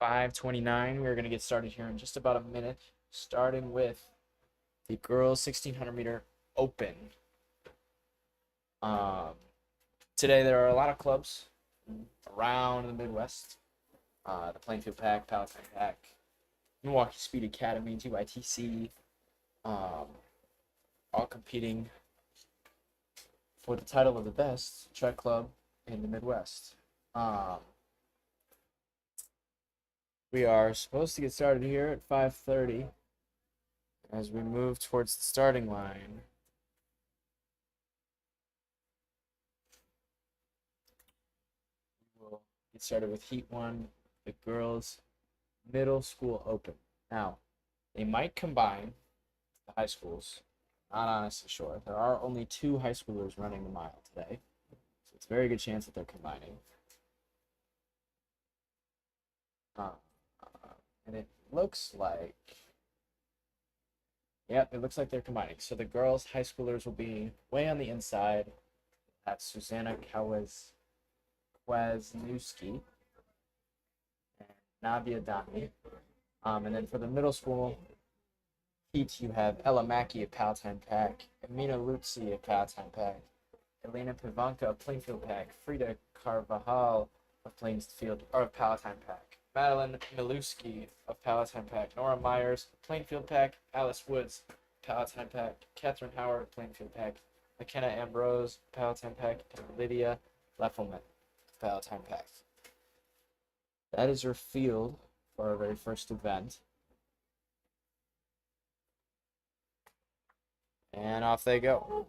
5:29. We're going to get started here in just about a minute, starting with the girls 1600 meter open. Um, Today there are a lot of clubs around the Midwest. The Plainfield Pack, Palatine Pack, Milwaukee Speed Academy, GYTC, all competing for the title of the best track club in the Midwest. We are supposed to get started here at 5:30 as we move towards the starting line. We'll get started with Heat 1, the girls' middle school open. Now, they might combine the high schools. Not honestly sure. There are only 2 high schoolers running the mile today, so it's a very good chance that they're combining. And it looks like, yep, it looks like they're combining. So the girls' high schoolers will be way on the inside. That's Susanna Kwasniewski and Navia Dami. And then for the middle school heat, you have Ella Mackey of Palatine Pack, Amina Lutzi of Palatine Pack, Elena Pivanka of Plainfield Pack, Frida Carvajal of Plainfield or of Palatine Pack, Madeline Miluski of Palatine Pack, Nora Myers of Plainfield Pack, Alice Woods, Palatine Pack, Catherine Howard of Plainfield Pack, McKenna Ambrose, Palatine Pack, and Lydia Leffelman, Palatine Pack. That is your field for our very first event. And off they go.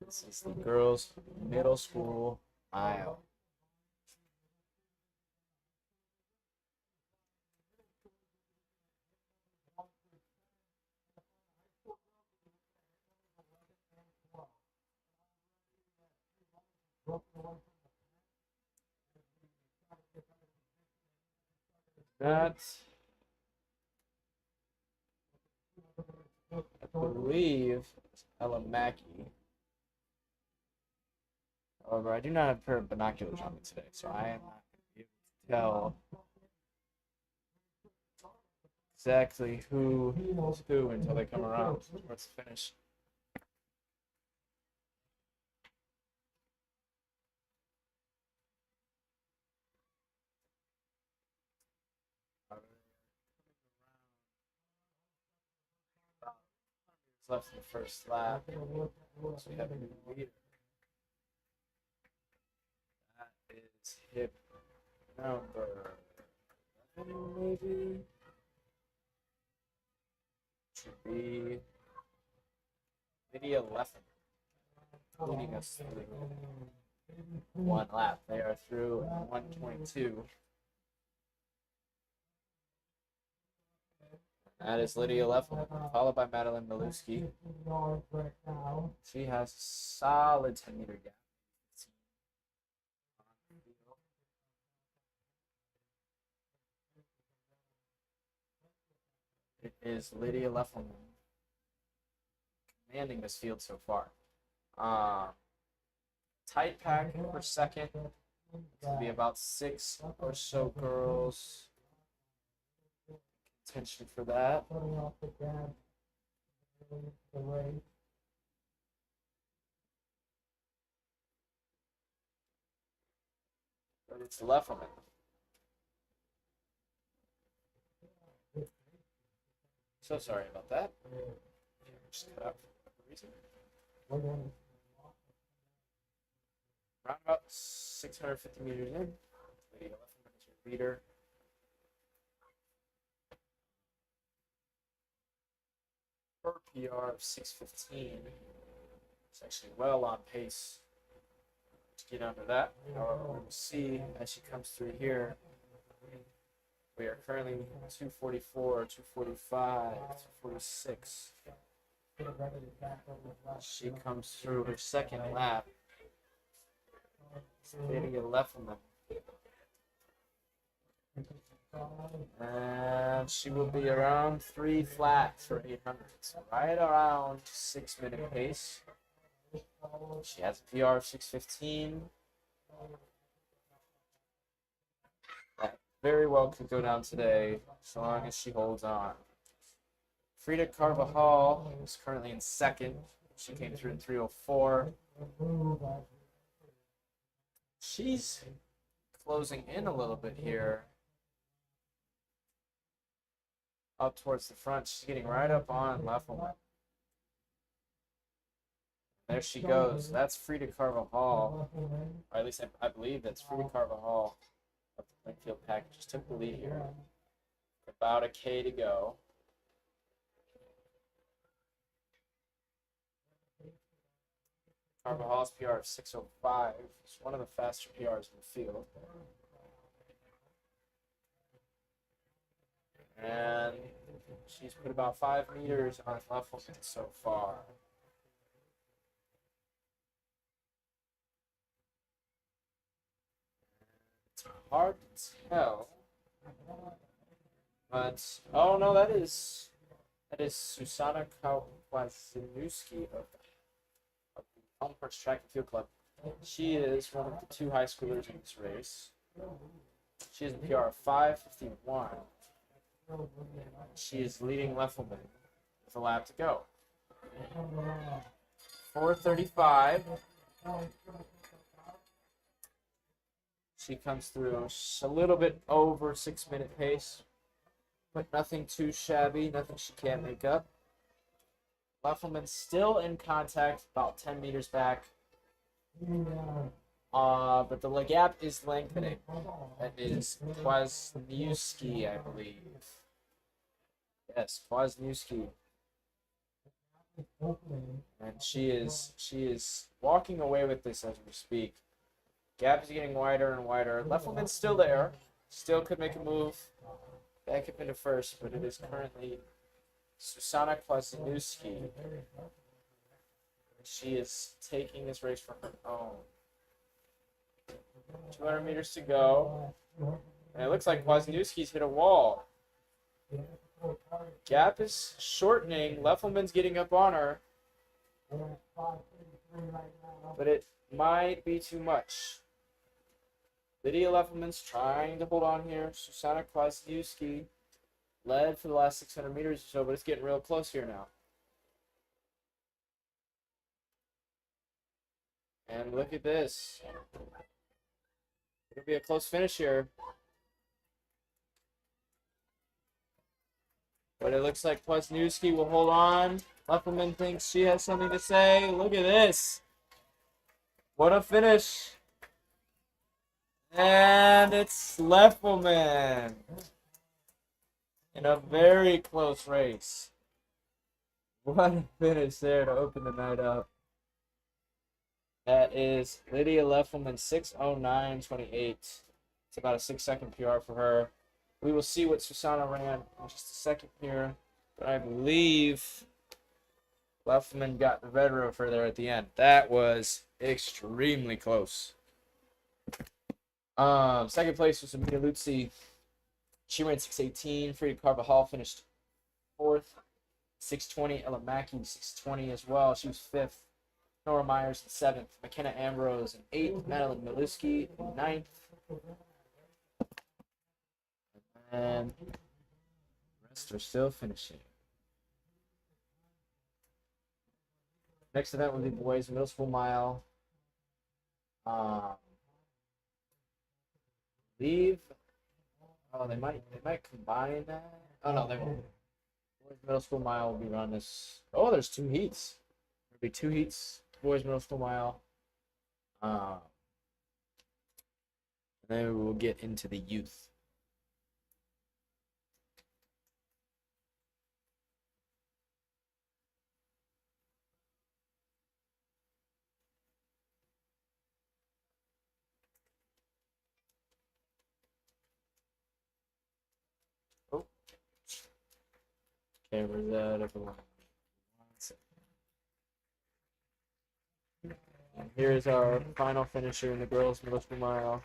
This is the girls' middle school mile. That, I believe, is Ella Mackey. However, I do not have a pair of binoculars on me today, so I am not going to be able to tell exactly who is who until they come around towards the finish. Left in the first lap. So we have a new leader. That is hip number 11, maybe. Should be Lydia Leffen leading us through 1 lap. They are through 1:22. That is Lydia Leffel, followed by Madeline Miluski. She has a solid 10-meter gap. It is Lydia Leffel commanding this field so far. Tight pack for second. It'll be about 6 or so girls. Attention for that. But it's Lefferman. So sorry about that. Just cut out for no reason. Around about 650 meters in. Lydia Lefferman is your leader. Her PR of 6:15. It's actually well on pace to get under that. However, we will see as she comes through here. We are currently 244, 245, 246. She comes through her second lap. Lydia Leffelman. And she will be around 3 flat for 800. So right around 6-minute pace. She has a PR of 6:15. very well could go down today, as long as she holds on. Frida Carvajal is currently in second. She came through in 3:04. She's closing in a little bit here. Up towards the front. She's getting right up on Leffelman. There she goes. That's Frida Carvajal. Or at least I believe that's Frida Carvajal of the Plainfield pack. Just took the lead here. About a K to go. Carvajal's PR of 6:05. It's one of the faster PRs in the field. And she's put about 5 meters on Leffelman so far. It's hard to tell. But, oh no, that is Susanna Kwasinewski of the Elmhurst Track and Field Club. She is one of the 2 high schoolers in this race. She has a PR of 5:51. She is leading Leffelman with a lap to go. 4:35. She comes through a little bit over 6-minute pace, but nothing too shabby, nothing she can't make up. Leffelman still in contact, about 10 meters back. But the gap is lengthening. That is Kwasniewski, I believe. Yes, Kwasniewski. And she is walking away with this as we speak. Gap is getting wider and wider. Leffelman's still there. Still could make a move back up into first, but it is currently Susanna Kwasniewski. She is taking this race for her own. 200 meters to go. And it looks like Kwasniewski's hit a wall. Gap is shortening. Leffelman's getting up on her. But it might be too much. Lydia Leffelman's trying to hold on here. Susanna Kwasniewski led for the last 600 meters or so, but it's getting real close here now. And look at this. It'll be a close finish here. But it looks like Kwasniewski will hold on. Leffelman thinks she has something to say. Look at this. What a finish. And it's Leffelman in a very close race. What a finish there to open the night up. That is Lydia Leffelman, 6:09.28. It's about a 6-second PR for her. We will see what Susanna ran in just a second here. But I believe Leffelman got the better of her there at the end. That was extremely close. Second place was Amina Lutzi. She ran 6:18. Frida Carvajal finished 4th. 6:20. Ella Mackey, 6:20 as well. She was 5th. Nora Myers in 7th. McKenna Ambrose in 8th. Madeline Miluski in 9th. And the rest are still finishing. Next event will be boys middle school mile. Leave. Oh, they might combine that. Oh no, they won't. Boys middle school mile will be run this. Oh, there's 2 heats. There'll be 2 heats. Boys middle school mile. And then we will get into the youth. Oh, camera's out of the line. And here's our final finisher in the girls middle school mile.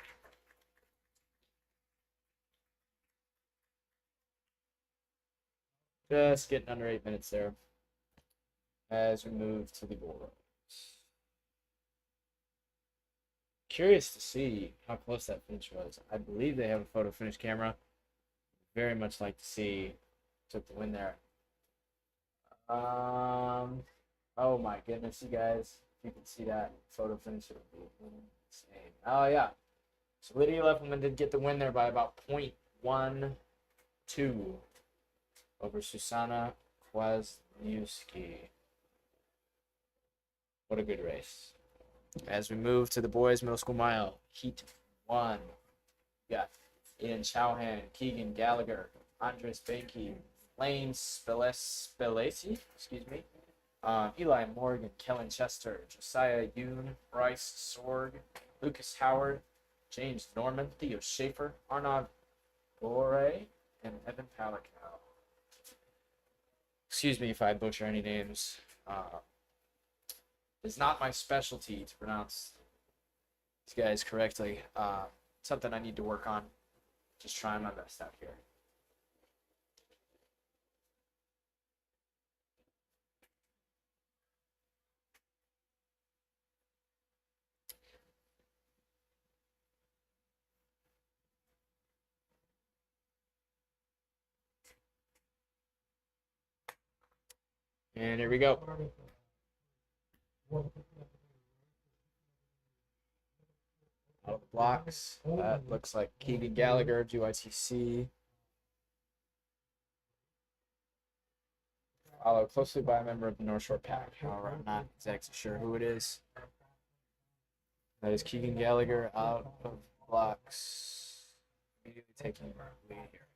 Just getting under 8 minutes there as we move to the goal line. curious to see how close that finish was. I believe they have a photo finish camera. Very much like to see took the win there. Oh my goodness, you guys. If you can see that photo finish, it would be insane. Oh yeah. So Lydia Leffelman did get the win there by about 0.12 over Susanna Kwasniewski. What a good race. As we move to the boys' middle school mile, Heat 1. We got Ian Chauhan, Keegan Gallagher, Andres Banky, Lane Spilacci, Eli Morgan, Kellen Chester, Josiah Yoon, Bryce Sorg, Lucas Howard, James Norman, Theo Schaefer, Arnaud Bore, and Evan Palicow. Excuse me if I butcher any names. It's not my specialty to pronounce these guys correctly. Something I need to work on. Just trying my best out here. And here we go. Out of the blocks. That looks like Keegan Gallagher, GYTC. Followed closely by a member of the North Shore Pack. However, I'm not exactly sure who it is. That is Keegan Gallagher out of blocks. Immediately taking the lead here.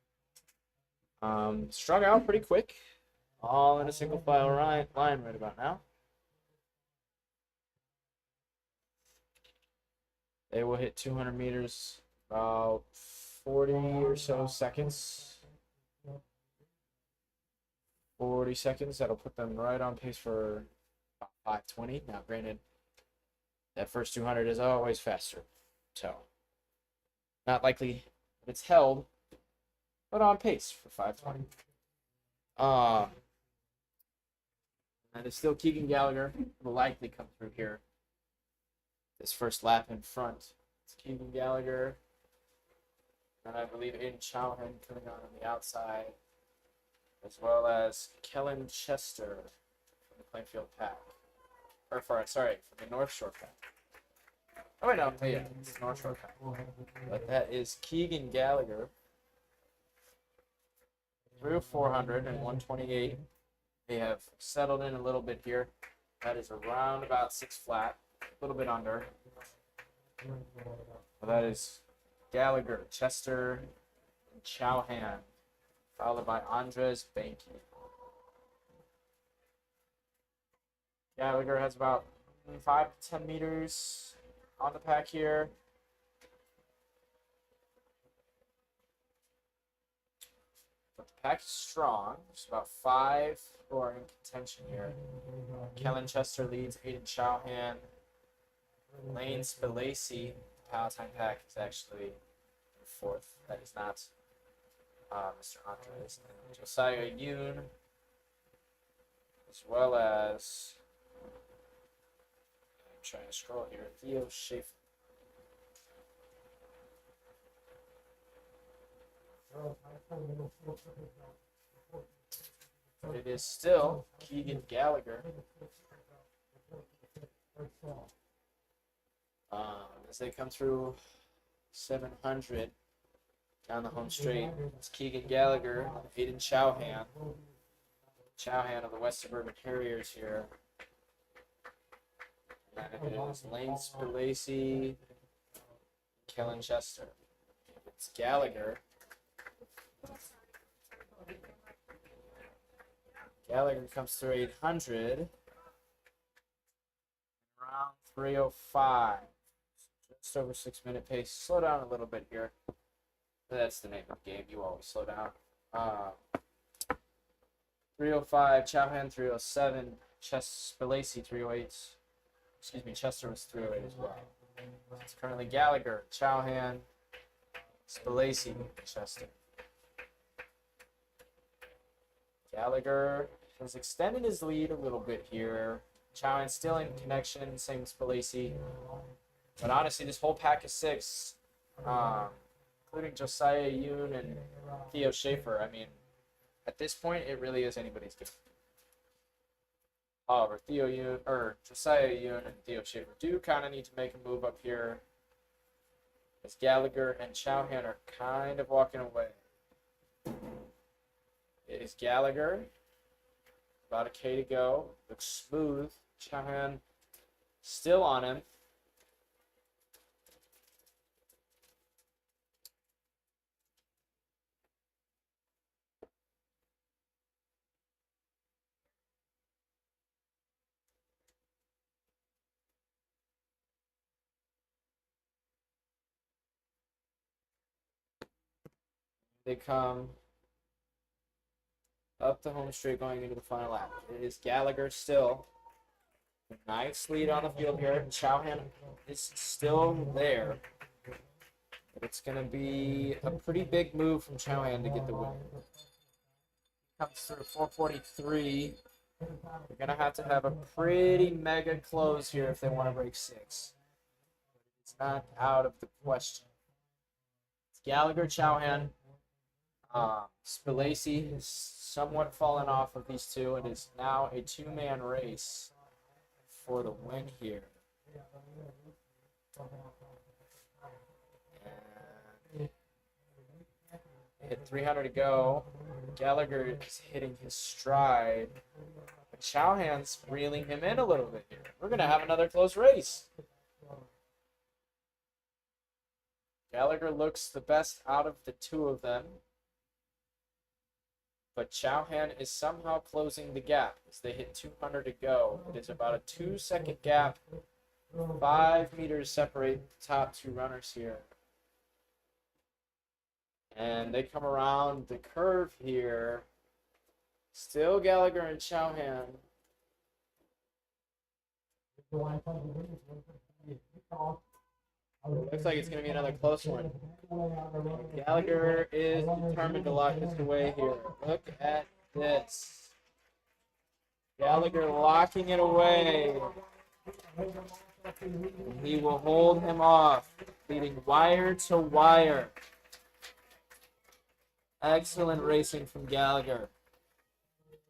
Strung out pretty quick. All in a single file line right about now. They will hit 200 meters about 40 or so seconds. 40 seconds. That'll put them right on pace for about 5:20. Now, granted, that first 200 is always faster. So, not likely that it's held, but on pace for 5:20. And it's still Keegan Gallagher will likely come through here. This first lap in front. It's Keegan Gallagher. And I believe Aiden Chauhan coming on the outside. As well as Kellen Chester from the Plainfield Pack. From the North Shore Pack. Oh, wait, no. Oh, yeah, it's the North Shore Pack. But that is Keegan Gallagher. Through 400 and 128. They have settled in a little bit here. That is around about 6 flat, a little bit under. Well, that is Gallagher, Chester, and Chauhan, followed by Andres Banky. Gallagher has about 5 to 10 meters on the pack here. But the pack is strong. There's about 5 who are in contention here. Kellen Chester leads Aiden Chauhan. Lane Spilacci, Palatine Pack, is actually in 4th. That is not Mr. Andres. And Josiah Yoon, as well as, I'm trying to scroll here, Theo Schaefer. But it is still Keegan Gallagher. As they come through 700 down the home straight, it's Keegan Gallagher, Aiden Chauhan. Chauhan of the West Suburban Harriers here. And it is Lane Spilacci, Kellen Chester. It's Gallagher. Gallagher comes through 800. Around 305. Just over 6-minute pace. Slow down a little bit here. But that's the name of the game. You always slow down. 305, Chauhan 307, Spilacci 308. Excuse me, Chester was 308 as well. It's currently Gallagher, Chauhan, Spilacci, Chester. Gallagher has extended his lead a little bit here. Chauhan still in connection, same as Spilacci. But honestly, this whole pack is 6, including Josiah Yoon and Theo Schaefer. I mean, at this point, it really is anybody's game. However, Theo Yoon or Josiah Yoon and Theo Schaefer do kind of need to make a move up here, as Gallagher and Chauhan are kind of walking away. It is Gallagher. About a K to go. Looks smooth. Chauhan still on him. They come up the home straight going into the final lap. It is Gallagher still. Nice lead on the field here. Chauhan is still there. But it's going to be a pretty big move from Chauhan to get the win. Comes through 443. They're going to have a pretty mega close here if they want to break 6. It's not out of the question. It's Gallagher, Chauhan. Spilacci has somewhat fallen off of these two. It is now a 2-man race for the win here. And hit 300 to go. Gallagher is hitting his stride. But Chauhan's reeling him in a little bit here. We're going to have another close race. Gallagher looks the best out of the two of them. But Chauhan is somehow closing the gap as they hit 200 to go. It is about a 2-second gap. 5 meters separate the top two runners here. And they come around the curve here. Still Gallagher and Chauhan. Looks like it's going to be another close one. Gallagher is determined to lock this away here. Look at this. Gallagher locking it away. He will hold him off, leading wire to wire. Excellent racing from Gallagher.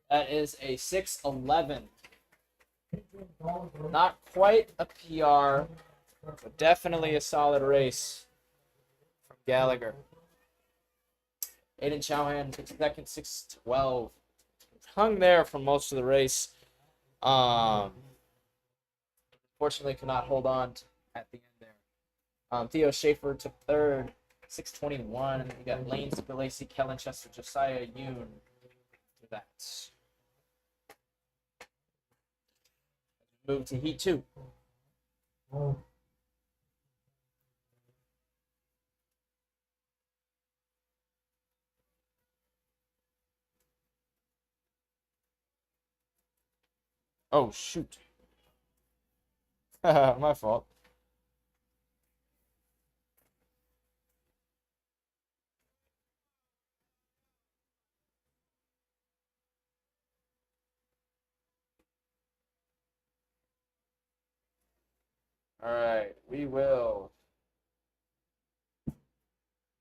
That is a 6:11. Not quite a PR, but definitely a solid race from Gallagher. Aiden Chauhan took second, 6:12. Hung there for most of the race. Fortunately, could not hold on at the end there. Theo Schaefer took third, 6:21. And then you got Lane Spilacci, Kellen Chester, Josiah Yoon. After that. Move to Heat 2. Oh, shoot. My fault. All right, we will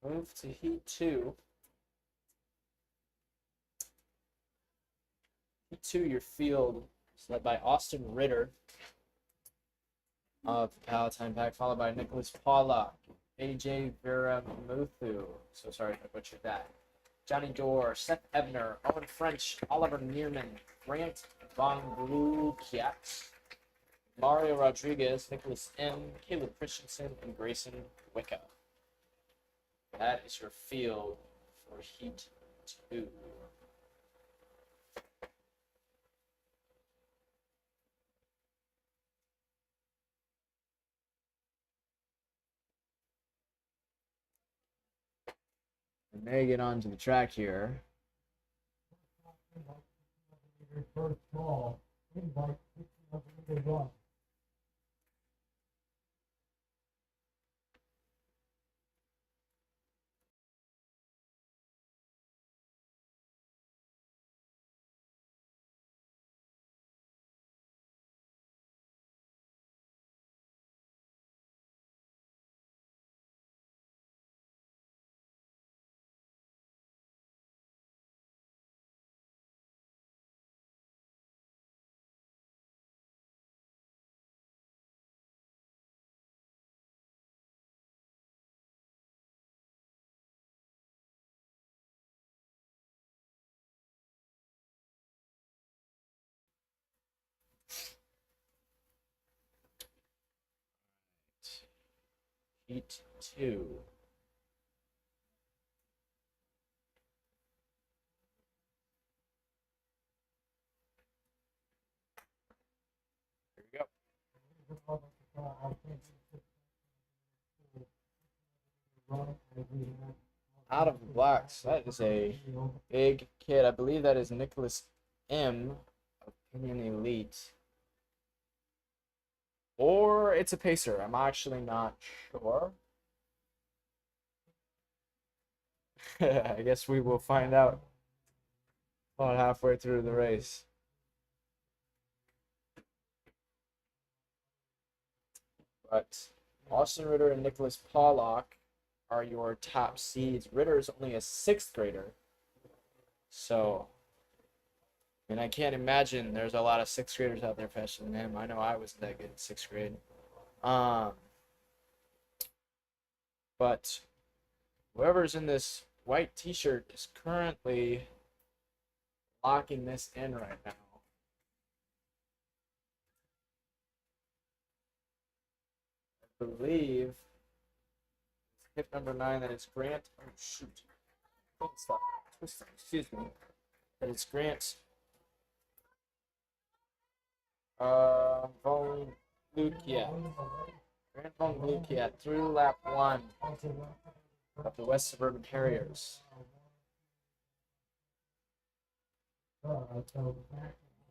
move to Heat 2. Heat 2, your field is led by Austin Ritter of the Palatine Pack, followed by Nicholas Pollock, AJ Veramuthu. So sorry if I butchered that. Johnny Dorr, Seth Ebner, Owen French, Oliver Neerman, Grant Von Blukiat, Mario Rodriguez, Nicholas M., Caleb Christensen, and Grayson Wicca. That is your field for Heat 2. And they get onto the track here. Heat 2. There you go. Out of the blocks. That is a big kid. I believe that is Nicholas M. Opinion Elite. Or it's a pacer. I'm actually not sure. I guess we will find out about halfway through the race. But Austin Ritter and Nicholas Pollock are your top seeds. Ritter is only a 6th grader. So, I mean, I can't imagine there's a lot of 6th graders out there faster than him. I know I wasn't that good in 6th grade. But whoever's in this white t-shirt is currently locking this in right now. I believe hit number 9, that is Grant. Oh, shoot. Stop. Twisting. Excuse me. That is Grant. Von Lukiat. Grant Von Lukiat through lap 1 of the West Suburban Harriers.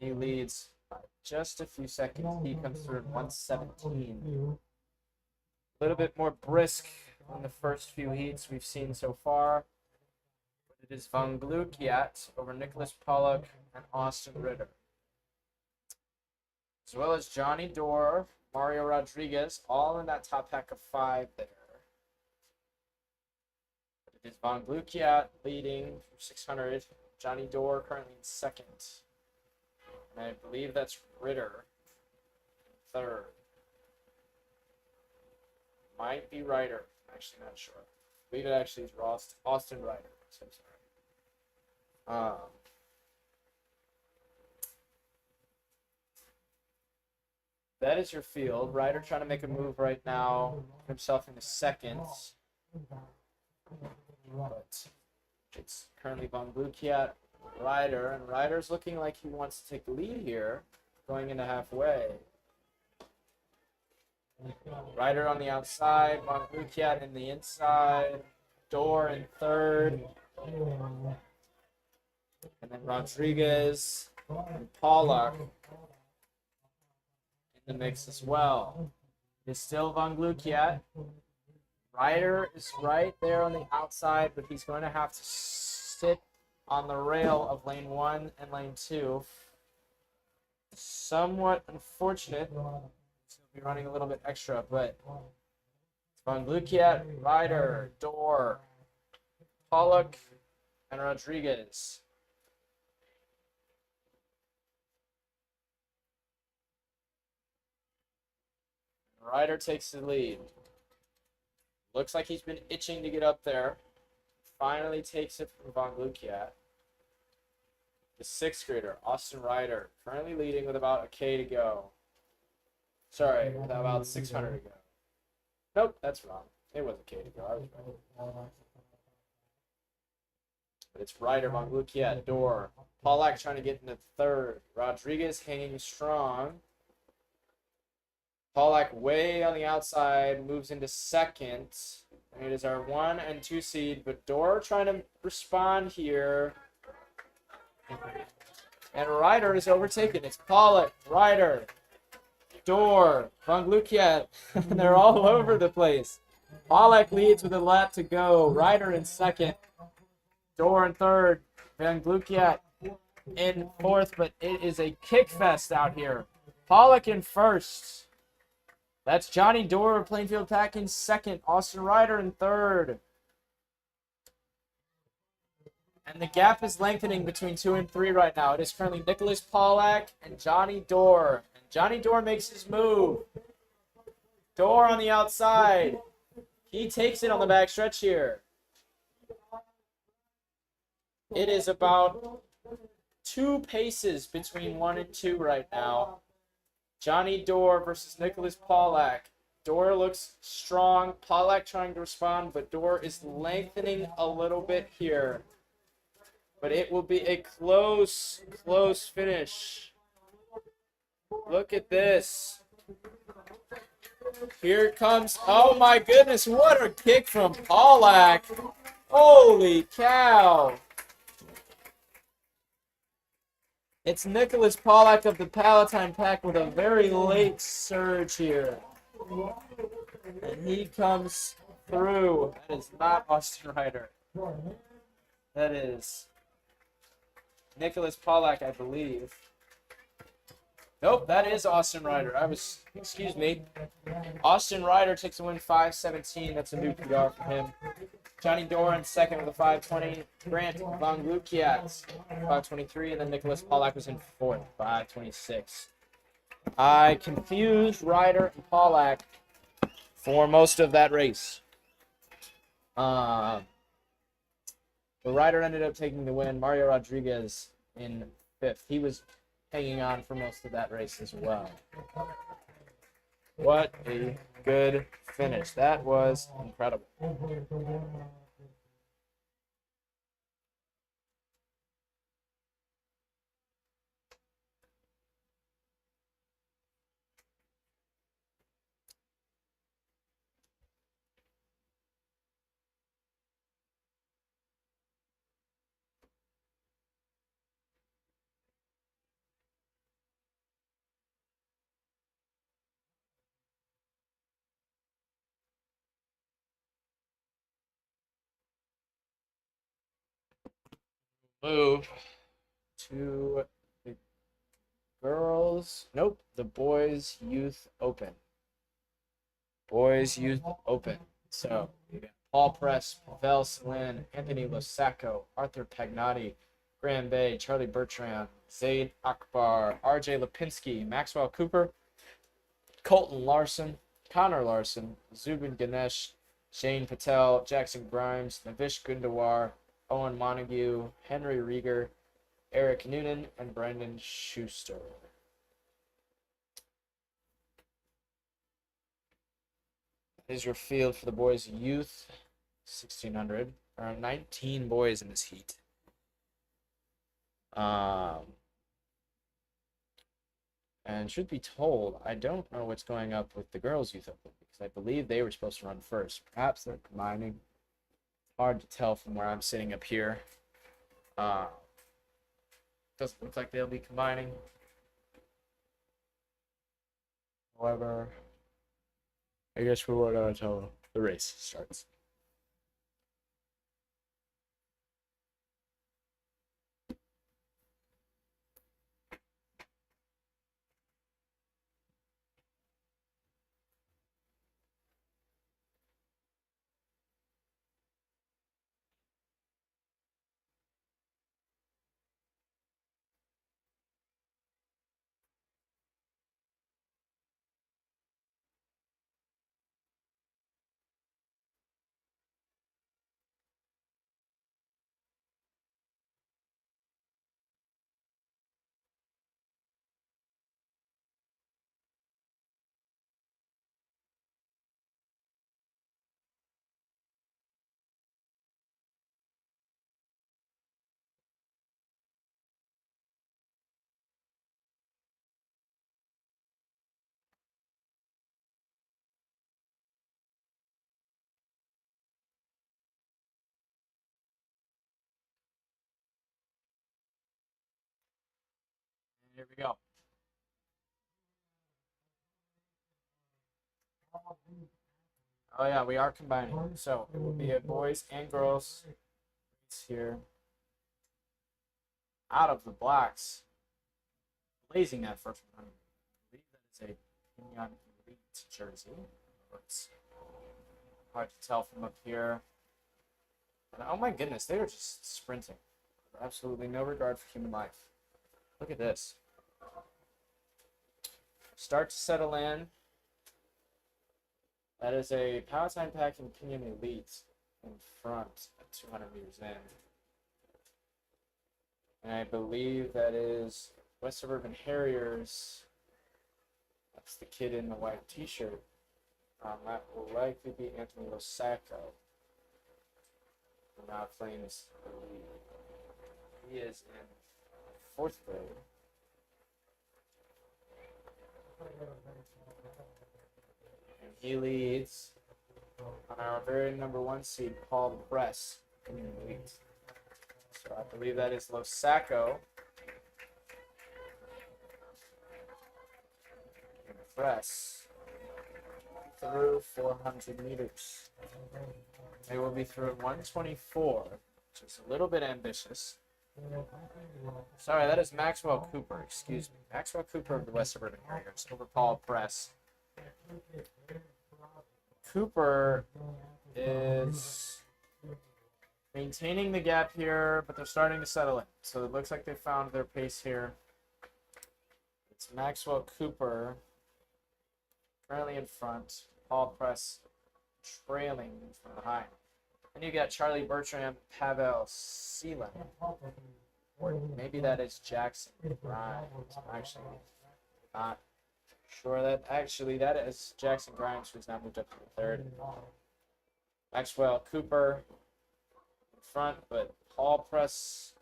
He leads by just a few seconds. He comes through in 1:17. A little bit more brisk than the first few heats we've seen so far. But it is Von Glukiat over Nicholas Pollock and Austin Ritter. As well as Johnny Dorr, Mario Rodriguez, all in that top pack of 5 there. But it is Von Glukiat leading for 600. Johnny Dorr currently in 2nd. And I believe that's Ritter in 3rd. Might be Ryder. I'm actually not sure. I believe it actually is Austin Ryder. So sorry. That is your field. Ryder trying to make a move right now. Himself into 2nd. But it's currently Von Glukiat, Ryder, and Ryder's looking like he wants to take the lead here, going into halfway. Ryder on the outside, Von Glukiat in the inside, Dorr in 3rd, and then Rodriguez and Pollock in the mix as well. It's still Von Glukiat. Ryder is right there on the outside, but he's going to have to sit on the rail of lane 1 and lane 2. Somewhat unfortunate. He'll be running a little bit extra, but it's Von Glukiat, Ryder, Dorr, Pollock, and Rodriguez. Ryder takes the lead. Looks like he's been itching to get up there. Finally takes it from Von Glukiat. The 6th grader, Austin Ryder, currently leading with about a K to go. Sorry, with about 600 to go. Nope, that's wrong. It was a K to go. I was right. But it's Ryder, Von Glukiat, Dorr. Pollock trying to get into 3rd. Rodriguez hanging strong. Pollock way on the outside, moves into 2nd. And it is our 1 and 2 seed, but Dorr trying to respond here. And Ryder is overtaken. It's Pollock, Ryder, Dorr, Von Glukiat. They're all over the place. Pollock leads with a lap to go. Ryder in 2nd. Dorr in 3rd. Von Glukiat in 4th, but it is a kick fest out here. Pollock in 1st. That's Johnny Dorr, Plainfield Pack in 2nd. Austin Ryder in 3rd. And the gap is lengthening between 2 and 3 right now. It is currently Nicholas Pollock and Johnny Dorr. And Johnny Dorr makes his move. Dorr on the outside. He takes it on the back stretch here. It is about 2 paces between 1 and 2 right now. Johnny Dorr versus Nicholas Pollock. Door looks strong. Pollack trying to respond, but Door is lengthening a little bit here. But it will be a close finish. Look at this. Here comes, oh my goodness, what a kick from Pollack. Holy cow. It's Nicholas Pollack of the Palatine Pack with a very late surge here. And he comes through. That is not Austin Ryder. That is Nicholas Pollack, I believe. Nope, that is Austin Ryder. Excuse me. Austin Ryder takes a win 5:17. That's a new PR for him. Johnny Doran second with a 5:20. Grant Von Lukiat 5:23, and then Nicholas Pollack was in fourth, 5:26. I confused Ryder and Pollack for most of that race. The Ryder ended up taking the win. Mario Rodriguez in fifth. He was hanging on for most of that race as well. What a good finish. That was incredible. Move to the girls. Nope, the boys youth open. Boys youth open. So you got Paul Press, Pavel Selin, Anthony Losacco, Arthur Pagnotti, Graham Bay, Charlie Bertrand, Zaid Akbar, RJ Lipinski, Maxwell Cooper, Colton Larson, Connor Larson, Zubin Ganesh, Shane Patel, Jackson Grimes, Navish Gundawar, Owen Montague, Henry Rieger, Eric Noonan, and Brandon Schuster. Is your field for the boys youth 1600. There are 19 boys in this heat. And should be told, I don't know what's going up with the girls youth open because I believe they were supposed to run first. Perhaps they're combining. Hard to tell from where I'm sitting up here. Doesn't look like they'll be combining. However, I guess we won't know until the race starts. Here we go. Oh yeah, we are combining. So it will be a boys and girls here. Out of the blacks. Blazing that first one. I believe that is a Kenyon Elite jersey. It's hard to tell from up here. But, oh my goodness, they are just sprinting. Absolutely no regard for human life. Look at this. Start to settle in. That is a Palatine Pack and Kenyon Elite in front at 200 meters in. And I believe that is West Suburban Harriers. That's the kid in the white t-shirt. That will likely be Anthony Losacco, who now claims the lead. He is in fourth grade. And he leads on our very number 1 seed, Paul Press, in the lead. So I believe that is Losacco. And Press through 400 meters. They will be through 124, which is a little bit ambitious. Sorry, that is Maxwell Cooper. Excuse me. Maxwell Cooper of the West Suburban Warriors over Paul Press. Cooper is maintaining the gap here, but they're starting to settle in. So it looks like they found their pace here. It's Maxwell Cooper currently in front. Paul Press trailing from behind. And you got Charlie Bertram, Pavel Seelan. Or maybe that is Jackson Grimes. I'm actually not sure that. Actually, that is Jackson Grimes, who's now moved up to the third. Maxwell Cooper in front, but Paul Press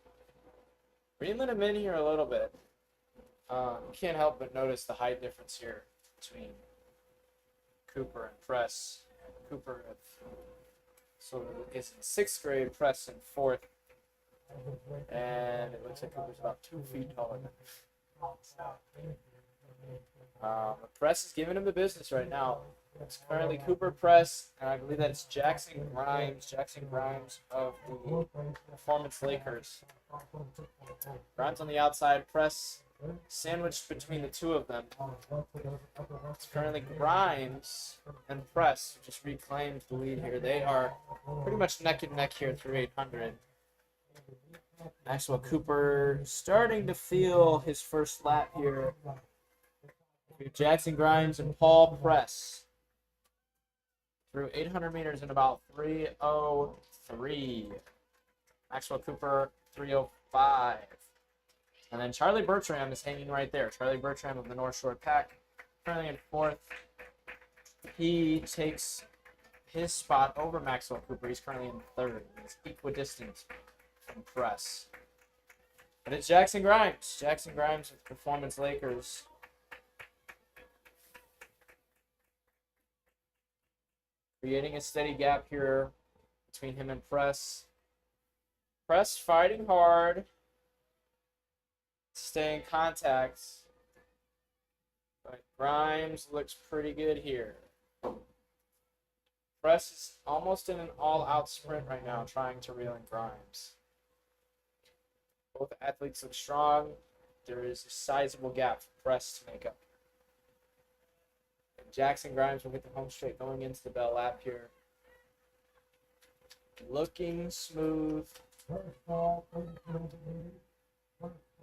reeling him in here a little bit. You can't help but notice the height difference here between Cooper and Press. Cooper is in 6th grade, Press in 4th. And it looks like Cooper's about 2 feet taller than him. Press is giving him the business right now. It's currently Cooper, Press, and I believe that's Jackson Grimes. Jackson Grimes of the Performance Lakers. Grimes on the outside, Press sandwiched between the two of them. It's currently Grimes and Press who just reclaimed the lead here. They are pretty much neck and neck here through 800. Maxwell Cooper starting to feel his first lap here. Jackson Grimes and Paul Press through 800 meters in about 3:03. Maxwell Cooper 3:05. And then Charlie Bertram is hanging right there. Charlie Bertram of the North Shore Pack, currently in 4th. He takes his spot over Maxwell Cooper. He's currently in 3rd. He's equidistant from Press. But it's Jackson Grimes. Jackson Grimes with Performance Lakers. Creating a steady gap here between him and Press. Press fighting hard. Stay in contact. But Grimes looks pretty good here. Press is almost in an all-out sprint right now, trying to reel in Grimes. Both athletes look strong. There is a sizable gap for Press to make up. And Jackson Grimes will get the home straight going into the bell lap here. Looking smooth.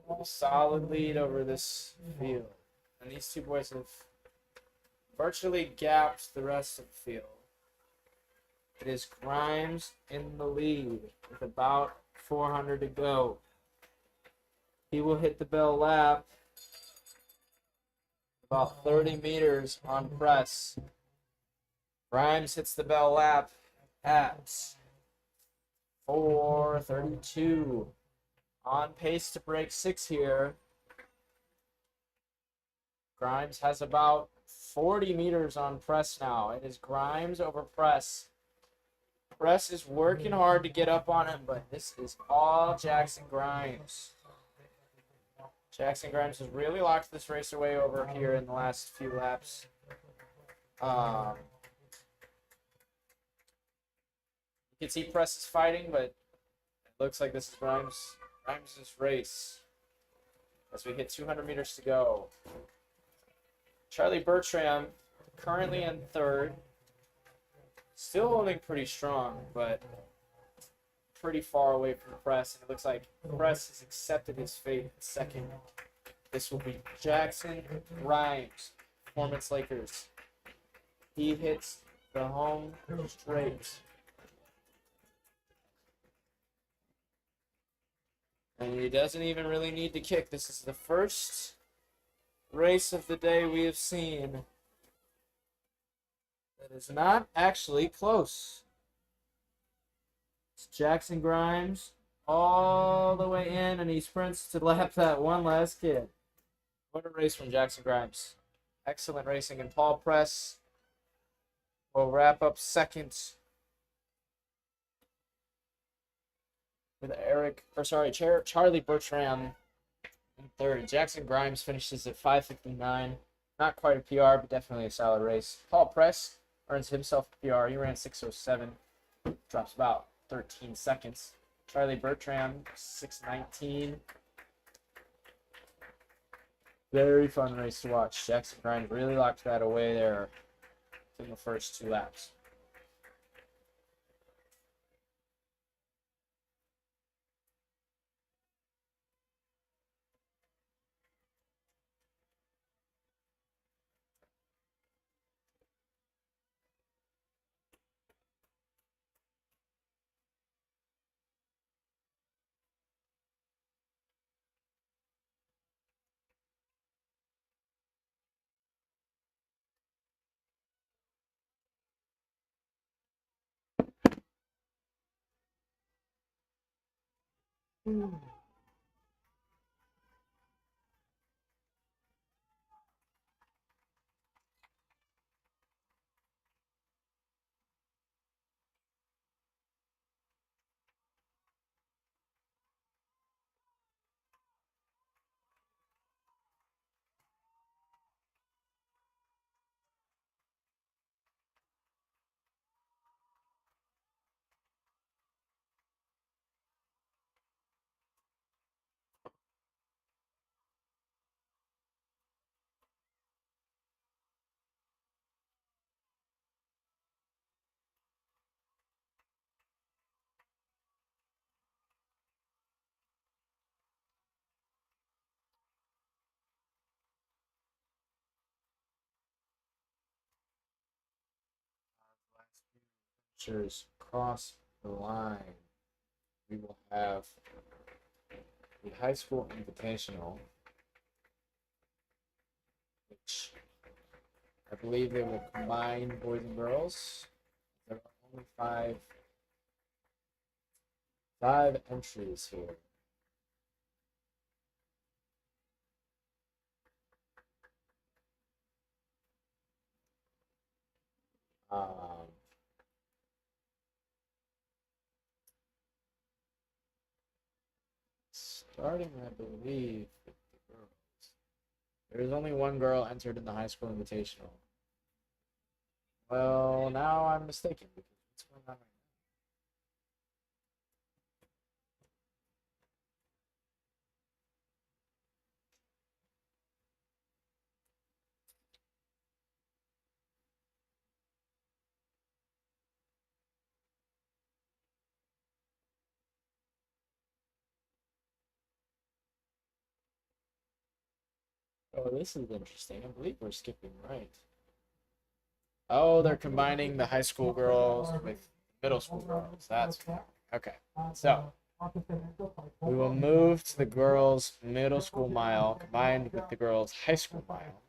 A solid lead over this field. And these two boys have virtually gapped the rest of the field. It is Grimes in the lead with about 400 to go. He will hit the bell lap about 30 meters on Press. Grimes hits the bell lap at 4:32. On pace to break 6 here. Grimes has about 40 meters on Press now. It is Grimes over Press. Press is working hard to get up on him, but this is all Jackson Grimes. Jackson Grimes has really locked this race away over here in the last few laps. You can see Press is fighting, but it looks like this is Grimes' race as we hit 200 meters to go. Charlie Bertram currently in 3rd. Still holding pretty strong, but pretty far away from Press. And it looks like Press has accepted his fate in 2nd. This will be Jackson Grimes, Performance Lakers. He hits the home straight. And he doesn't even really need to kick. This is the first race of the day we have seen That is not actually close. It's Jackson Grimes all the way in, and he sprints to lap that one last kid. What a race from Jackson Grimes. Excellent racing. And Paul Press will wrap up second with Charlie Bertram in third. Jackson Grimes finishes at 5:59. Not quite a PR, but definitely a solid race. Paul Press earns himself a PR. He ran 6:07, drops about 13 seconds. Charlie Bertram, 6:19. Very fun race to watch. Jackson Grimes really locked that away there in the first two laps. Finishers cross the line. We will have the high school invitational, which I believe they will combine boys and girls. There are only five entries here. Um, Starting, I believe, with the girls. There is only one girl entered in the high school invitational. Well, now I'm mistaken because what's going on right now? Oh, this is interesting. I believe we're skipping right. Oh, they're combining the high school girls with middle school girls. That's okay. So we will move to the girls' middle school mile combined with the girls' high school mile.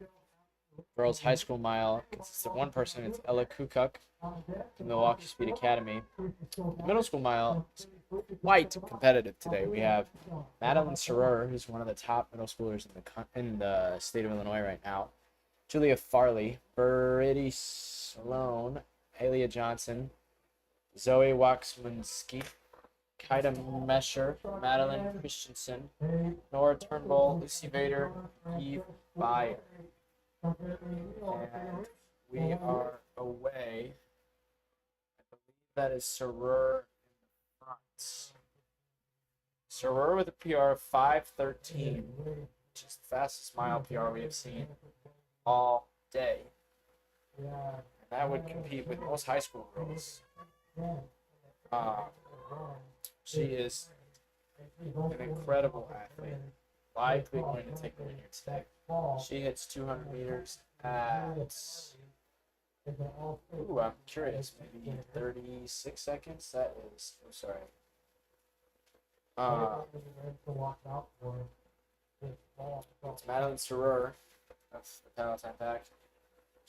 Girls' high school mile consists of one person. It's Ella Kukuk from the Milwaukee Speed Academy. The middle school mile is quite competitive today. We have Madeline Sarer, who's one of the top middle schoolers in the state of Illinois right now. Julia Farley, Brittany Sloan, Alia Johnson, Zoe Waxmanski, Kaida Mesher, Madeline Christensen, Nora Turnbull, Lucy Vader, Eve Byer. And we are away. I believe that is Sarer in the front. Sarer with a PR of 5:13, which is the fastest mile PR we have seen all day. And that would compete with most high school girls. She is an incredible athlete. Likely going to take the winner today. She hits 200 meters at, ooh, I'm curious, maybe 36 seconds? That is, I'm sorry. It's Madeline Sarer. That's the Palatine Pack.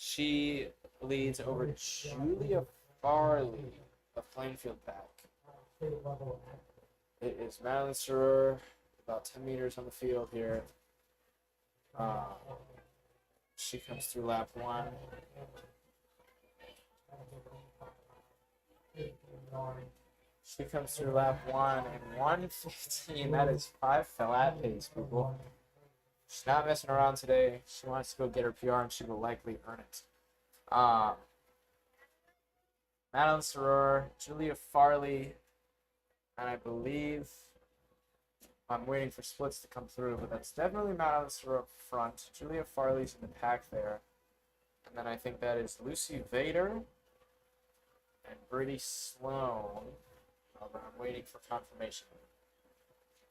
She leads over Julia Farley of Plainfield Pack. It is Madeline Serrer, about 10 meters on the field here. She comes through lap 1. She comes through lap 1 and 1:15. That is 5 flat pace, people. She's not messing around today. She wants to go get her PR, and she will likely earn it. Madeline Serrer, Julia Farley, and I believe I'm waiting for splits to come through, but that's definitely Madeline Serrer up front. Julia Farley's in the pack there. And then I think that is Lucy Vader and Brittany Sloan. But I'm waiting for confirmation.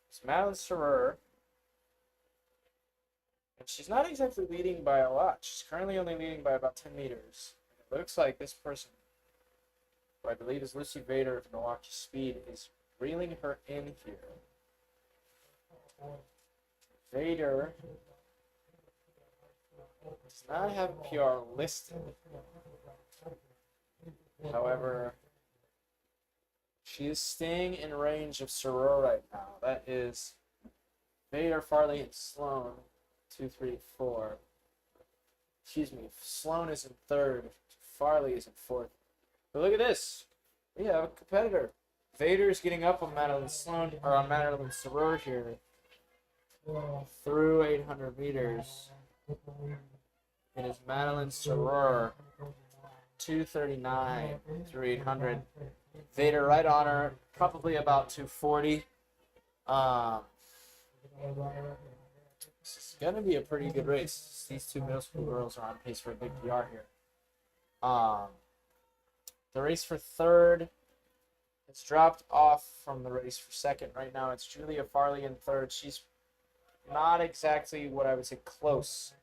It's Madeline Serrer. And she's not exactly leading by a lot. She's currently only leading by about 10 meters. And it looks like this person, who I believe is Lucy Vader of Milwaukee Speed, is reeling her in here. Vader does not have PR listed. However, she is staying in range of Serrer right now. That is Vader, Farley, and Sloan. 2, 3, 4. Excuse me. Sloan is in 3rd. Farley is in 4th. But look at this. We have a competitor. Vader's getting up on Madeline Sloan, or on Madeline Serrer here. Through 800 meters. It is Madeline Serrer. 2:39 through 800. Vader right on her, probably about 2:40. This is going to be a pretty good race. These two middle school girls are on pace for a big PR here. The race for 3rd has dropped off from the race for 2nd. Right now it's Julia Farley in 3rd. She's not exactly what I would say close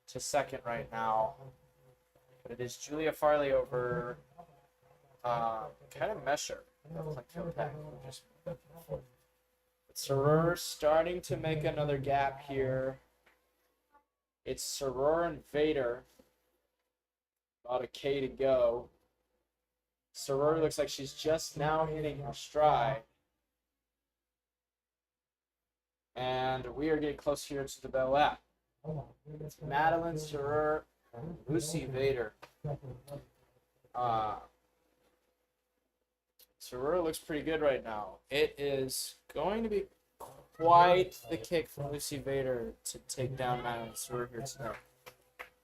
to 2nd right now. But it is Julia Farley over kind of Mesher. Serrer starting to make another gap here. It's Serrer and Vader. About a K to go. Serrer looks like she's just now hitting her stride. And we are getting close here to the bell lap. It's Madeline Serrer and Lucy Vader. Serrer looks pretty good right now. It is going to be quite the kick from Lucy Vader to take down Madeline Serrer here today.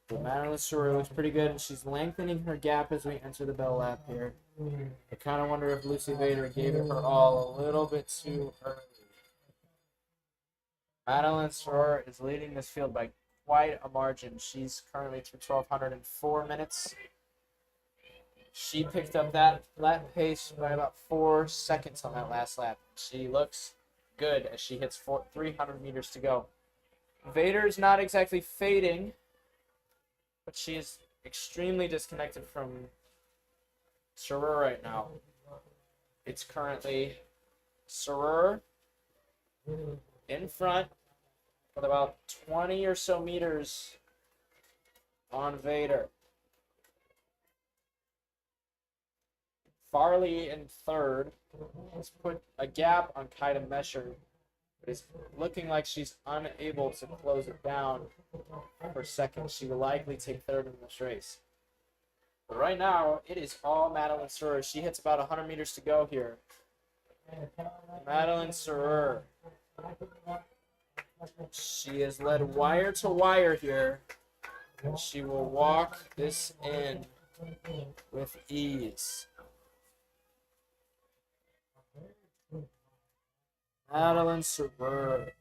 But Madeline Serrer looks pretty good, and she's lengthening her gap as we enter the bell lap here. I kind of wonder if Lucy Vader gave it her all a little bit too early. Madeline Serrer is leading this field by quite a margin. She's currently through 1,204 minutes. She picked up that lap pace by about 4 seconds on that last lap. She looks good as she hits 300 meters to go. Vader's not exactly fading, but she is extremely disconnected from Serrer right now. It's currently Serrer in front with about 20 or so meters on Vader. Farley in 3rd has put a gap on Kaida Mesher, but it's looking like she's unable to close it down for 2nd. She will likely take 3rd in this race. But right now, it is all Madeline Serrer. She hits about 100 meters to go here. Madeline Serrer. She is led wire to wire here. And she will walk this in with ease. Madeline Serrer.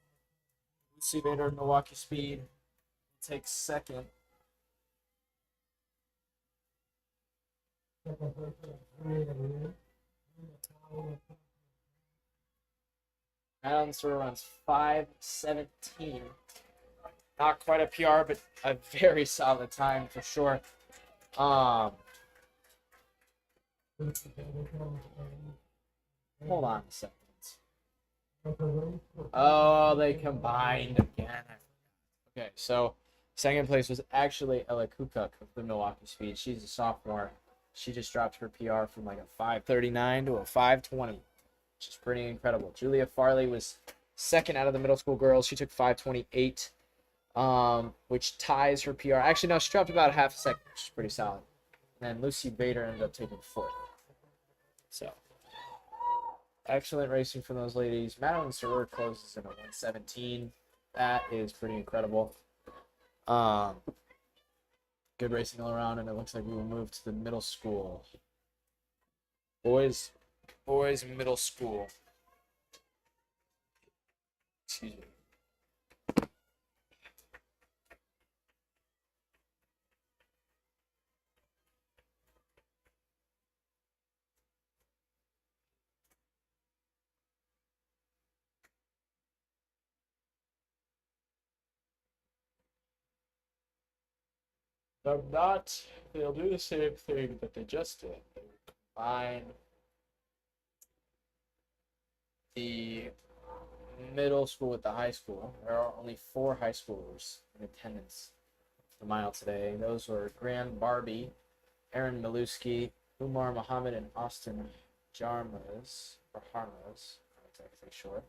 Lucy Vader, Milwaukee Speed, takes 2nd. Madeline Serrer runs 5:17. Not quite a PR, but a very solid time for sure. Hold on a second. Oh, they combined again. Okay, so Second place was actually Ella Kukuk of the Milwaukee Speed. She's a sophomore. She just dropped her PR from like a 5:39 to a 5:20, which is pretty incredible. Julia Farley was second out of the middle school girls. She took 5:28, which ties her PR. Actually, no, she dropped about half a second, which is pretty solid. And then Lucy Bader ended up taking fourth. So, excellent racing from those ladies. Madeline Soror closes in a 1:17. That is pretty incredible. Good racing all around, and it looks like we will move to the middle school. Boys middle school. Excuse me. They'll do the same thing that they just did. They will combine the middle school with the high school. There are only 4 high schoolers in attendance for the mile today. Those were Grand Barbie, Aaron Maluski, Umar Muhammad, and Austin Jarmas, or Harmas, I'm not exactly sure.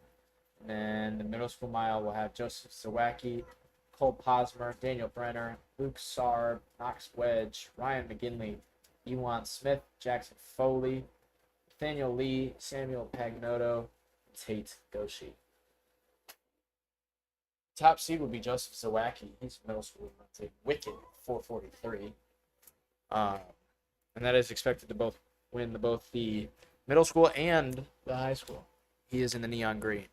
And then the middle school mile will have Joseph Zawacki, Cole Posmer, Daniel Brenner, Luke Sarb, Knox Wedge, Ryan McGinley, Ewan Smith, Jackson Foley, Nathaniel Lee, Samuel Pagnoto, and Tate Goshi. Top seed would be Joseph Zawacki. He's middle school. That's a wicked 4:43. And that is expected to both win both the middle school and the high school. He is in the neon green.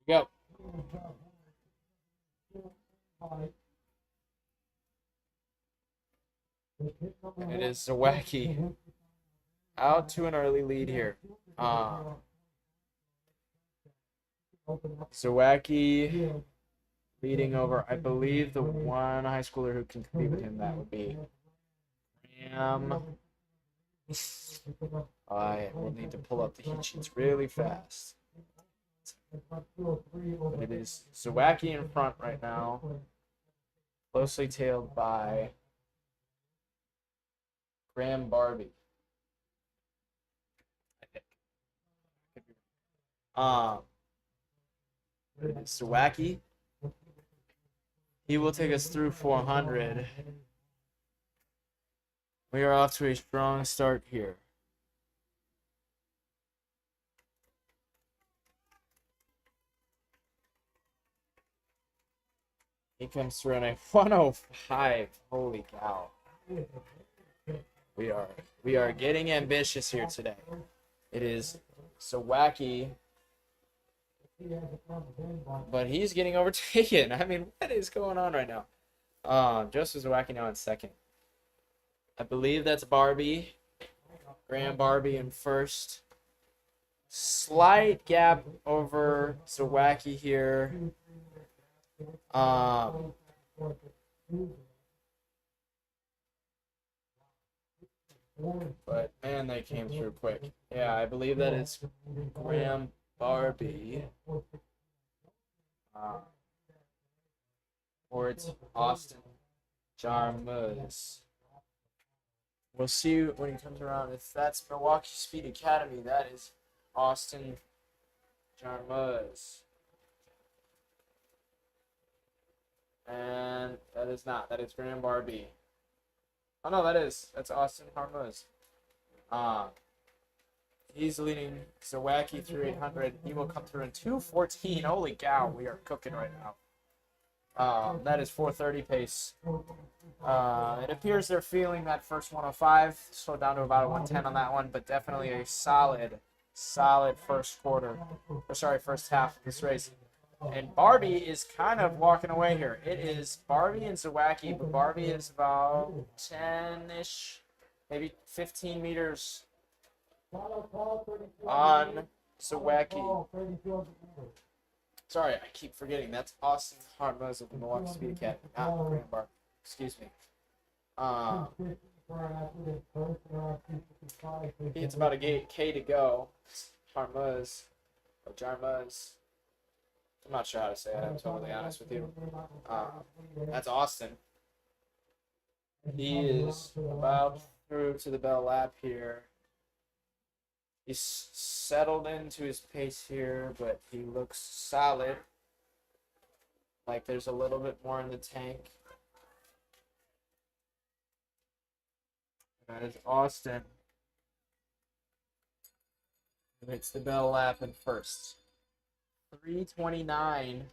Go. And it is Zawacki out to an early lead here. Zawacki leading over, I believe, the one high schooler who can compete with him. That would be I will need to pull up the heat sheets really fast. But it is Zawacki in front right now, closely tailed by Graham Barbie. It is Zawacki. He will take us through 400. We are off to a strong start here. He comes through on a 105. Holy cow. We are getting ambitious here today. It is Zawacki, but he's getting overtaken. I mean, what is going on right now? Joseph Zawacki now in second. I believe that's Barbie. Graham Barbie in first. Slight gap over Zawacki here. But man, they came through quick. Yeah, I believe that is Graham Barbie. Uh, or it's Austin Jarmus. We'll see when he comes around. If that's Milwaukee Speed Academy, that is Austin Jarmus. And that is not. That is Graham Barbie. Oh no, that's Austin Jarmus. He's leading Zawacki through 800. He will come through in 2:14. Holy cow, we are cooking right now. That is 4:30 pace. It appears they're feeling that first 105, slowed down to about a 110 on that one, but definitely a solid first quarter, or sorry, first half of this race. And Barbie is kind of walking away here. It is Barbie and Zawacki, but Barbie is about 10-ish, maybe 15 meters on Zawacki. Sorry, I keep forgetting. That's Austin Harmos of the Milwaukee Speed Academy, not Graham Barbie. Excuse me. It's about a K to go. Harmos or Jarmuz. I'm not sure how to say it. I'm totally honest with you. That's Austin. He is about through to the bell lap here. He's settled into his pace here, but he looks solid. Like there's a little bit more in the tank. That is Austin. He makes the bell lap in first. 329.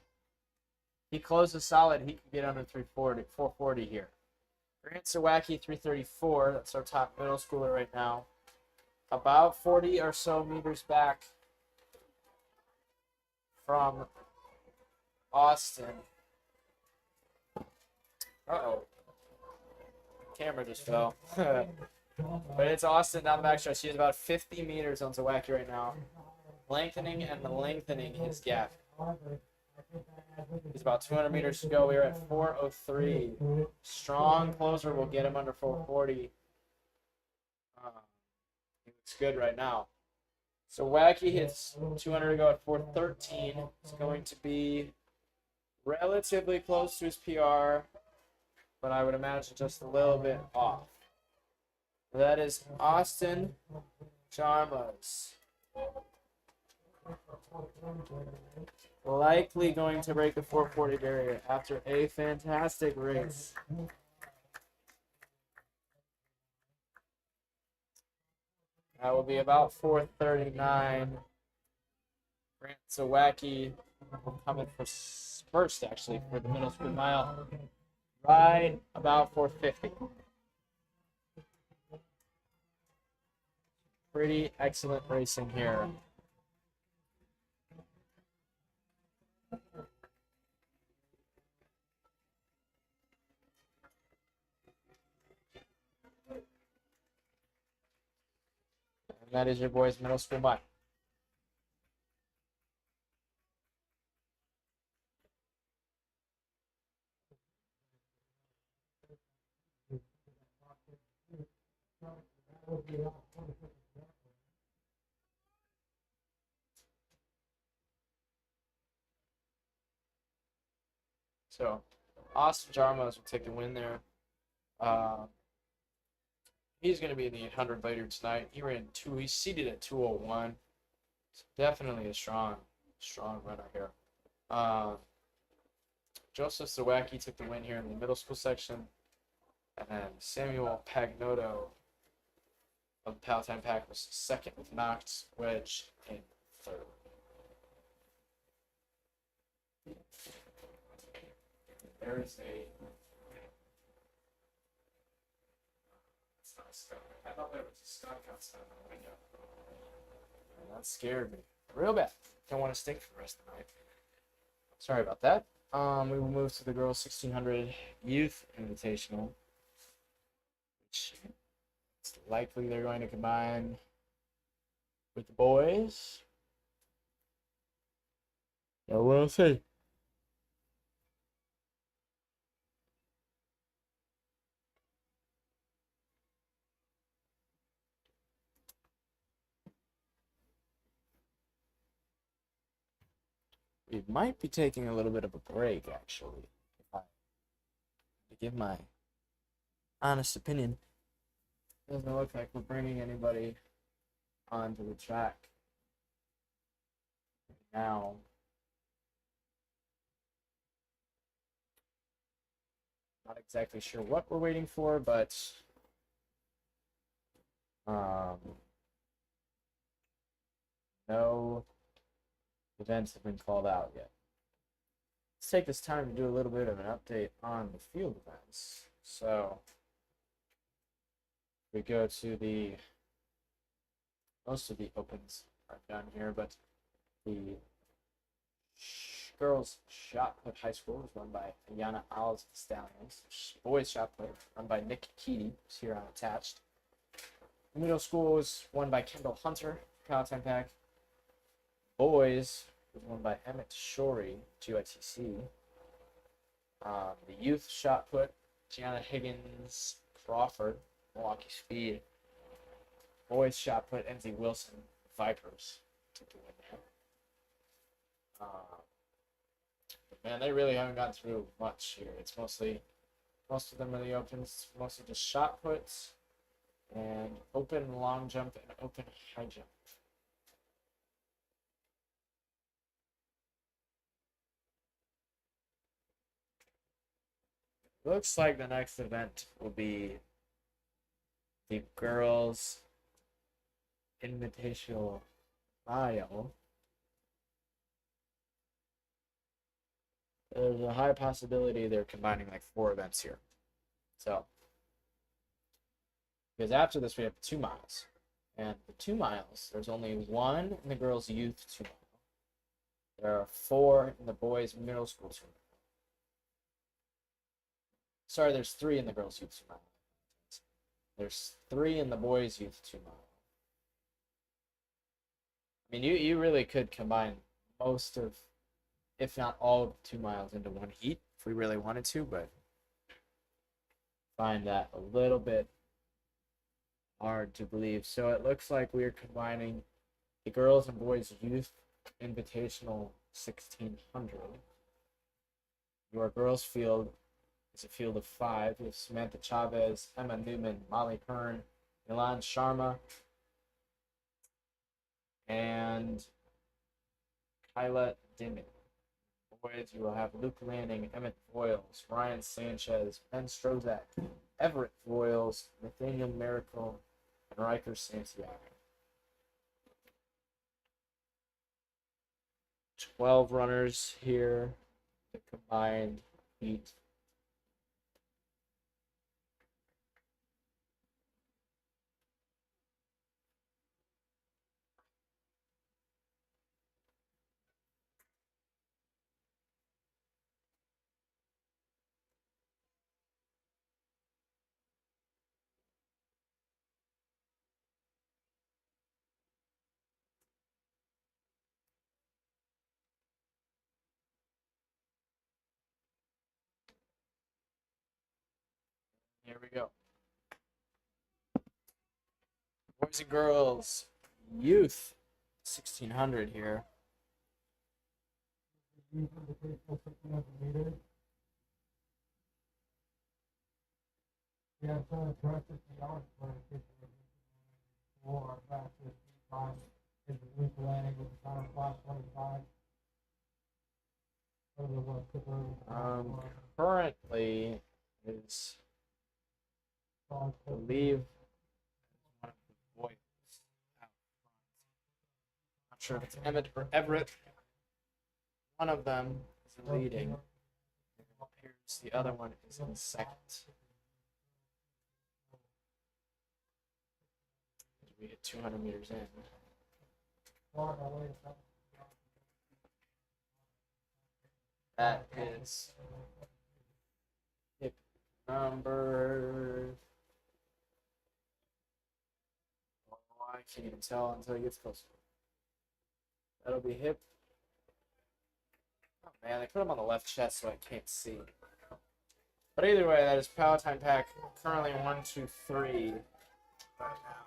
He closes solid. He can get under 440 here. Grant Zawacki, 334. That's our top middle schooler right now. About 40 or so meters back from Austin. Uh-oh. Camera just fell. But it's Austin down the backstretch. He has about 50 meters on Zawacki right now. Lengthening his gap. He's about 200 meters to go. We are at 4:03. Strong closer will get him under 440. He looks good right now. So Wacky hits 200 to go at 4:13. It's going to be relatively close to his PR, but I would imagine just a little bit off. That is Austin Jarmus. Likely going to break the 440 barrier after a fantastic race. That will be about 4:39. Grant Zawacki will come in first, actually, for the middle school mile. Right about 4:50. Pretty excellent racing here. And that is your boys' middle school mile. So, Austin Jarmus will take the win there. He's going to be in the 800 later tonight. He's seated at 201. It's definitely a strong runner here. Joseph Zawacki took the win here in the middle school section. And Samuel Pagnoto of the Palatine Pack was second with Knox Wedge in third. There is it's not a skunk. I thought there was a skunk outside the window. And that scared me real bad. Don't want to stink for the rest of the night. Sorry about that. We will move to the girls 1600 youth invitational, which it's likely they're going to combine with the boys. Yeah, we'll see. we might be taking a little bit of a break, actually. If I to give my honest opinion, doesn't look like we're bringing anybody onto the track now. Not exactly sure what we're waiting for, but no events have been called out yet. Let's take this time to do a little bit of an update on the field events. So we go to most of the opens are down here, but the girls shot put high school was run by Ayana Alves Stallions. Boys shot put run by Nick Keaty, who's here unattached. The middle school was won by Kendall Hunter, Palatine Pack. Boys was won by Emmett Shorey, GYTC. The youth shot put, Gianna Higgins Crawford, Milwaukee Speed. Boys shot put, Enzy Wilson, Vipers, took the win there. Man, they really haven't gone through much here. It's most of them are the opens, mostly just shot puts, and open long jump and open high jump. Looks like the next event will be the girls' invitational mile. There's a high possibility they're combining like 4 events here. So, because after this we have 2 miles. And the 2 miles, there's only 1 in the girls' youth 2 mile. There are 4 in the boys' middle school 2 mile. Sorry, there's 3 in the girls' youth 2 mile. There's 3 in the boys' youth 2 mile. I mean, you really could combine most of, if not all of the 2 miles into one heat if we really wanted to, but find that a little bit hard to believe. So it looks like we're combining the girls and boys youth invitational 1600. Your girls field is a field of 5. We have Samantha Chavez, Emma Newman, Molly Kern, Milan Sharma, and Kyla Dimon. Boys, you will have Luke Lanning, Emmett Voiles, Ryan Sanchez, Ben Strozak, Everett Voiles, Nathaniel Miracle, and Riker Santiago. 12 runners here, the combined heat. Here we go. Boys and girls, youth, 1600 here. Yeah, so attracted the art for war back to the time is the Luke Lanning with the time of 525. Currently is, I believe, one of the boys out front. Not sure if it's Emmett or Everett. One of them is leading. It appears the other one is in second. We hit 200 meters in. That is hip number. Oh, I can't even tell until it gets closer. That'll be hip. Oh man, they put them on the left chest so I can't see. But either way, that is Palatine Pack currently 1, 2, 3 right now.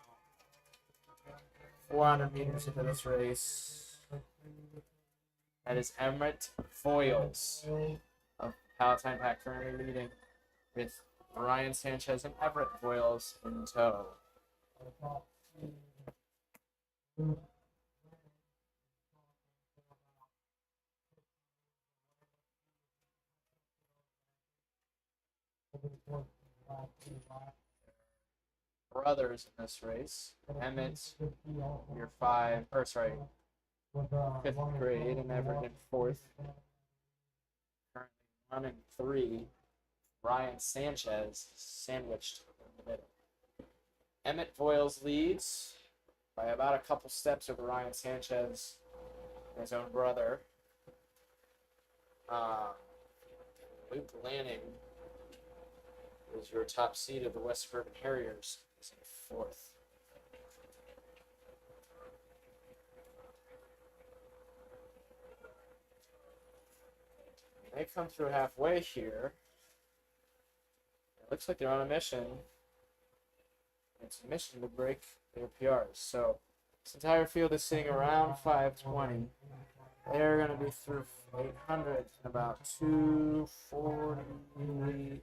400 meters into this race. That is Emmett Foyles of Palatine Pack currently leading with Ryan Sanchez and Everett Foyles in tow. Brothers in this race. Emmett, year 5, or sorry, 5th grade, and Everett in 4th. Currently 1 and 3. Ryan Sanchez sandwiched in the middle. Emmett Foyles leads by about a couple steps over Ryan Sanchez and his own brother. Luke Lanning is your top seed of the West Suburban Harriers. He's in 4th. They come through halfway here. It looks like they're on a mission. It's a mission to break their PRs. So this entire field is sitting around 520. They're going to be through 800 in about 243,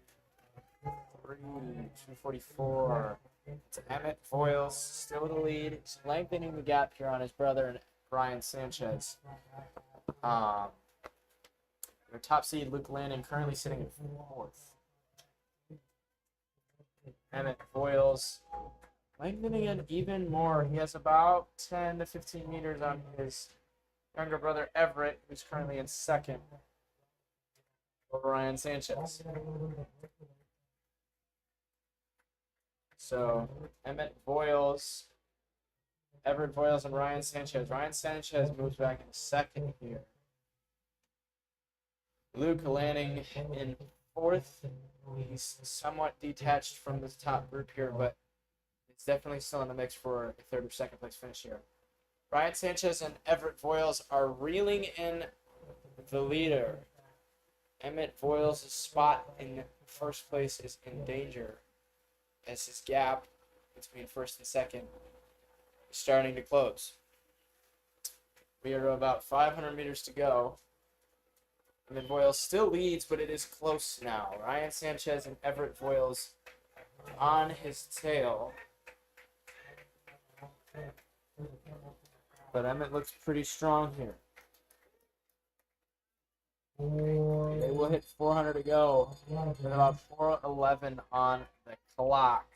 244. It's Emmett Foyles still the lead. He's lengthening the gap here on his brother and Ryan Sanchez. Their top seed, Luke Lanning, currently sitting in 4th. Emmett Foyles lengthening it even more. He has about 10 to 15 meters on his younger brother Everett, who's currently in 2nd, over Ryan Sanchez. So Emmett Foyles, Everett Foyles, and Ryan Sanchez. Ryan Sanchez moves back in 2nd here. Luke Lanning in 4th. He's somewhat detached from the top group here, but it's definitely still in the mix for a 3rd or 2nd place finish here. Ryan Sanchez and Everett Foyles are reeling in the leader. Emmett Foyles' spot in 1st place is in danger as his gap between 1st and 2nd is starting to close. We are about 500 meters to go. Emmett Foyles still leads, but it is close now. Ryan Sanchez and Everett Foyles on his tail. But Emmett looks pretty strong here. They will hit 400 to go with about 4:11 on the clock.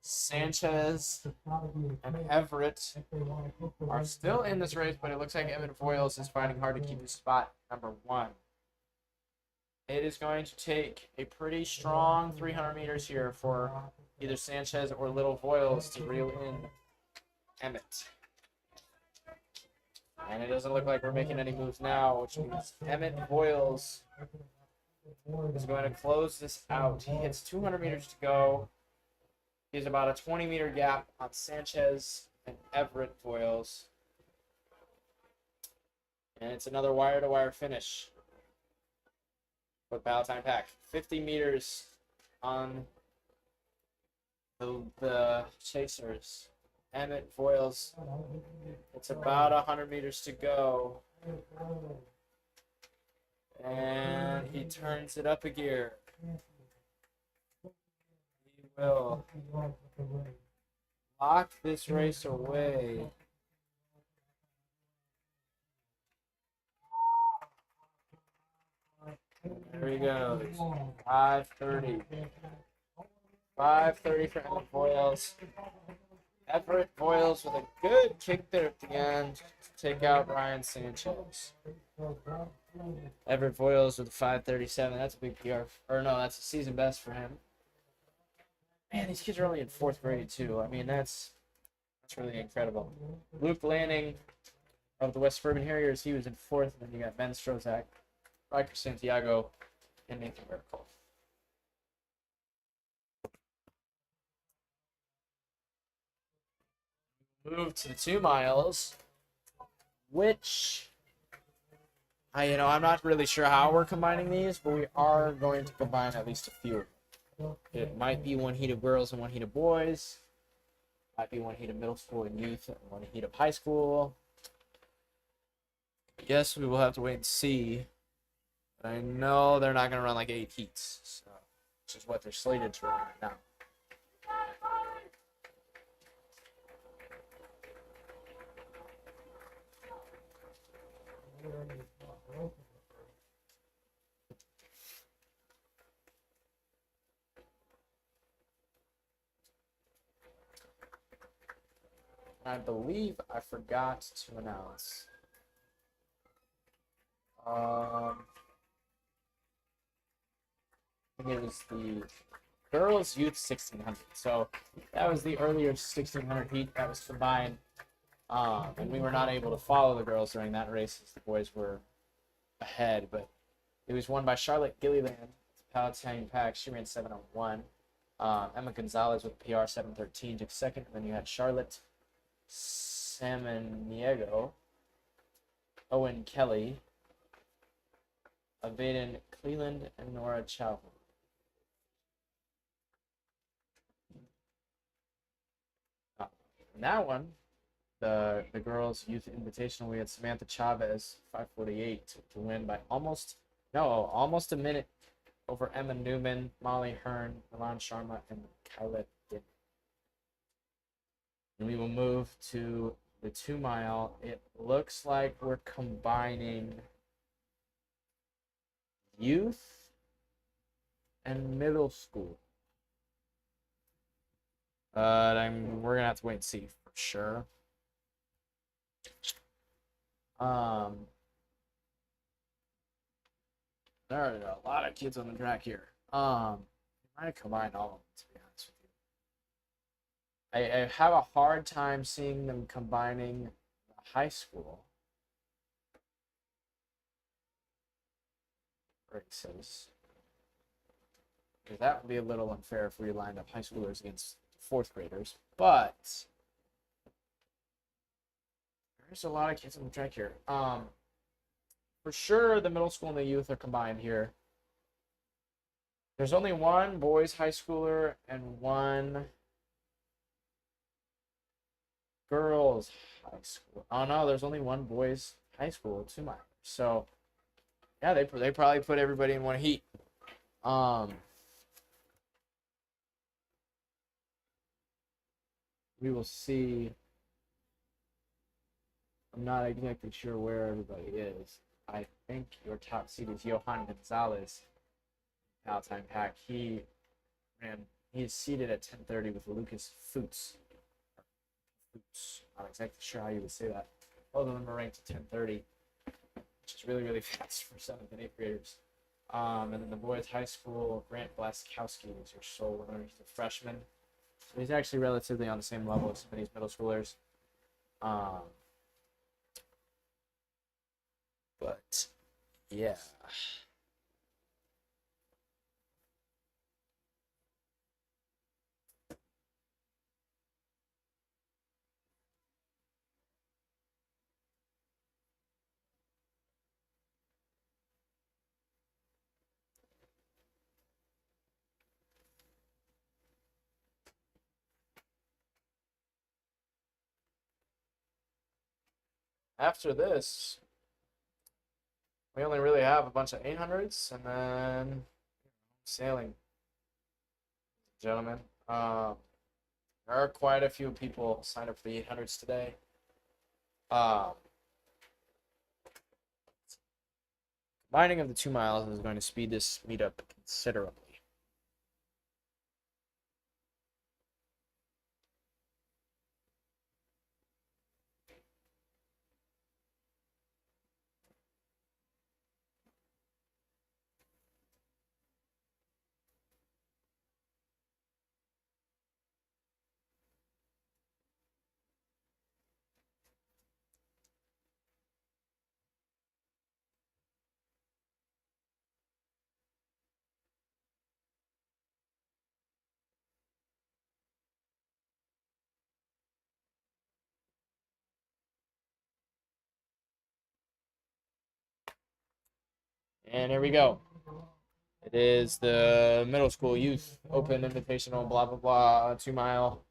Sanchez and Everett are still in this race, but it looks like Emmett Foyles is finding hard to keep his spot number 1. It is going to take a pretty strong 300 meters here for either Sanchez or Little Foyles to reel in Emmett. And it doesn't look like we're making any moves now, which means Emmett Foyles is going to close this out. He hits 200 meters to go. He has about a 20-meter gap on Sanchez and Everett Foyles. And it's another wire-to-wire finish with Palatine Pack. 50 meters on the chasers. Emmett Foyles, it's about 100 meters to go. And he turns it up a gear. He will lock this race away. There he goes. 5:30. 5:30 for Emmett Foyles. Everett Foyles with a good kick there at the end to take out Ryan Sanchez. Everett Foyles with a 5:37. That's a big PR. Or no, that's a season best for him. Man, these kids are only in 4th grade too. I mean, that's really incredible. Luke Lanning of the West Suburban Harriers, he was in 4th, and then you got Ben Strozak, Riker Santiago, and Nathan Miracle. Move to the 2 miles, which I'm not really sure how we're combining these, but we are going to combine at least a few. It might be one heat of girls and one heat of boys. Might be one heat of middle school and youth and one heat of high school. Guess we will have to wait and see. I know they're not going to run like 8 heats, so, which is what they're slated to run right now. I believe I forgot to announce. I think it was the girls youth 1600. So that was the earlier 1600 heat that was combined. And we were not able to follow the girls during that race as the boys were ahead, but it was won by Charlotte Gilliland, Palatine Pack. She ran 7:01. Emma Gonzalez with PR 7:13 took second. And then you had Charlotte Samaniego, Owen Kelly, Avaden Cleland, and Nora Chow. In that one, the girls' youth invitational, we had Samantha Chavez, 5:48, to win by almost a minute over Emma Newman, Molly Hearn, Milan Sharma, and Kyla Din. And we will move to the 2 mile. It looks like we're combining youth and middle school. We're gonna have to wait and see for sure. There are a lot of kids on the track here. I might combine all of them, to be honest with you. I have a hard time seeing them combining the high school races. Because that would be a little unfair if we lined up high schoolers against 4th graders. But there's a lot of kids on the track here. For sure, the middle school and the youth are combined here. There's only one boys high schooler and one girls high school. Oh no, there's only one boys high school, 2 mile. So yeah, they probably put everybody in one heat. We will see. I'm not exactly sure where everybody is. I think your top seed is Johan Gonzalez, Palatine Pack. He is seated at 10:30 with Lucas Foots. Not exactly sure how you would say that. Both of them are ranked at 10:30, which is really, really fast for 7th and 8th graders. And then the boys high school, Grant Blaskowski is your sole winner. He's a freshman. So he's actually relatively on the same level as some of these middle schoolers. But yeah. After this, we only really have a bunch of 800s and then sailing, gentlemen. There are quite a few people signed up for the 800s today. Combining of the 2 miles is going to speed this meetup considerably. And here we go. It is the middle school youth open invitational, blah, blah, blah, 2 mile.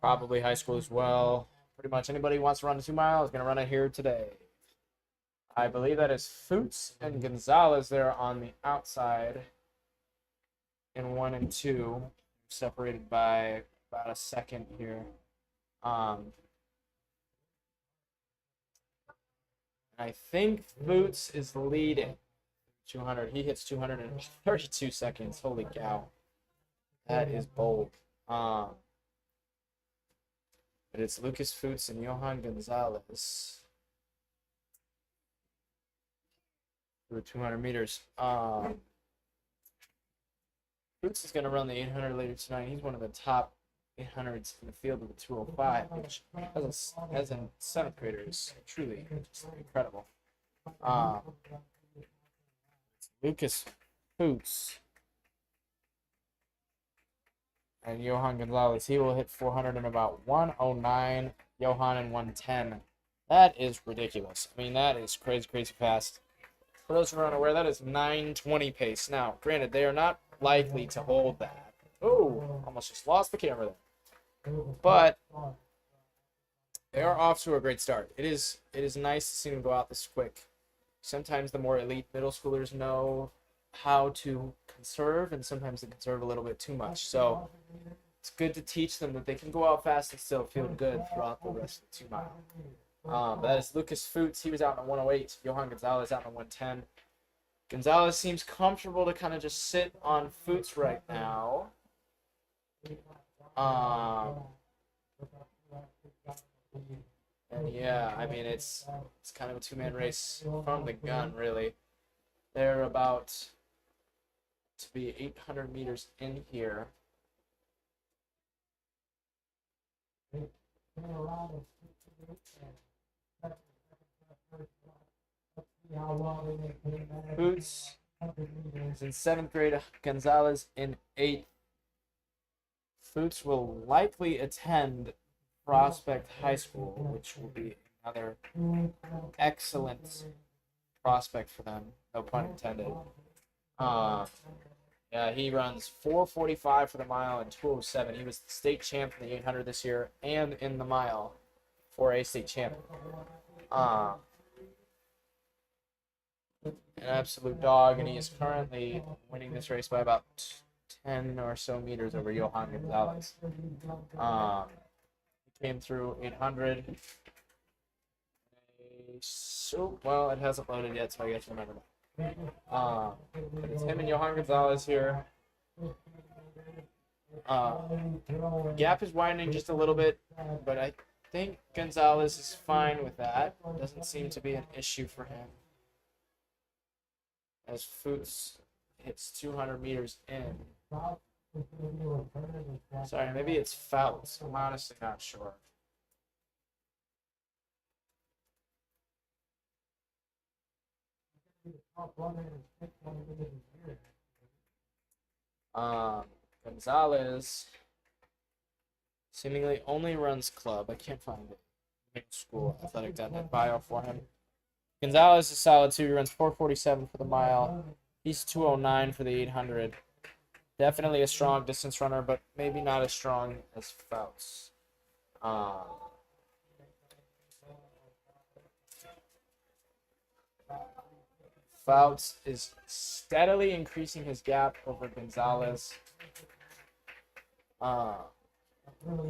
probably high school as well. Pretty much anybody who wants to run a 2 mile is going to run it here today. I believe that is Foots and Gonzalez there on the outside in 1 and 2, separated by about a second here. I think Foots is leading 200. He hits 232 seconds. Holy cow. That is bold. But it's Lucas Foots and Johan Gonzalez through 200 meters. Foots is going to run the 800 later tonight. He's one of the top 800s in the field with the 205, which as a 7th grader is truly incredible. Lucas Foots and Johan Gonzalez. He will hit 400 in about 109. Johan in 110. That is ridiculous. I mean, that is crazy, crazy fast. For those who are unaware, that is 9:20 pace. Now, granted, they are not likely to hold that. Oh, almost just lost the camera there. But they are off to a great start. It is nice to see them go out this quick. Sometimes the more elite middle schoolers know how to conserve, and sometimes they conserve a little bit too much. So it's good to teach them that they can go out fast and still feel good throughout the rest of the 2 mile. That is Lucas Foots. He was out in a 108. Johan Gonzalez out in a 110. Gonzalez seems comfortable to kind of just sit on Foots right now. And yeah, I mean, it's kind of a 2-man race from the gun, really. They're about to be 800 meters in here. Boots is in 7th grade. Gonzalez in 8th. Foots will likely attend Prospect High School, which will be another excellent prospect for them. No pun intended. Yeah, he runs 4:45 for the mile and 2:07. He was the state champ in the 800 this year and in the mile for a state champ. An absolute dog, and he is currently winning this race by about 10 or so meters over Johan Gonzalez. He came through 800. So, well, it hasn't loaded yet, so I guess remember that. But it's him and Johan Gonzalez here. Gap is widening just a little bit, but I think Gonzalez is fine with that. Doesn't seem to be an issue for him. As Foots hits 200 meters in. Sorry, maybe it's Fouts. I'm honestly not sure. Gonzalez seemingly only runs club. I can't find it. Middle school athletic bio for him. Gonzalez is solid too. He runs 4:47 for the mile. He's 2:09 for the 800. Definitely a strong distance runner, but maybe not as strong as Fouts. Fouts is steadily increasing his gap over Gonzalez.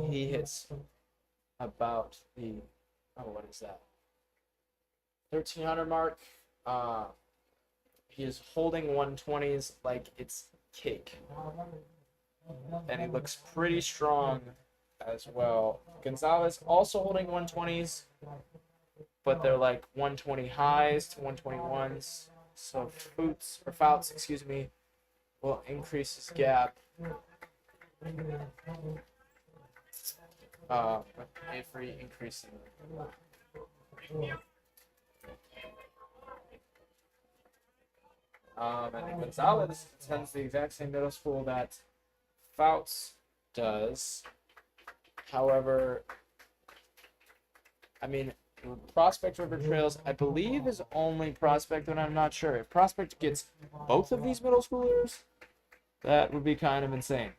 He hits about the, what is that? 1,300 mark. He is holding 120s like it's cake. And he looks pretty strong as well. Gonzalez also holding 120s, but they're like 120 highs to 121s. So Fouts, excuse me, will increase his gap. With Avery increasing. And Gonzalez attends the exact same middle school that Fouts does. However, I mean, Prospect River Trails, I believe, is only Prospect, and I'm not sure. If Prospect gets both of these middle schoolers, that would be kind of insane.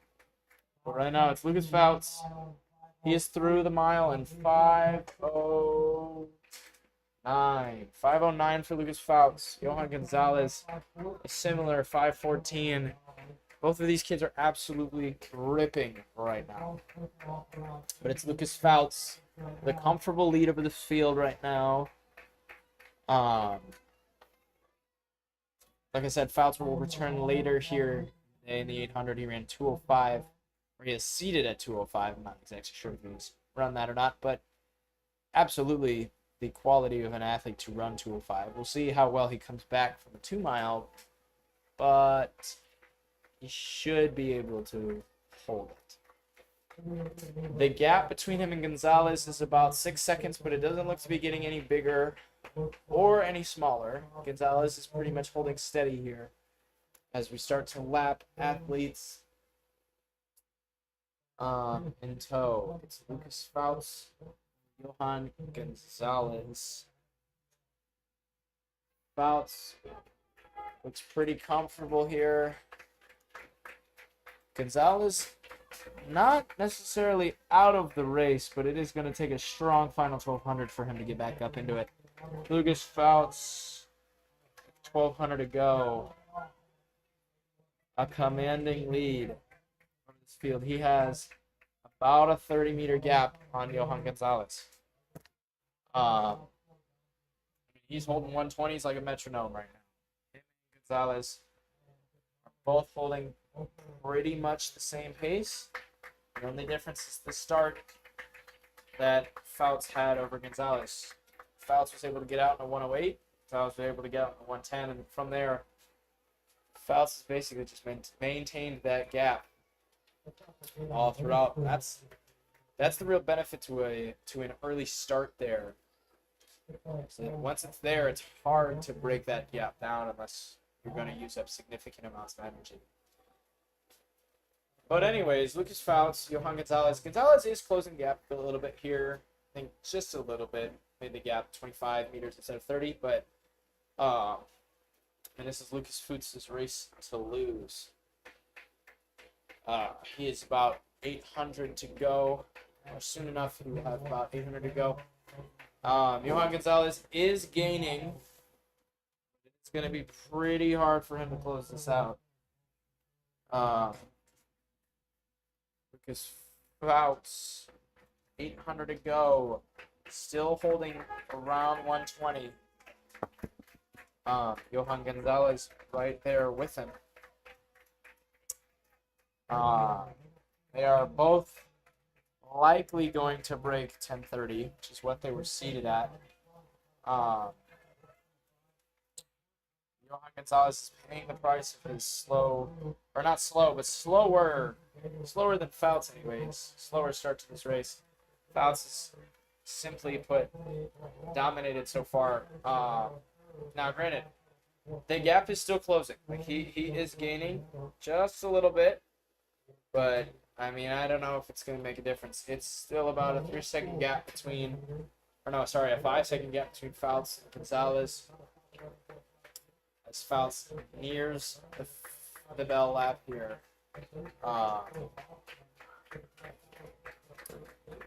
But right now, it's Lucas Fouts He is through the mile in 5:09. 5:09 for Lucas Fouts. Johan Gonzalez, a similar 5:14. Both of these kids are absolutely ripping right now. But it's Lucas Fouts, the comfortable lead over this field right now. Like I said, Fouts will return later here in the 800. He ran 2:05, or he is seated at 2:05. I'm not exactly sure if he's run that or not, but absolutely the quality of an athlete to run 2:05. We'll see how well he comes back from the 2 mile, but he should be able to hold it. The gap between him and Gonzalez is about 6 seconds, but it doesn't look to be getting any bigger or any smaller. Gonzalez is pretty much holding steady here as we start to lap athletes in tow. It's Lucas Fouts, Johan Gonzalez. Fouts looks pretty comfortable here. Gonzalez, not necessarily out of the race, but it is going to take a strong final 1200 for him to get back up into it. Lucas Fouts, 1200 to go. A commanding lead from this field. He has about a 30-meter gap on Johan Gonzalez. He's holding 120s like a metronome right now. Him and Gonzalez are both holding pretty much the same pace. The only difference is the start that Fouts had over Gonzalez. Fouts was able to get out in a 108. Gonzalez was able to get out in a 110, and from there, Fouts has basically just maintained that gap all throughout. That's the real benefit to an early start there. So once it's there, it's hard to break that gap down unless you're going to use up significant amounts of energy. But anyways, Lucas Fouts, Johan Gonzalez. Gonzalez is closing the gap a little bit here. I think just a little bit. Made the gap 25 meters instead of 30. But, and this is Lucas Fouts' race to lose. He is about 800 to go. Or soon enough, he will have about 800 to go. Johan Gonzalez is gaining. It's going to be pretty hard for him to close this out. Lucas Fouts, 800 to go. Still holding around 120. Johan Gonzalez right there with him. They are both likely going to break 1030, which is what they were seated at. Johan Gonzalez is paying the price of his slow, or not slow, but slower than Fouts anyways. Slower start to this race. Fouts is simply put dominated so far. Now, granted, the gap is still closing. Like he is gaining just a little bit, but I mean, I don't know if it's going to make a difference. It's still about a 3-second gap between, or no, sorry, a 5-second gap between Fouts and Gonzalez. As Fouts nears the bell lap here.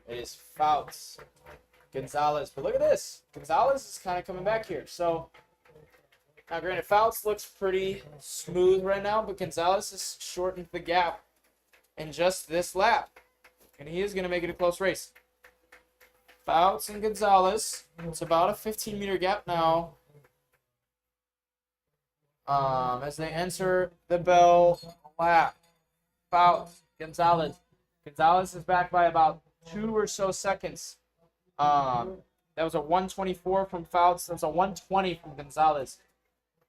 It is Fouts, Gonzalez, but look at this. Gonzalez is kind of coming back here. So, now granted, Fouts looks pretty smooth right now, but Gonzalez has shortened the gap in just this lap. And he is going to make it a close race. Fouts and Gonzalez, it's about a 15-meter gap now. As they enter the bell lap. Fouts, Gonzalez. Gonzalez is back by about 2 or so seconds. That was a 124 from Fouts. That was a 120 from Gonzalez.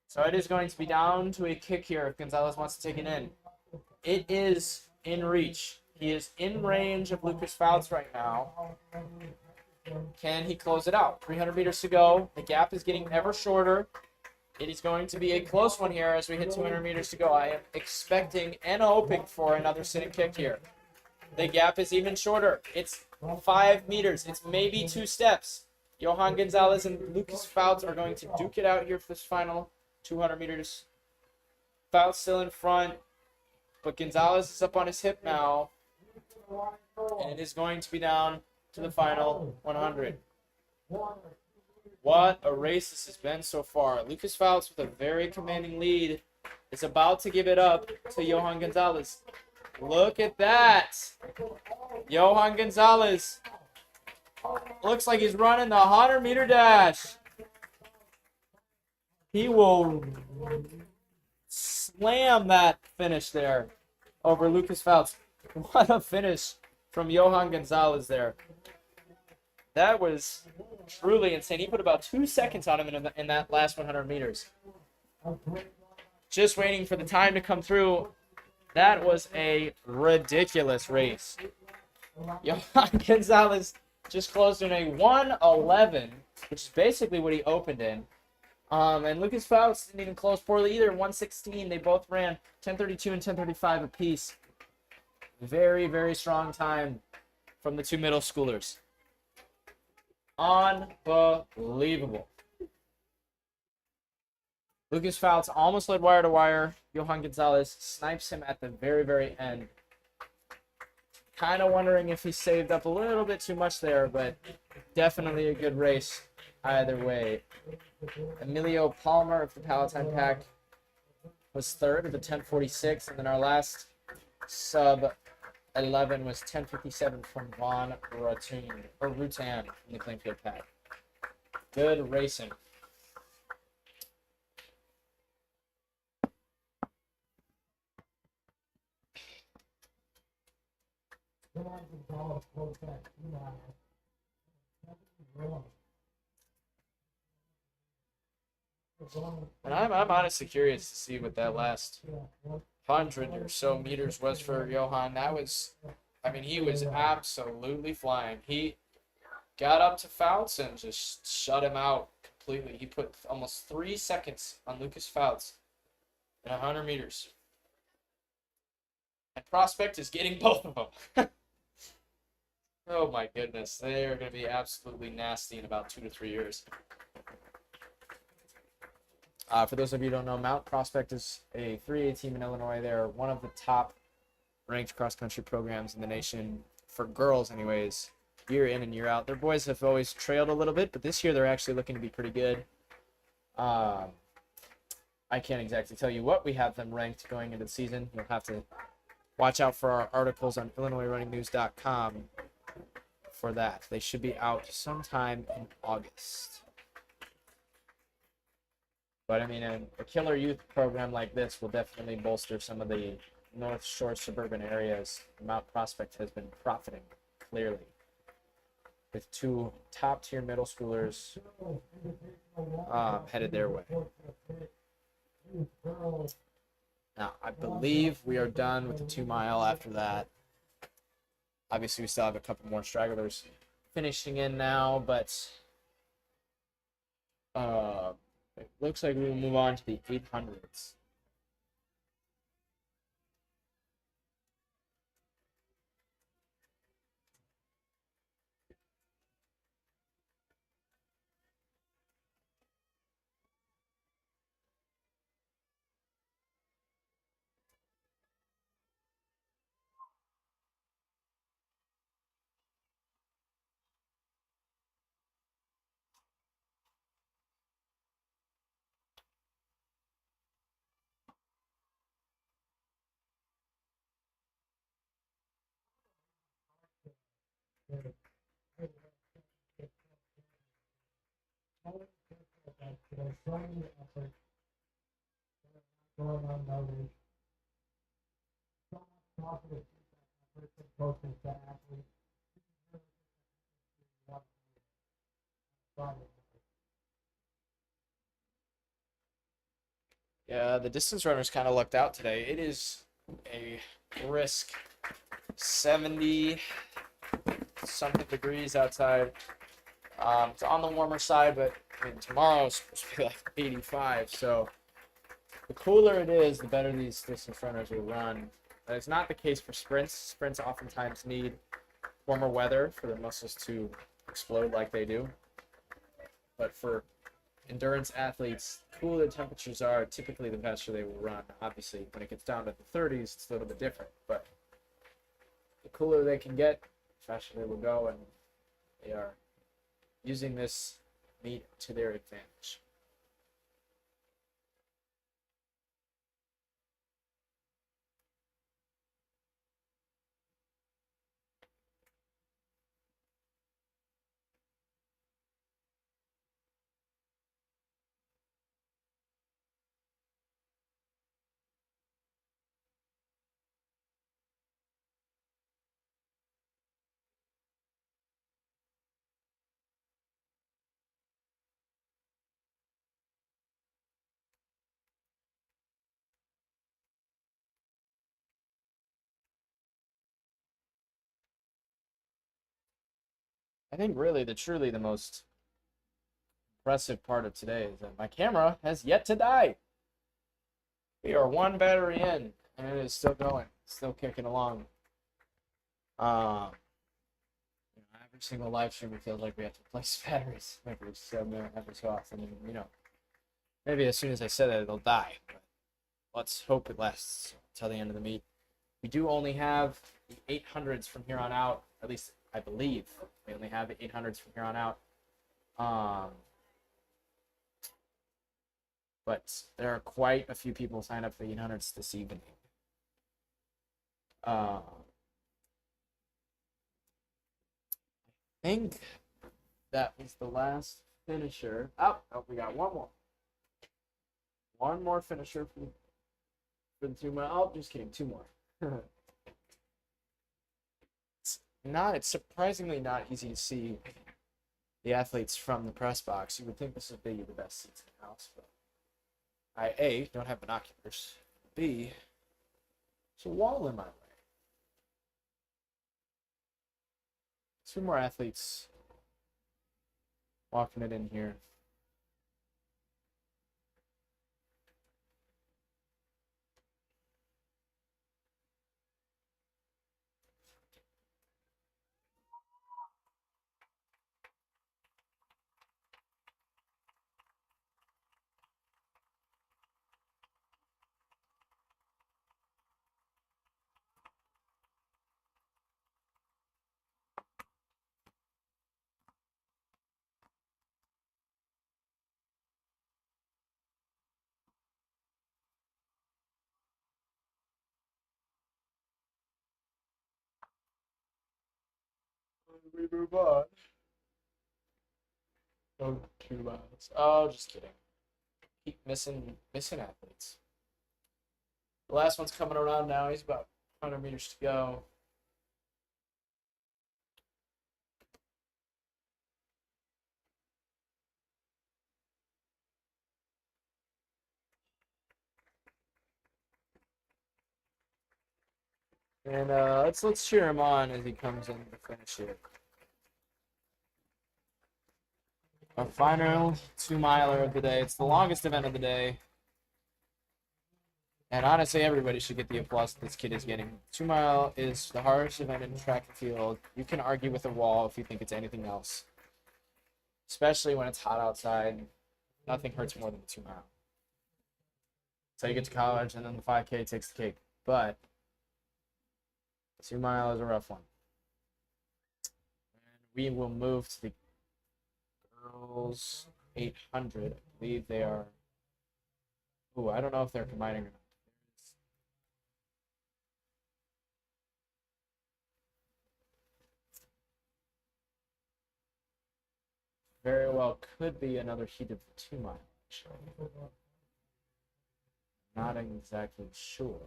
So it is going to be down to a kick here if Gonzalez wants to take it in. It is in reach. He is in range of Lucas Fouts right now. Can he close it out? 300 meters to go. The gap is getting ever shorter. It is going to be a close one here as we hit 200 meters to go. I am expecting and hoping for another sitting kick here. The gap is even shorter. It's 5 meters. It's maybe 2 steps. Johan Gonzalez and Lucas Fouts are going to duke it out here for this final 200 meters. Fouts still in front, but Gonzalez is up on his hip now. And it is going to be down to the final 100. What a race this has been so far. Lucas Fouts with a very commanding lead is about to give it up to Johan Gonzalez. Look at that. Johan Gonzalez looks like he's running the 100-meter dash. He will slam that finish there over Lucas Fouts. What a finish from Johan Gonzalez there. That was truly insane. He put about 2 seconds on him in that last 100 meters. Just waiting for the time to come through. That was a ridiculous race. Johan Gonzalez just closed in a 1:11, which is basically what he opened in. And Lucas Fouts didn't even close poorly either. 1:16. They both ran 10:32 and 10:35 apiece. Very, very strong time from the two middle schoolers. Unbelievable. Lucas Fouts almost led wire to wire. Johan Gonzalez snipes him at the very, very end. Kind of wondering if he saved up a little bit too much there, but definitely a good race either way. Emilio Palmer of the Palatine Pack was third with a 10:46, and then our last sub 11 was 10:57 from Von Rutan from the Plainfield Pack. Good racing. And I'm honestly curious to see what that last 100 or so meters was for Johan. That was, I mean, he was absolutely flying. He got up to Fouts and just shut him out completely. He put almost 3 seconds on Lucas Fouts in 100 meters. And Prospect is getting both of them. Oh my goodness. They are going to be absolutely nasty in about 2 to 3 years. For those of you who don't know, Mount Prospect is a 3A team in Illinois. They're one of the top ranked cross-country programs in the nation, for girls anyways, year in and year out. Their boys have always trailed a little bit, but this year they're actually looking to be pretty good. I can't exactly tell you what we have them ranked going into the season. You'll have to watch out for our articles on IllinoisRunningNews.com for that. They should be out sometime in August. But I mean, a killer youth program like this will definitely bolster some of the North Shore suburban areas. Mount Prospect has been profiting, clearly, with 2 top-tier middle schoolers headed their way. Now, I believe we are done with the 2 mile after that. Obviously, we still have a couple more stragglers finishing in now, but it looks like we will move on to the 800s. Yeah, the distance runners kind of lucked out today. It is a brisk 70 something degrees outside. It's on the warmer side, but I mean, tomorrow is supposed to be like 85. So the cooler it is, the better these distance runners will run. But it's not the case for sprints. Sprints oftentimes need warmer weather for their muscles to explode like they do. But for endurance athletes, the cooler the temperatures are, typically the faster they will run. Obviously, when it gets down to the 30s, it's a little bit different. But the cooler they can get, faster they will go, and they are using this meet to their advantage. I think really truly the most impressive part of today is that my camera has yet to die. We are one battery in, and it is still going, still kicking along. Um, every single live stream, it feels like we have to replace batteries every so often. And, maybe as soon as I said it, it'll die. But let's hope it lasts until the end of the meet. We do only have the 800s from here on out. At least I believe we only have the 800s from here on out. But there are quite a few people signed up for the 800s this evening. I think that was the last finisher. Oh, we got one more. One more finisher for the 2 mile. Oh, just kidding, two more. It's surprisingly not easy to see the athletes from the press box. You would think this would be the best seats in the house, but I A, don't have binoculars. B, there's a wall in my way. Two more athletes walking it in here. We move on. Oh, 2 miles. Oh, just kidding. Keep missing athletes. The last one's coming around now. He's about 100 meters to go. And let's cheer him on as he comes in to finish it. Our final 2-miler of the day. It's the longest event of the day. And honestly, everybody should get the applause that this kid is getting. 2-mile is the hardest event in track and field. You can argue with a wall if you think it's anything else. Especially when it's hot outside. Nothing hurts more than the 2-mile. So you get to college, and then the 5K takes the cake. But 2-mile is a rough one. And we will move to the girls 800. I believe they are. Ooh, I don't know if they're combining or not. Very well could be another heat of the 2-mile. Not exactly sure.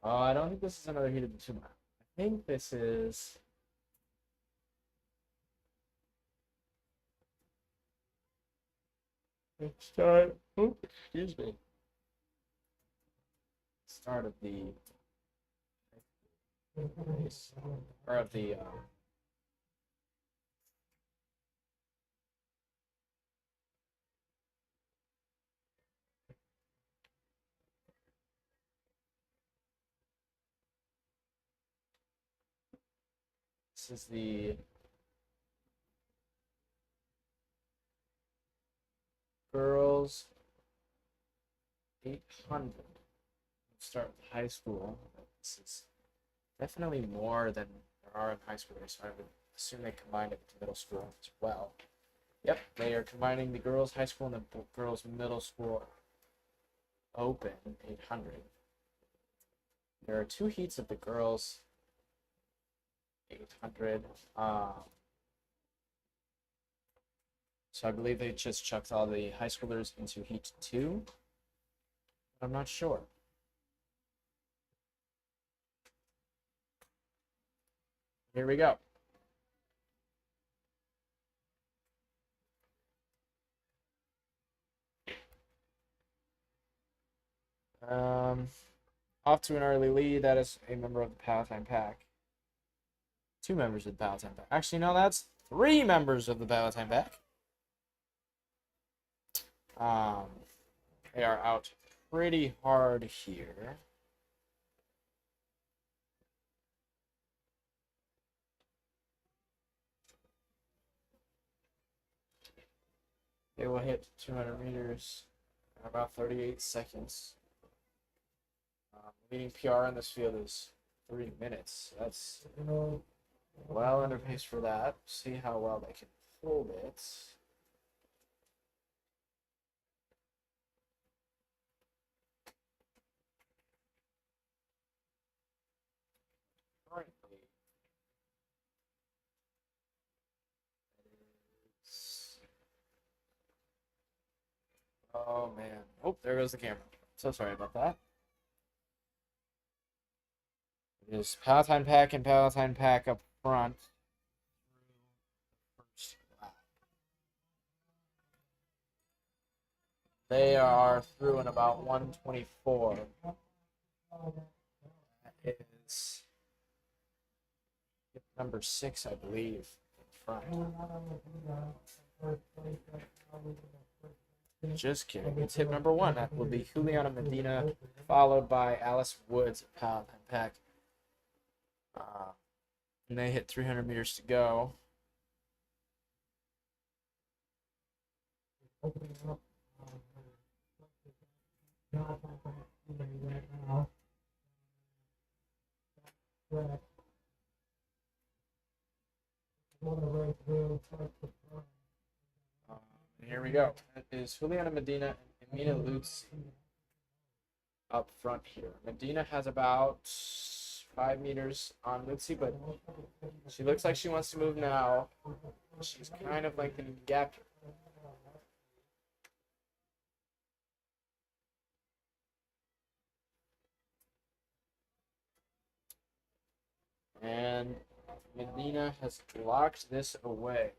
Oh, I don't think this is another heat of the 2-mile. I think this is. Start. Oh, excuse me. Start of the. Or of the. This is the girls 800. Start with high school. This is definitely more than there are in high school, so I would assume they combined it with middle school as well. Yep, they are combining the girls' high school and the girls' middle school open 800. There are 2 heats of the girls 800. So I believe they just chucked all the high schoolers into heat 2. But I'm not sure. Here we go. Off to an early lead. That is a member of the Palatine Pack. 2 members of the Palatine Pack. Actually, no, that's 3 members of the Palatine Pack. They are out pretty hard here. They will hit 200 meters in about 38 seconds. Leading PR in this field is 3 minutes. That's well under pace for that. See how well they can hold it. Currently, oh man. Oh, there goes the camera. So sorry about that. It is Palatine Pack and Palatine Pack up front. They are through in about 124. That is number 6, I believe, in front. Just kidding. It's hit number 1. That will be Juliana Medina, followed by Alice Woods at Palatine Pack. And they hit 300 meters to go. Here we go. It is Juliana Medina and Emina Lutz up front here. Medina has about 5 meters on Lutzi, but she looks like she wants to move now. She's kind of lengthening the gap. And Medina has locked this away.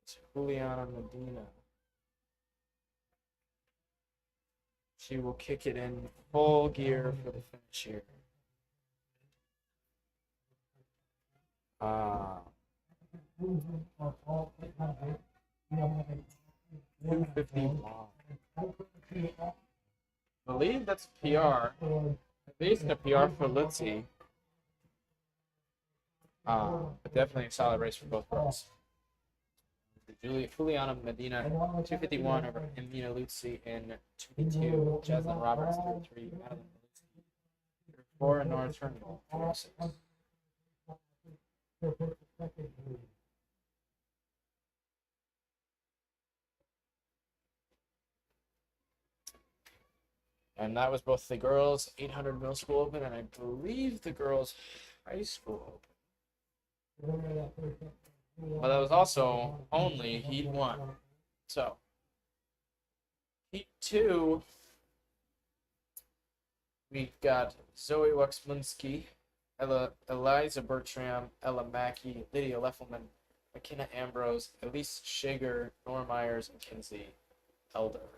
It's Juliana Medina. She will kick it in full gear for the finish here. 251. I believe that's a PR. Based on a PR for Lutzi. But definitely a solid race for both girls. Juliana Medina 251 over Emina Lutzi in 252. Jaslyn Roberts 33. Madeline Lutzi 4 and Nora Turnbull 46. And that was both the girls' 800 middle school open and I believe the girls' high school open. But that was also only heat 1. So, heat 2, we got Zoe Waxmunski, Eliza Bertram, Ella Mackey, Lydia Leffelman, McKenna Ambrose, Elise Shager, Nora Myers, and Kinsey Elder.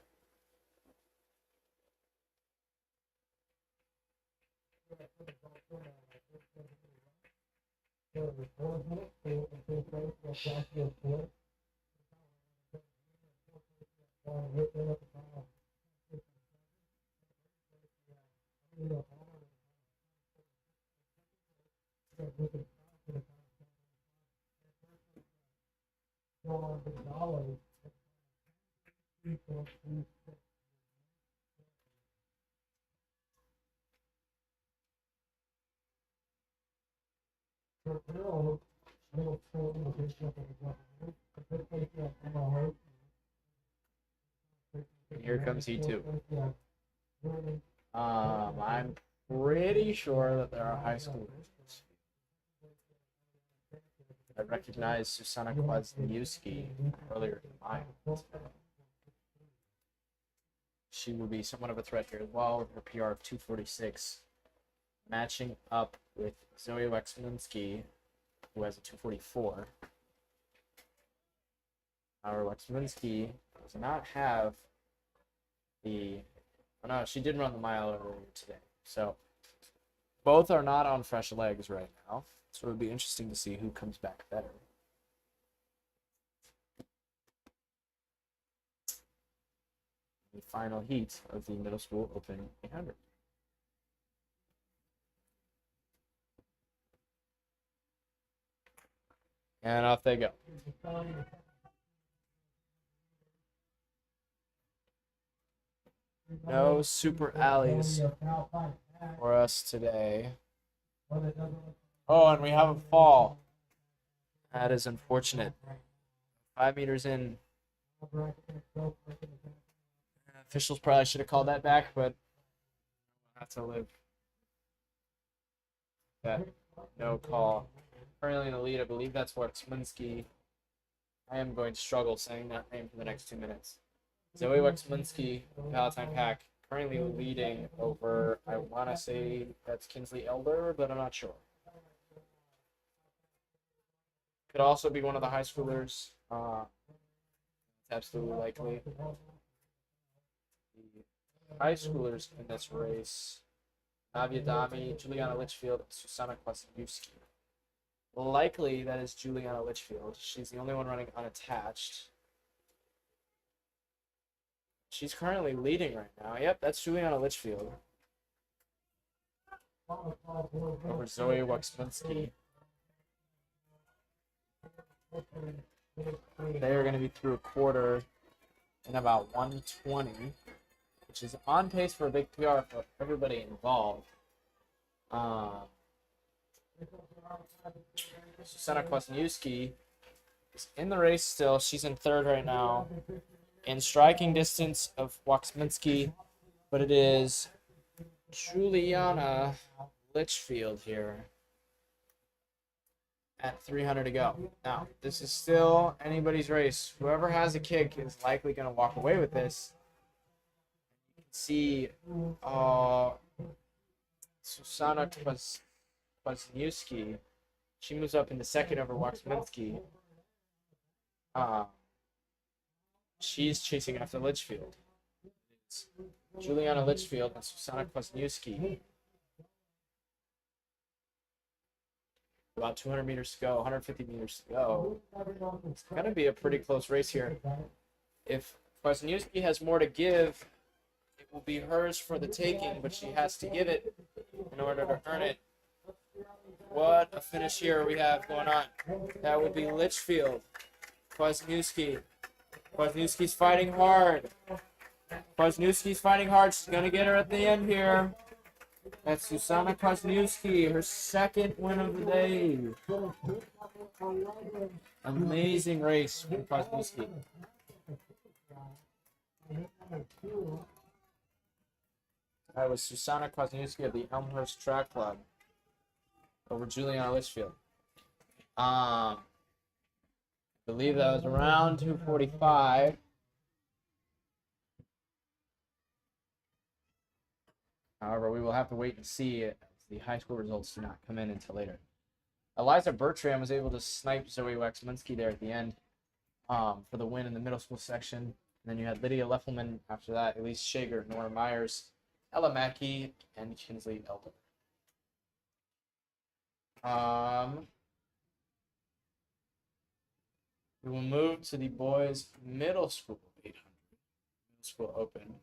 And here comes E2. I'm pretty sure that there are high schoolers. I recognize Susanna Kwasniewski earlier in mine. She will be somewhat of a threat here as well with her PR of 246, matching up with Zoe Wexminski, who has a 244. However, Wexminski does not have the. Oh no, she did run the mile earlier today. So both are not on fresh legs right now. So it would be interesting to see who comes back better. The final heat of the middle school open 800. And off they go. No super alleys for us today. Oh, and we have a fall. That is unfortunate. 5 meters in. Officials probably should have called that back, but we'll have to live. That no call. Currently in the lead, I believe that's Wexminski. I am going to struggle saying that name for the next 2 minutes. Zoe Wexminski, Palatine Pack, currently leading over, I want to say that's Kinsley Elder, but I'm not sure. Could also be one of the high schoolers. It's absolutely likely. The high schoolers in this race, Navia Dami, Juliana Litchfield, and Susanna Kwasniewski. Likely that is Juliana Litchfield. She's the only one running unattached. She's currently leading right now. Yep, that's Juliana Litchfield. Over Zoe Wexminski. They are going to be through a quarter in about 1:20, which is on pace for a big PR for everybody involved. Susanna Kwasniewski is in the race still. She's in third right now. In striking distance of Wexminski, but it is Juliana Litchfield here at 300 to go. Now, this is still anybody's race. Whoever has a kick is likely going to walk away with this. You can see Susanna Kwasniewski. She moves up into second over Wexminski. She's chasing after Litchfield. It's Juliana Litchfield and Susanna Kwasniewski. About 200 meters to go, 150 meters to go. It's going to be a pretty close race here. If Kwasniewski has more to give, it will be hers for the taking, but she has to give it in order to earn it. What a finish here we have going on. That would be Litchfield, Kwasniewski. Kwasniewski's fighting hard. Kwasniewski's fighting hard. She's going to get her at the end here. That's Susanna Kwasniewski, her second win of the day. Amazing race for Kwasniewski. That was Susanna Kwasniewski of the Elmhurst Track Club over Juliana Litchfield. I believe that was around 2:45. However, we will have to wait and see as the high school results do not come in until later. Eliza Bertram was able to snipe Zoe Wexminski there at the end for the win in the middle school section. And then you had Lydia Leffelman after that, Elise Shager, Nora Myers, Ella Mackey, and Kinsley Elder. We will move to the boys' middle school 800. Middle school open.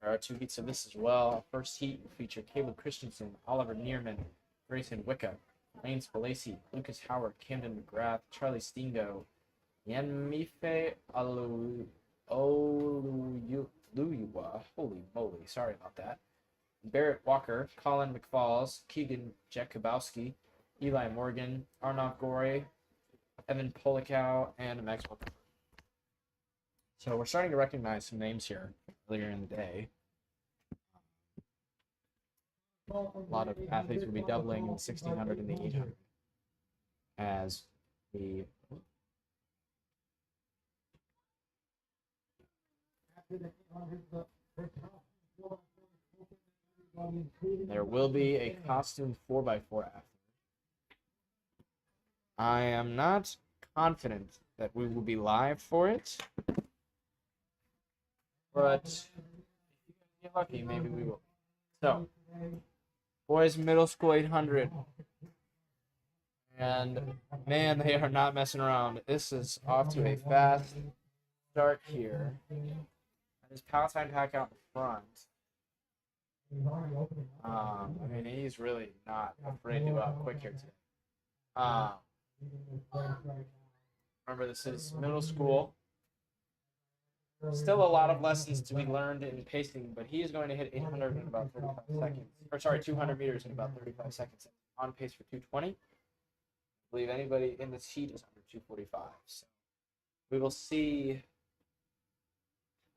There are 2 heats of this as well. First heat will feature Caleb Christensen, Oliver Neerman, Grayson Wicca, Lane Spalacy, Lucas Howard, Camden McGrath, Charlie Stingo, Yemife Oluyua. Holy moly, sorry about that. Barrett Walker, Colin McFalls, Keegan Jakubowski, Eli Morgan, Arnav Gore, Evan Polikow, and Maxwell. So we're starting to recognize some names here earlier in the day. A lot of athletes will be doubling in the 1600 and the 800 as we there will be a costume 4x4 after. I am not confident that we will be live for it, but if you get lucky, maybe we will. So, boys middle school 800. And man, they are not messing around. This is off to a fast start here. His Palatine Pack out in front. I mean, he's really not afraid to go out quick here today. Remember, this is middle school. Still a lot of lessons to be learned in pacing, but he is going to hit 800 in about 35 seconds. Or sorry, 200 meters in about 35 seconds. On pace for 220. I believe anybody in this heat is under 245. So we will see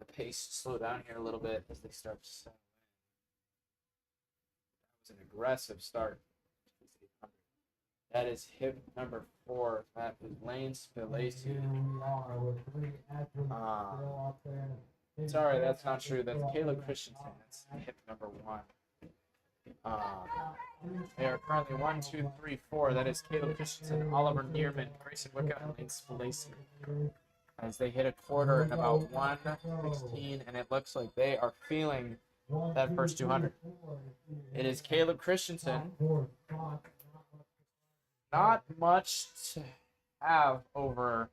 the pace slow down here a little bit as they start to settle in. That was an aggressive start. That is hip number 4. That is Lane Spilacci. Sorry, that's not true. That's Caleb Christensen. That's hip number 1. They are currently 1, 2, 3, 4. That is Caleb Christensen, Oliver Neerman, Grayson Wicca, and Lane Spilacci. As they hit a quarter in about 1:16, and it looks like they are feeling that first 200. It is Caleb Christensen. Not much to have over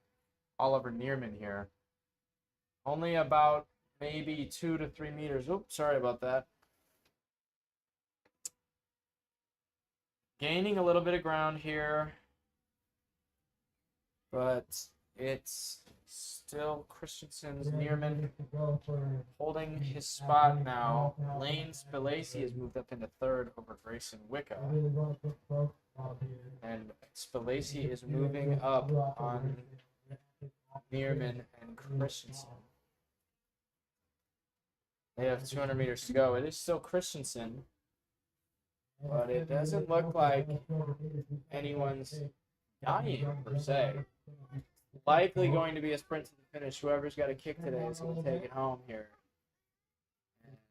Oliver Neerman here. Only about maybe 2 to 3 meters. Oops, sorry about that. Gaining a little bit of ground here, but it's still Christensen's Neerman holding his spot now. Lane Spilacci has moved up into 3rd over Grayson Wicca. And Spilacci is moving up on Neerman and Christensen. They have 200 meters to go. It is still Christensen, but it doesn't look like anyone's dying per se. Likely going to be a sprint to the finish. Whoever's got a kick today is going to take it home here.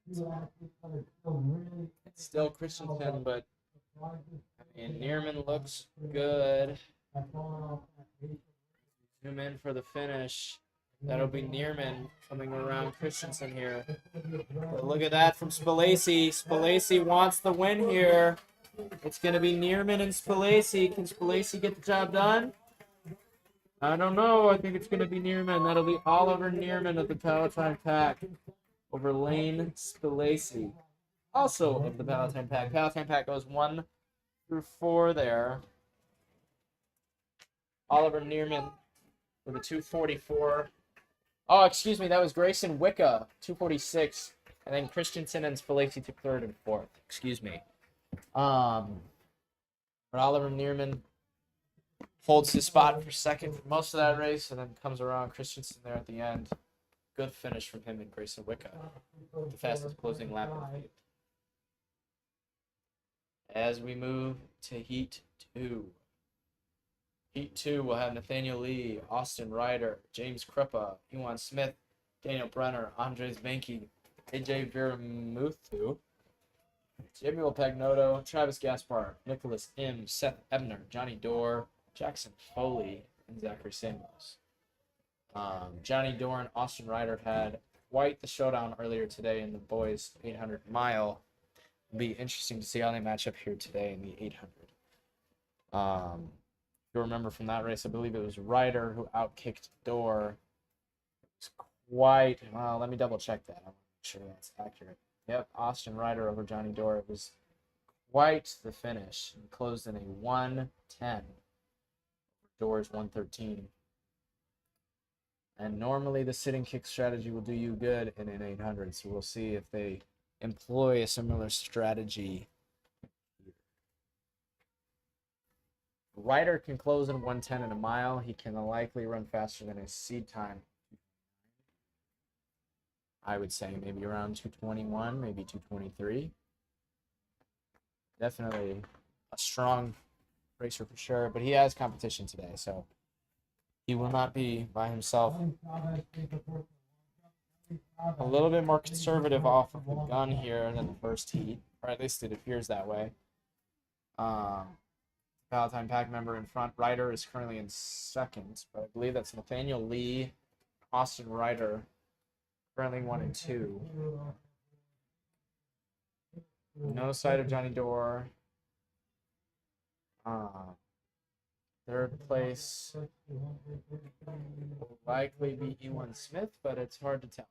And it's still Christensen, but I mean, Neerman looks good. Zoom in for the finish. That'll be Neerman coming around Christensen here. But look at that from Spilacci. Spilacci wants the win here. It's going to be Neerman and Spilacci. Can Spilacci get the job done? I don't know. I think it's going to be Neerman. That'll be Oliver Neerman of the Palatine Pack over Lane Spilacci. Also of the Palatine Pack. Palatine Pack goes 1 through 4 there. Oliver Neerman with a 244. Oh, excuse me. That was Grayson Wicca, 246. And then Christensen and Spilacci took 3rd and 4th. Excuse me. But Oliver Neerman holds his spot for 2nd for most of that race, and then comes around Christensen there at the end. Good finish from him and Grayson Wicca. The fastest closing lap in the field. As we move to Heat 2. Heat 2 will have Nathaniel Lee, Austin Ryder, James Kruppa, Ewan Smith, Daniel Brenner, Andres Benke, AJ Viramuthu, Samuel Pagnoto, Travis Gaspar, Nicholas M., Seth Ebner, Johnny Dorr, Jackson Foley, and Zachary Samuels. Johnny Dorr and Austin Ryder had quite the showdown earlier today in the boys 800 mile. It'll be interesting to see how they match up here today in the 800. If you remember from that race, I believe it was Ryder who outkicked Dorr. It's quite, well, let me double check that. I want to make sure that's accurate. Yep, Austin Ryder over Johnny Dorr. It was quite the finish. He closed in a 1:10. Dorr's 1:13. And normally the sitting kick strategy will do you good in an 800. So we'll see if they employ a similar strategy. Ryder can close in 110 in a mile. He can likely run faster than his seed time. I would say maybe around 221, maybe 223. Definitely a strong racer for sure, but he has competition today, so he will not be by himself. A little bit more conservative off of the gun here than the first heat, or at least it appears that way. Palatine Pack member in front. Ryder is currently in second, but I believe that's Nathaniel Lee, Austin Ryder, currently 1 and 2. No sight of Johnny Dorr. Third place will likely be Ewan Smith, but it's hard to tell.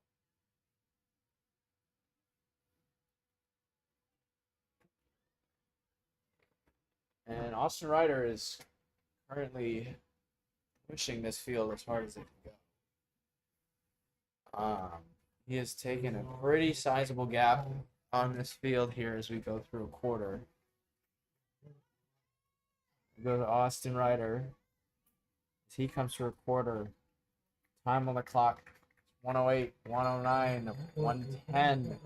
And Austin Ryder is currently pushing this field as hard as it can go. He has taken a pretty sizable gap on this field here as we go through a quarter. We go to Austin Ryder. As he comes through a quarter, time on the clock, 108, 109, 110.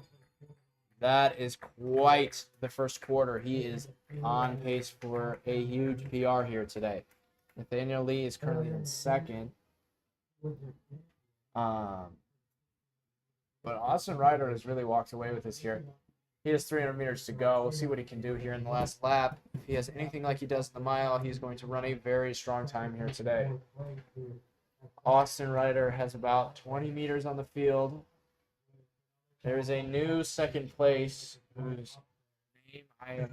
That is quite the first quarter. He is on pace for a huge PR here today. Nathaniel Lee is currently in second. But Austin Ryder has really walked away with this here. He has 300 meters to go. We'll see what he can do here in the last lap. If he has anything like he does in the mile, he's going to run a very strong time here today. Austin Ryder has about 20 meters on the field. There is a new second place whose name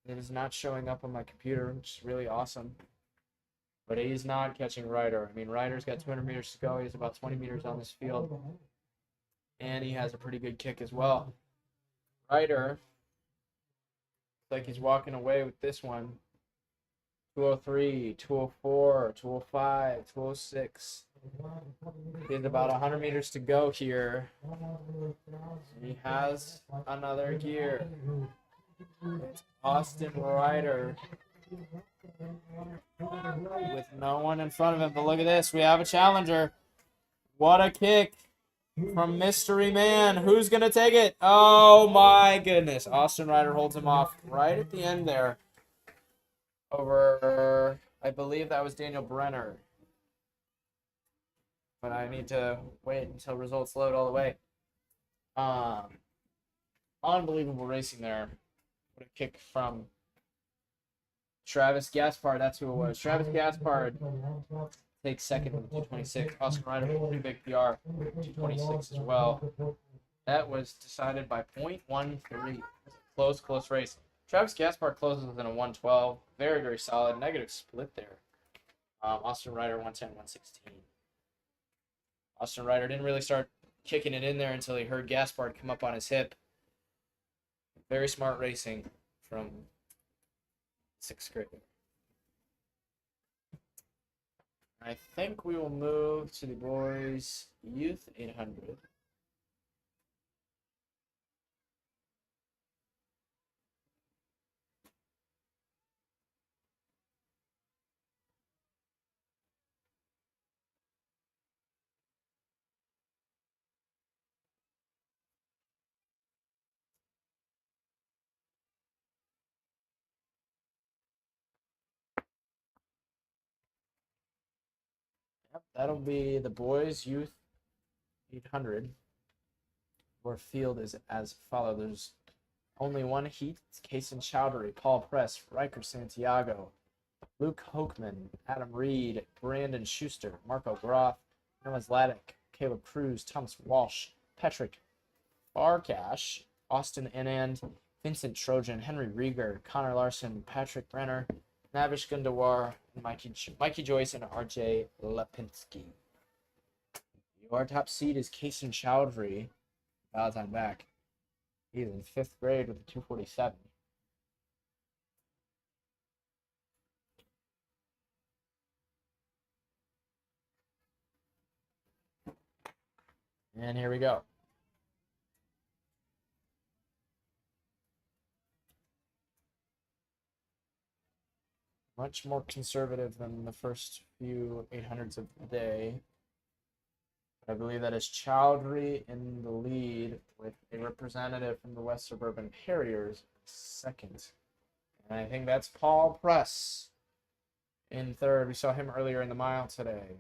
it is not showing up on my computer, which is really awesome. But he's not catching Ryder. I mean, Ryder's got 200 meters to go. He has about 20 meters on this field. And he has a pretty good kick as well. Ryder, looks like he's walking away with this one. 203, 204, 205, 206. He has about 100 meters to go here. He has another gear. It's Austin Ryder with no one in front of him. But look at this. We have a challenger. What a kick from Mystery Man. Who's going to take it? Oh, my goodness. Austin Ryder holds him off right at the end there. Over, I believe that was Daniel Brenner. But I need to wait until results load all the way. Unbelievable racing there. What a kick from Travis Gaspard. That's who it was. Travis Gaspard takes second with 226. Austin Ryder with a pretty big PR, 226 as well. That was decided by 0.13. Close race. Travis Gaspard closes in a 112. Very, very solid. Negative split there. Austin Ryder 110, 116. Austin Ryder didn't really start kicking it in there until he heard Gaspard come up on his hip. Very smart racing from sixth grade. I think we will move to the boys' youth 800. Yep, that'll be the boys' youth 800. Where field is as follows. There's only one heat. It's Kaysen Chowdhury, Paul Press, Riker Santiago, Luke Hokeman, Adam Reed, Brandon Schuster, Marco Groff, Noah Zlatic, Caleb Cruz, Thomas Walsh, Patrick Farkash, Austin Anand, Vincent Trojan, Henry Rieger, Connor Larson, Patrick Brenner, Navish Gundawar, Mikey Joyce, and RJ Lipinski. Your top seed is Kaysen Chowdhury. Palatine back. He's in fifth grade with a 247. And here we go. Much more conservative than the first few 800s of the day. I believe that is Chowdhury in the lead with a representative from the West Suburban Harriers second. And I think that's Paul Press in third. We saw him earlier in the mile today.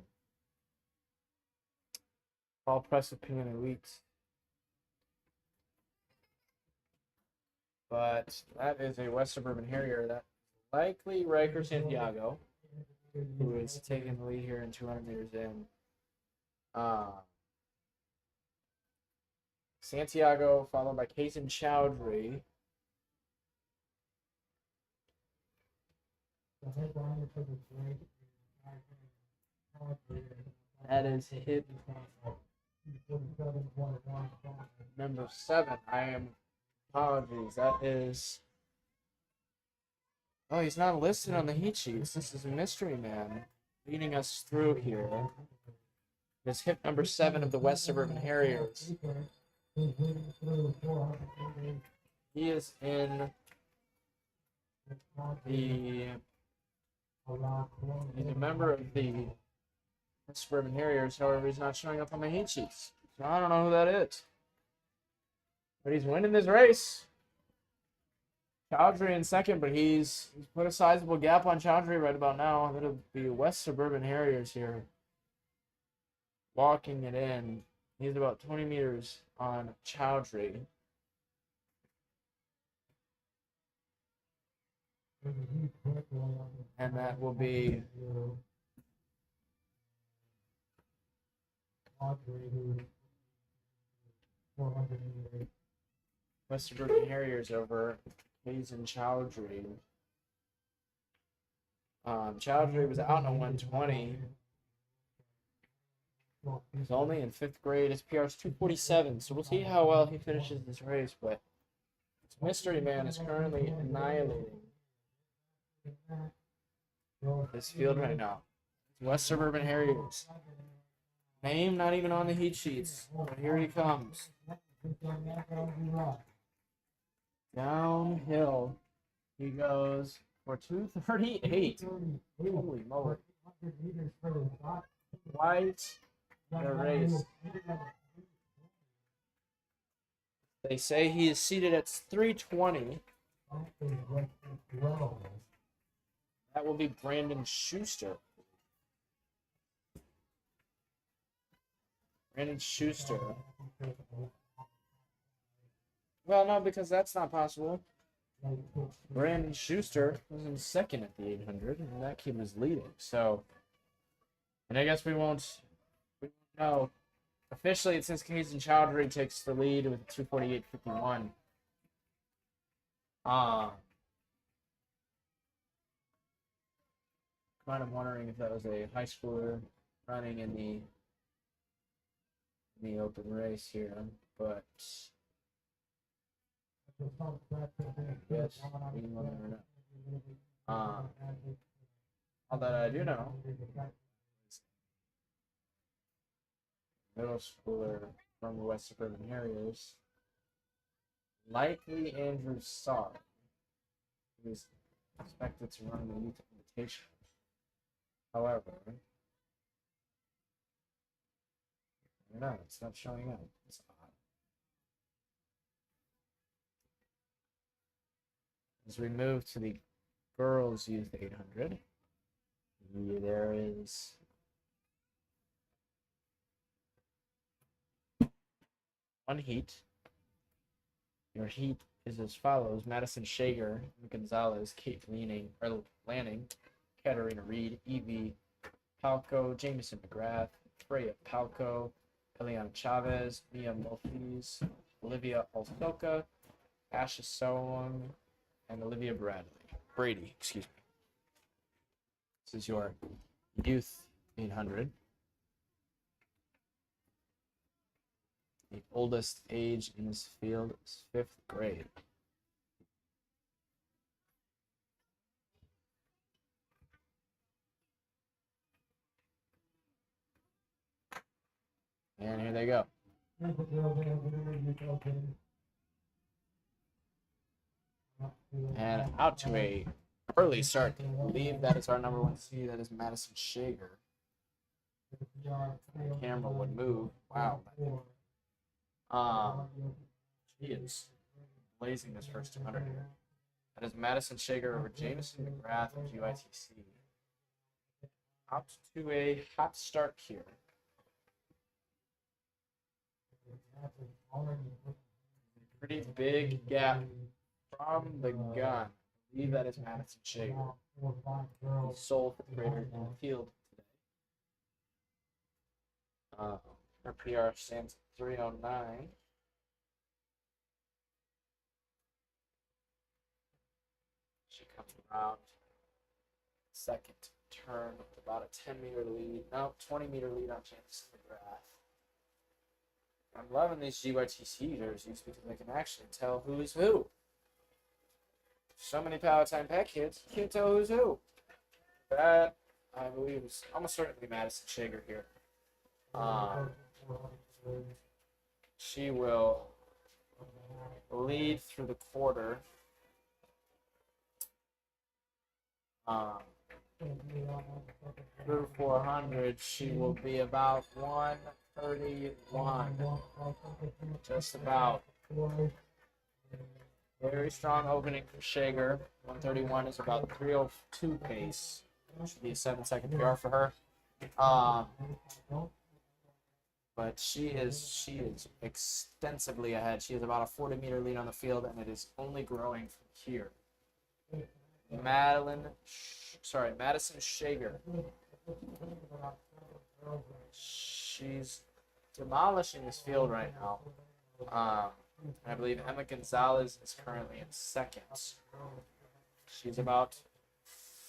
Paul Press opinion elite. But that is a West Suburban Harrier. That likely Riker Santiago, who is taking the lead here in 200 meters in. Santiago, followed by Kaysen Chowdhury. That is hit number 7. I am apologies. That is. Oh, he's not listed on the heat sheets. This is a mystery man leading us through here. This hip number 7 of the West Suburban Harriers. He is in the. He's a member of the West Suburban Harriers. However, he's not showing up on the heat sheets. So I don't know who that is. But he's winning this race. Chowdhury in second, but he's put a sizable gap on Chowdhury right about now. It'll be West Suburban Harriers here. Walking it in. He's about 20 meters on Chowdhury. And that will be West Suburban Harriers over Kaysen Chowdhury. Chowdhury was out in a 120. He's only in 5th grade. His PR is 247, so we'll see how well he finishes this race. But Mystery Man is currently annihilating this field right now. West Suburban Harriers. Name not even on the heat sheets, but here he comes. Downhill he goes for 238. Holy moly. White the race. They say he is seated at 320. That will be Brandon Schuster. Brandon Schuster. Well, no, because that's not possible. Brandon Schuster was in second at the 800, and that kid was leading. So, and I guess we won't know. Officially, it says Kaysen Chowdhury takes the lead with 248.51. Kind of wondering if that was a high schooler running in the open race here, but yes, we will never know. All that I do know, middle schooler from the West Suburban Harriers, likely Andrew Sarr, who's expected to run the youth invitation. However, I don't know, it's not showing up. It's odd. As we move to the girls' youth 800, there is one heat. Your heat is as follows: Madison Shager, Gonzalez, Kate Lanning, Katarina Reed, Evie Palco, Jameson McGrath, Freya Palco, Eliana Chavez, Mia Mulfees, Olivia Alsoka, Asha Song, and Olivia Brady, excuse me. This is your youth 800. The oldest age in this field is 5th grade. And here they go. And out to a early start. I believe that is our number one seed. That is Madison Shager. The camera would move. Wow. She is blazing this first 200 here. That is Madison Shager over Jameson McGrath of GYTC. Out to a hot start here. Pretty big gap from the gun. I believe that is Madison Shager. The sole fifth grader in the field today. Her PR stands at 309. She comes around second turn with about a 10-meter lead. No, 20-meter lead on Jameson McGrath. I'm loving these GYTC jerseys because I can actually tell who is who. So many Palatine Pet kids, you can't tell who's who. That, I believe, is almost certainly Madison Shager here. She will lead through the quarter. Through 400, she will be about 131. Just about. Very strong opening for Shager. 131 is about 302 pace. Should be a 7-second PR for her. But she is extensively ahead. She has about a 40-meter lead on the field, and it is only growing from here. Madison Shager. She's demolishing this field right now. I believe Emma Gonzalez is currently in second. She's about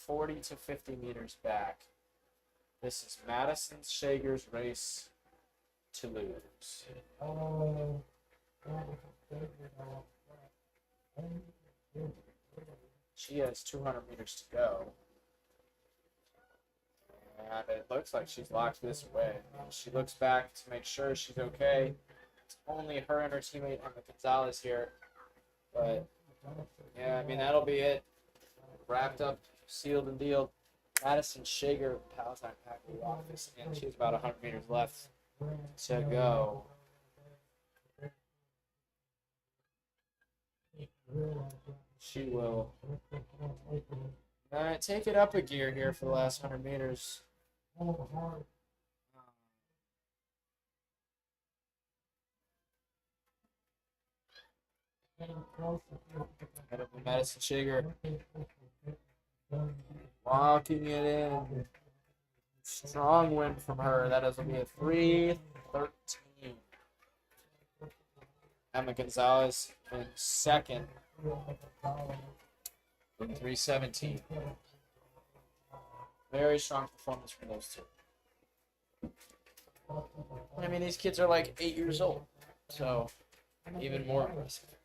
40 to 50 meters back. This is Madison Shager's race to lose. She has 200 meters to go. And it looks like she's locked this away. She looks back to make sure she's okay. It's only her and her teammate Emma Gonzalez here. But, yeah, I mean, that'll be it. Wrapped up, sealed and dealed. Madison Shager, Palatine Pack office, and she has about 100 meters left to go. She will take it up a gear here for the last 100 meters. Head up to Madison Shager. Walking it in. Strong win from her. That is going to be a 3:13. Emma Gonzalez in second. 3:17. Very strong performance from those two. I mean, these kids are like 8 years old, so even more impressive.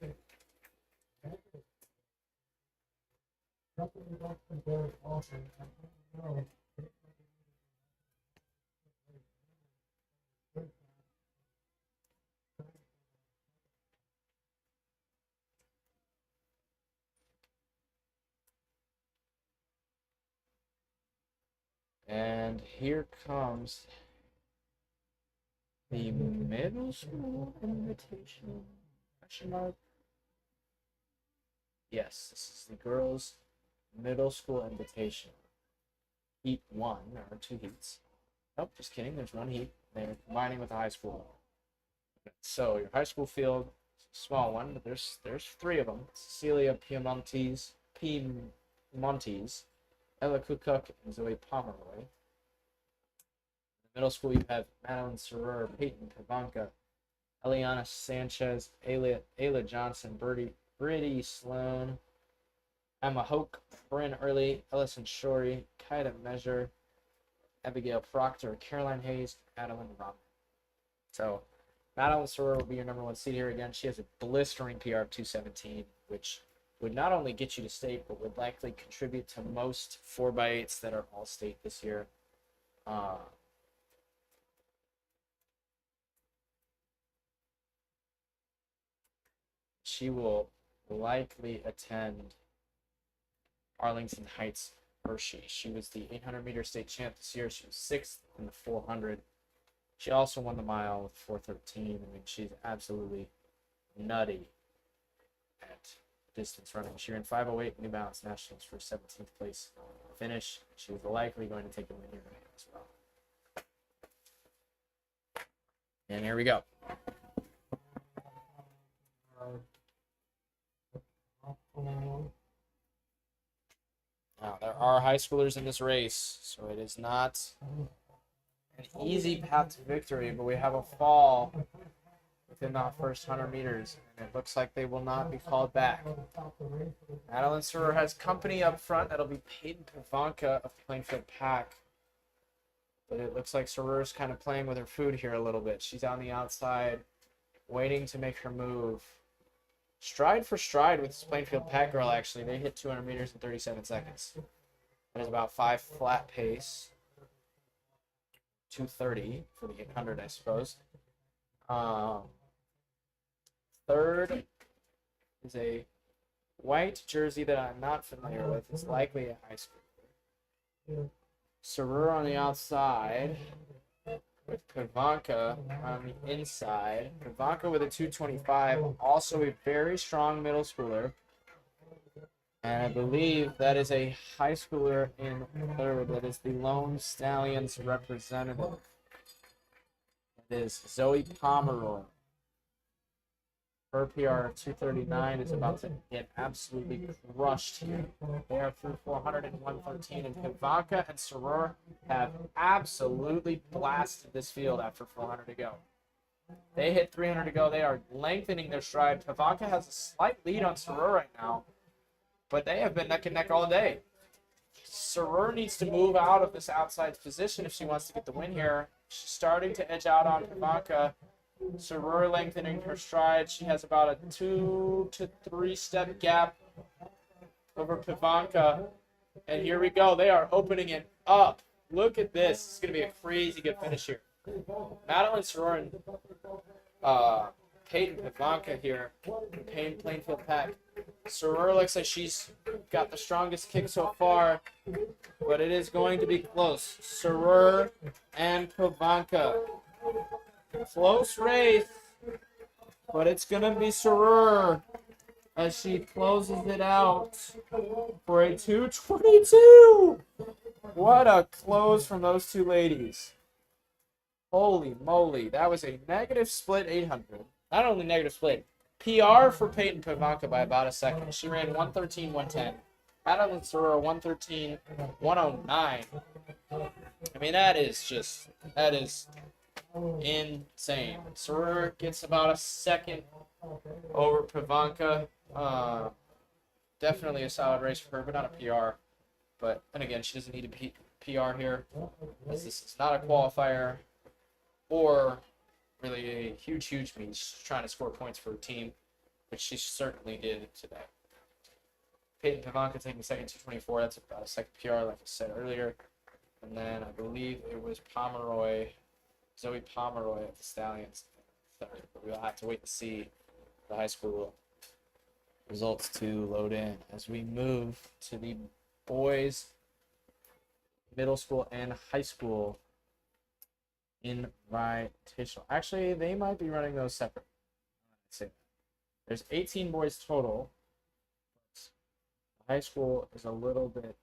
And here comes the middle school invitation. Question mark. Yes, this is the girls' middle school invitation. Heat 1, or 2 heats. Nope, just kidding. There's 1 heat. They're combining with the high school. So your high school field, small one, but there's 3 of them. Cecilia Piemontes, Ella Kukuk, and Zoe Pomeroy. In the middle school, you have Madeline Serrer, Peyton Kavanka, Eliana Sanchez, Ayla Johnson, Brittany Sloan, Emma Hoke, Bryn Early, Ellison Shorey, Kaida Measure, Abigail Proctor, Caroline Hayes, Madeline Robin. So Madeline Serrer will be your number 1 seed here again. She has a blistering PR of 217, which would not only get you to state, but would likely contribute to most 4x8s that are all state this year. she will likely attend Arlington Heights Hershey. She was the 800-meter state champ this year. She was 6th in the 400. She also won the mile with 4:13. I mean, she's absolutely nutty at distance running. She ran 5:08 New Balance Nationals for 17th place finish. She was likely going to take the win here as well. And here we go. Now, there are high schoolers in this race, so it is not an easy path to victory, but we have a fall within that first 100 meters, and it looks like they will not be called back. Madeline Serer has company up front. That'll be Peyton Pavanka of Plainfield Pack. But it looks like Serer's kind of playing with her food here a little bit. She's on the outside, waiting to make her move. Stride for stride with this Plainfield Pack girl, actually. They hit 200 meters in 37 seconds. That is about 5 flat pace. 2:30 for the 800, I suppose. Third is a white jersey that I'm not familiar with. It's likely a high schooler. Serer on the outside with Pavanka on the inside. Pavanka with a 2:25, also a very strong middle schooler. And I believe that is a high schooler in third. That is the Lone Stallions representative. It is Zoe Pomeroy. Her PR of 2:39 is about to get absolutely crushed here. They are through 400 and 113, and Pavanka and Serer have absolutely blasted this field after 400 to go. They hit 300 to go. They are lengthening their stride. Pavanka has a slight lead on Serer right now, but they have been neck and neck all day. Serer needs to move out of this outside position if she wants to get the win here. She's starting to edge out on Pavanka. Serer lengthening her stride. She has about a 2 to 3 step gap over Pavanka. And here we go. They are opening it up. Look at this. It's going to be a crazy good finish here. Madeline Serer and Peyton Pavanka here. Peyton Plainfield Pack. Serer looks like she's got the strongest kick so far, but it is going to be close. Serer and Pavanka. Close race, but it's going to be Serer as she closes it out for a 2:22. What a close from those two ladies. Holy moly. That was a negative split 800. Not only negative split, PR for Peyton Pavanka by about a second. She ran 1:13.110. Madeline Serer 1:13.109. I mean, that is insane. Serer gets about a second over Pavanka. Definitely a solid race for her, but not a PR. But then again, she doesn't need a PR here, as this is not a qualifier or really a huge meet. She's trying to score points for her team, which she certainly did today. Peyton Pavanka taking second, 2:24. That's about a second PR, like I said earlier. And then I believe it was Zoe Pomeroy of the Stallions third. But we'll have to wait to see the high school results to load in as we move to the boys middle school and high school invitational. Actually, they might be running those separate. There's 18 boys total. The high school is a little bit.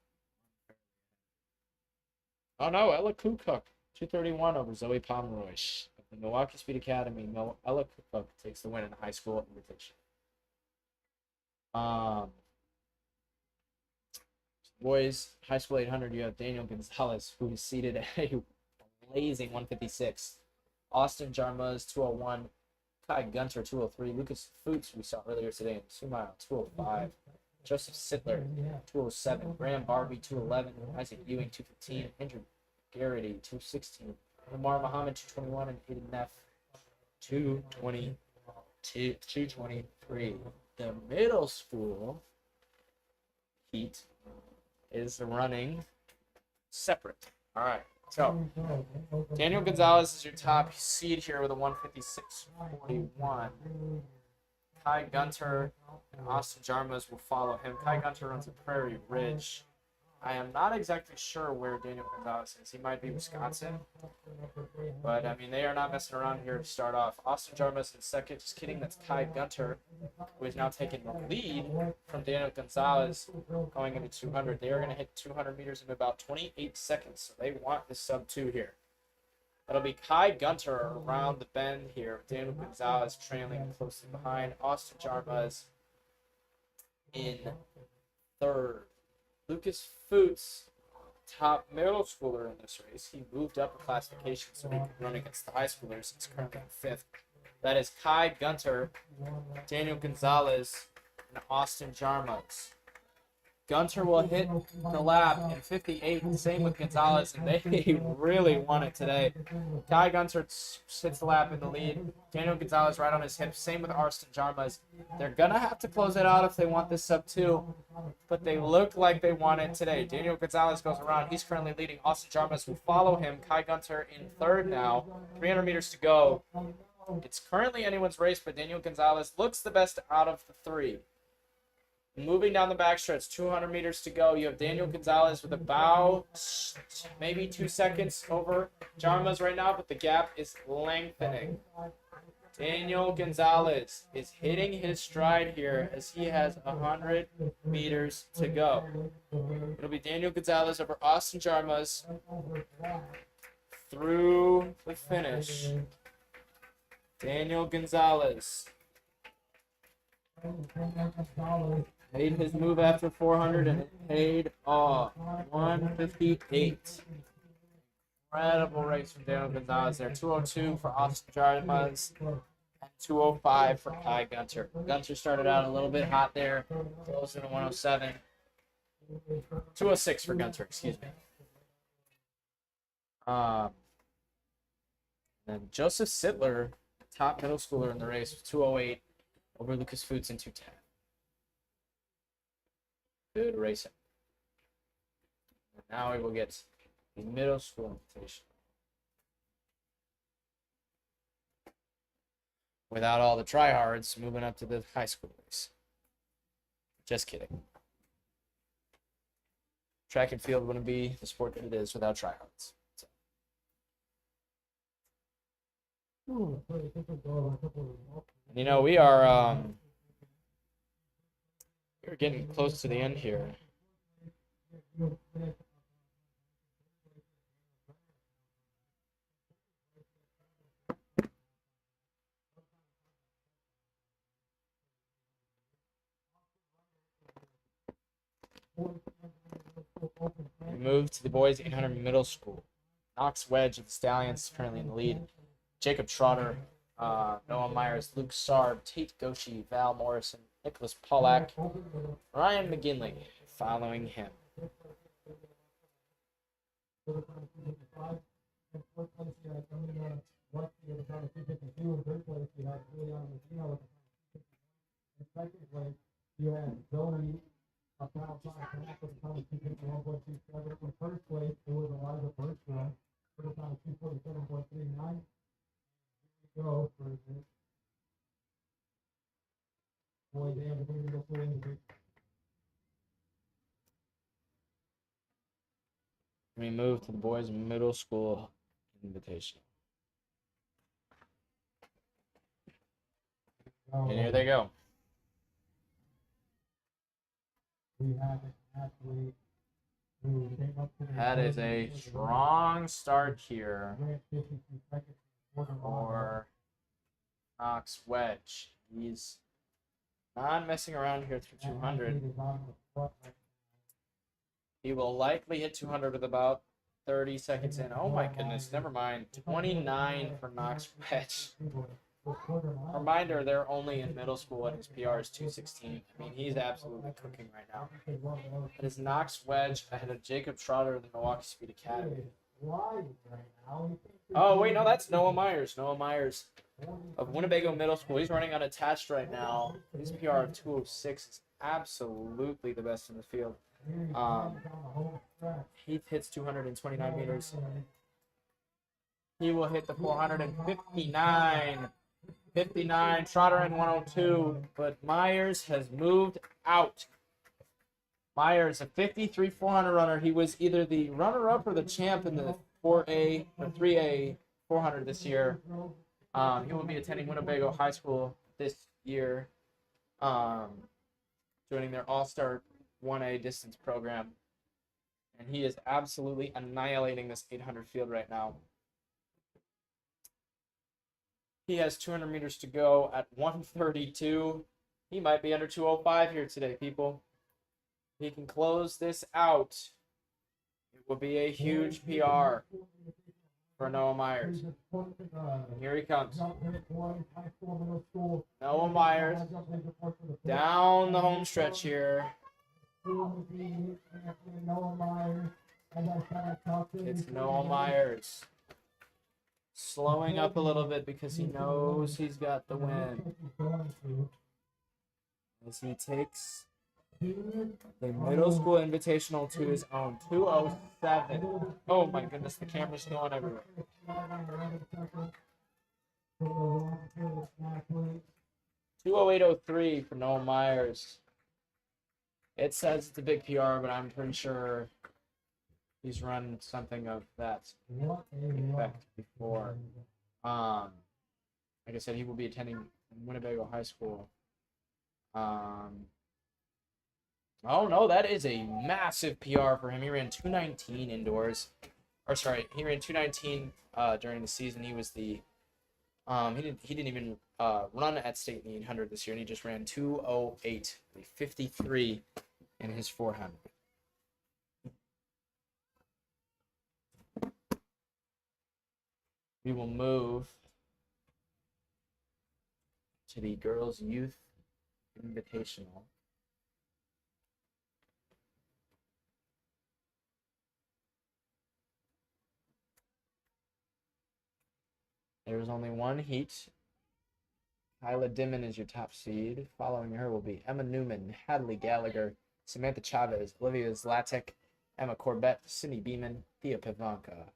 Oh no, Ella Kukuk, 2:31 over Zoe Pomeroy of the Milwaukee Speed Academy. Ella Kukuk takes the win in the high school invitation. Boys high school 800, you have Daniel Gonzalez, who is seated at a blazing 156. Austin Jarmuz 201. Kai Gunter 203. Lucas Fuchs, we saw earlier today in 2 mile 205. Joseph Sittler 207. Graham Barbie 211. Isaac Ewing 215. Andrew Garrity 216. Lamar Muhammad 221 and Aiden Neff 223. The middle school heat is running separate. All right. So Daniel Gonzalez is your top seed here with a 156.41. Kai Gunter and Austin Jarmas will follow him. Kai Gunter runs a Prairie Ridge. I am not exactly sure where Daniel Gonzalez is. He might be Wisconsin. But, I mean, they are not messing around here to start off. Austin Jarmas in second. Just kidding, that's Kai Gunter, who is now taking the lead from Daniel Gonzalez going into 200. They are going to hit 200 meters in about 28 seconds. So they want the sub-2 here. That'll be Kai Gunter around the bend here. Daniel Gonzalez trailing closely behind. Austin Jarmas in third. Lucas Foots, top middle schooler in this race. He moved up a classification so he could run against the high schoolers. He's currently in fifth. That is Kai Gunter, Daniel Gonzalez, and Austin Jarmas. Gunter will hit the lap in 58, same with Gonzalez, and they really won it today. Kai Gunter hits the lap in the lead. Daniel Gonzalez right on his hip, same with Austin Jarmas. They're going to have to close it out if they want this sub-2, but they look like they want it today. Daniel Gonzalez goes around. He's currently leading. Austin Jarmas will follow him. Kai Gunter in third now. 300 meters to go. It's currently anyone's race, but Daniel Gonzalez looks the best out of the three. Moving down the backstretch, 200 meters to go. You have Daniel Gonzalez with about maybe 2 seconds over Jarmas right now, but the gap is lengthening. Daniel Gonzalez is hitting his stride here as he has 100 meters to go. It'll be Daniel Gonzalez over Austin Jarmas through the finish. Daniel Gonzalez made his move after 400 and it paid off. 158. Incredible race from Daniel Gonzalez there. 202 for Austin Jarmas and 205 for Kai Gunter. Gunter started out a little bit hot there, closed in a 107. 206 for Gunter, excuse me. Then Joseph Sittler, top middle schooler in the race, with 208 over Lucas Foots in 210. Good racing. And now we will get the middle school invitation. Without all the tryhards, moving up to the high school race. Just kidding. Track and field wouldn't be the sport that it is without tryhards. So. You know, we're getting close to the end here. We move to the boys 800 middle school. Knox Wedge of the Stallions is currently in the lead. Jacob Trotter, Noah Myers, Luke Sarb, Tate Goshi, Val Morrison, Nicholas Pollack, Ryan McGinley following him. We move to the boys middle school invitation. And here they go. That is a strong start here for Knox Wedge. He's not messing around here through 200. He will likely hit 200 with about 30 seconds in. Oh my goodness, never mind. 29 for Knox Wedge. Reminder, they're only in middle school and his PR is 216. I mean, he's absolutely cooking right now. It is Knox Wedge ahead of Jacob Trotter of the Milwaukee Speed Academy. Oh, wait, no, that's Noah Myers. Noah Myers of Winnebago Middle School. He's running unattached right now. His PR of 206 is absolutely the best in the field. He hits 229 meters. He will hit the 459 59, Trotter in 102, but Myers has moved out. Myers, a 53 400 runner. He was either the runner-up or the champ in the 4A or 3A 400 this year. He will be attending Winnebago High School this year, joining their All-Star 1A distance program. And he is absolutely annihilating this 800 field right now. He has 200 meters to go at 132. He might be under 205 here today, people. He can close this out. It will be a huge PR for Noah Myers. Here he comes. Noah Myers down the home stretch here. It's Noah Myers slowing up a little bit because he knows he's got the win. As he takes the middle school invitational to his own. 207. Oh my goodness, the camera's going everywhere. 208.03 for Noah Myers. It says it's a big PR, but I'm pretty sure he's run something of that effect before. Like I said, he will be attending Winnebago High School. Oh no, that is a massive PR for him. He ran 219 indoors. Or sorry, he ran 219 during the season. He was the he didn't even run at state in the 800 this year, and he just ran 208, a 53 in his 400. We will move to the Girls Youth Invitational. There's only one heat. Kyla Dimon is your top seed. Following her will be Emma Newman, Hadley Gallagher, Samantha Chavez, Olivia Zlatek, Emma Corbett, Cindy Beeman, Thea Pivanka.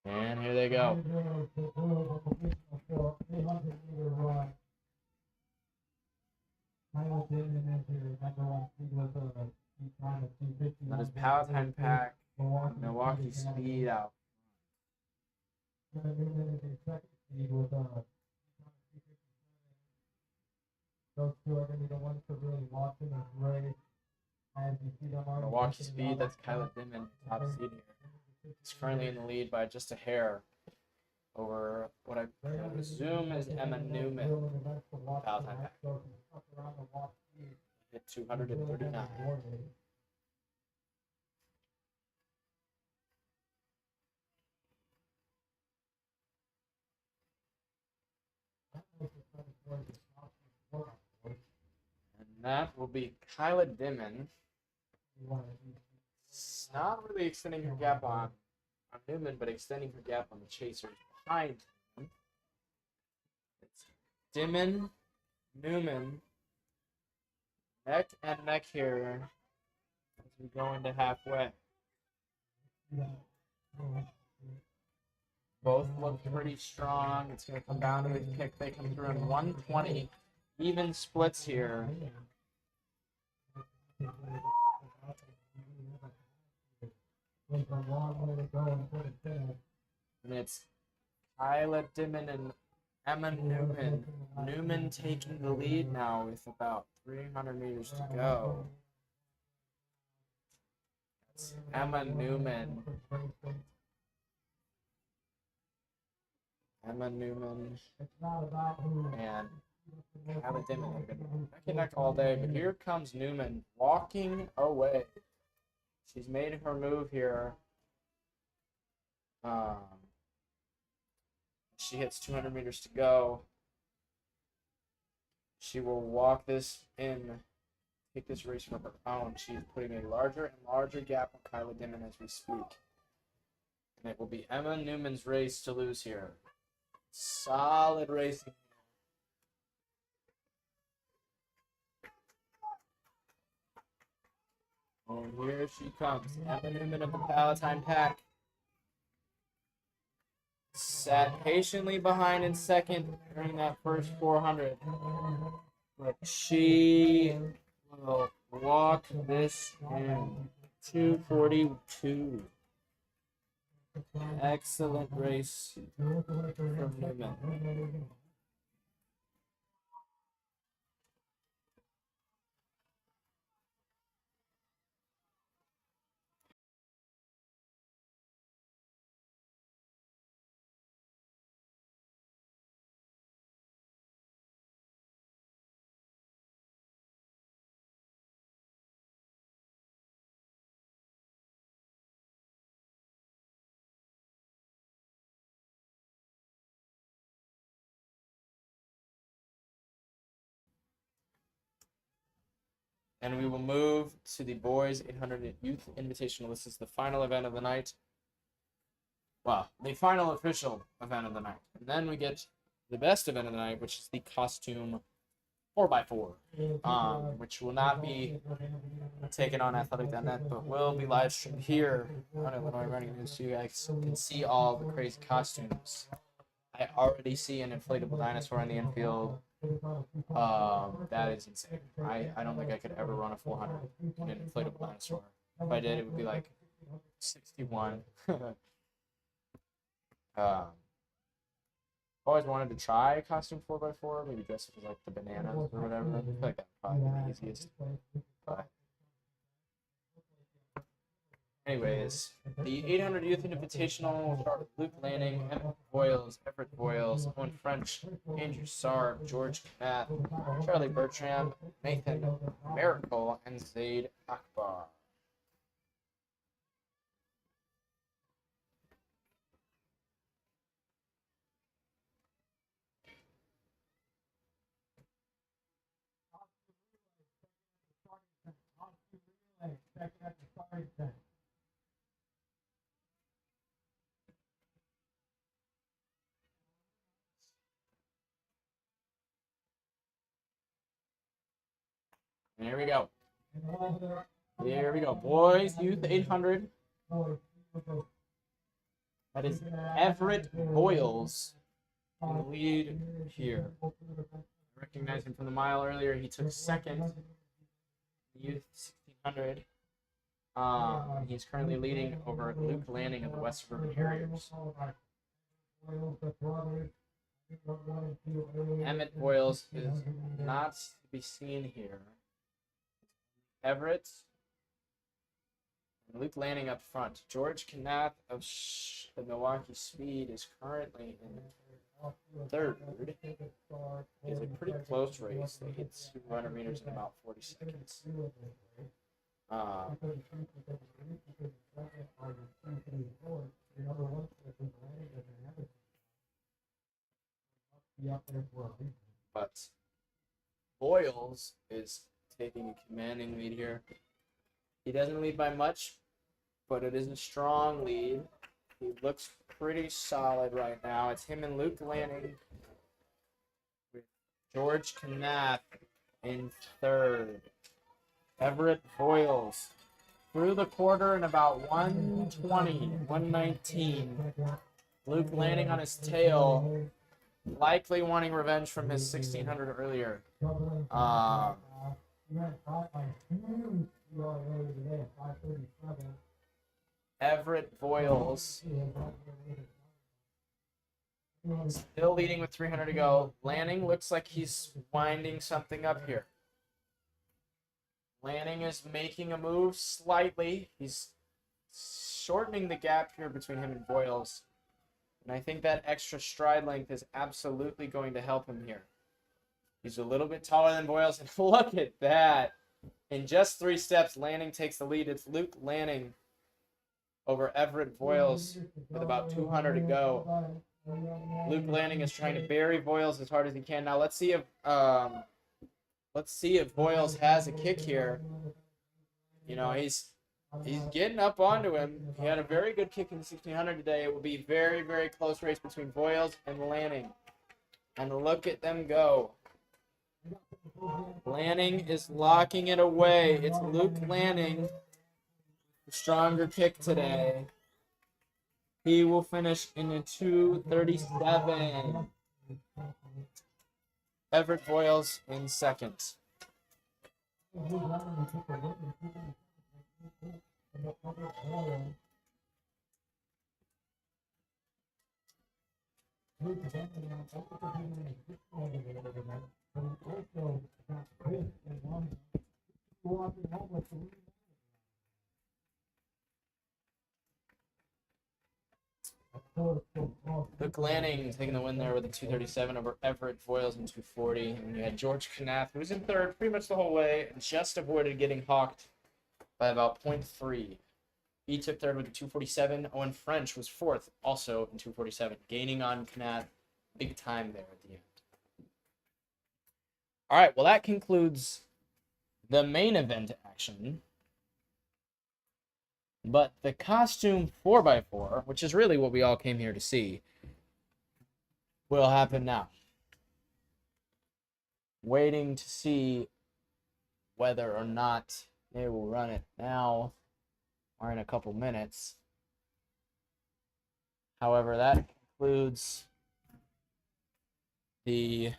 And here they go. That is Palatine Pack, Milwaukee Speed out. Those two are going to be the ones to really watch in this race. As you see them on Milwaukee Speed, that's Kyla Dimon, top seed here. He's currently in the lead by just a hair over what I presume is Emma Newman. Palatine Pack. Hit 239. And that will be Kyla Dimon. Not really extending her gap on Newman, but extending her gap on the chasers behind him. It's Dimon, Newman, neck and neck here as we go into halfway. Both look pretty strong. It's going to come down to the kick. They come through in 120. Even splits here. And it's Kyla Dimon and Emma Newman. Newman taking the lead now with about 300 meters to go. It's Emma Newman. Emma Newman and Kyla Dimon have been neck and neck all day, but here comes Newman walking away. She's made her move here. She hits 200 meters to go. She will walk this in, take this race for her own. She's putting a larger and larger gap on Kyla Dimon as we speak. And it will be Emma Newman's race to lose here. Solid racing. And here she comes. Emma Newman of the Palatine Pack. Sat patiently behind in second during that first 400. But she will walk this in. 2:42. Excellent race from Newman. And we will move to the boys 800 Youth Invitational. This is the final event of the night. Well, the final official event of the night. And then we get the best event of the night, which is the costume 4x4, which will not be taken on Athletic.net, but will be live streamed here on Illinois Running News, so you guys can see all the crazy costumes. I already see an inflatable dinosaur in the infield. That is insane. I don't think I could ever run a 400 in an inflatable dinosaur. If I did, it would be like 61. Always wanted to try a costume 4x4, maybe dress up as like the bananas or whatever. I feel like that would probably be the easiest. But anyways, the 800 Youth Invitational will start with Luke Lanning, Emmett Boyles, Everett Boyles, Owen French, Andrew Sarb, George Knapp, Charlie Bertram, Nathan Miracle, and Zaid Akbar. And here we go. Here we go. Boys, Youth 800. That is Everett Boyles in the lead here. I recognized him from the mile earlier. He took second in the Youth 1600. He's currently leading over Luke Lanning of the West Suburban Harriers. Emmett Boyles is not to be seen here. Everett and Luke Lanning up front. George Knapp of the Milwaukee Speed is currently in third. It's a pretty close race. They hit 200 meters in about 40 seconds. But Boyles is taking a commanding lead here. He doesn't lead by much, but it is a strong lead. He looks pretty solid right now. It's him and Luke Lanning with George Knapp in third. Everett Boyles through the quarter in about 120, 119. Luke Lanning on his tail, likely wanting revenge from his 1600 earlier. Everett Boyles still leading with 300 to go. Lanning looks like he's winding something up here. Lanning is making a move slightly. He's shortening the gap here between him and Boyles. And I think that extra stride length is absolutely going to help him here. He's a little bit taller than Boyles, and look at that. In just 3 steps, Lanning takes the lead. It's Luke Lanning over Everett Boyles with about 200 to go. Luke Lanning is trying to bury Boyles as hard as he can. Now let's see if Boyles has a kick here. You know, he's getting up onto him. He had a very good kick in the 1600 today. It will be very, very close race between Boyles and Lanning. And look at them go. Lanning is locking it away. It's Luke Lanning Stronger kick today. He will finish in a 237. Everett Boyles in second. Luke Lanning taking the win there with a 237 over Everett Boyles in 240. And you had George Knapp, who was in third pretty much the whole way, and just avoided getting hawked by about 0.3. He took third with a 247. Owen French was fourth, also in 247, gaining on Knapp big time there at the end. All right, well, that concludes the main event action. But the costume 4x4, which is really what we all came here to see, will happen now. Waiting to see whether or not they will run it now or in a couple minutes. However, that concludes the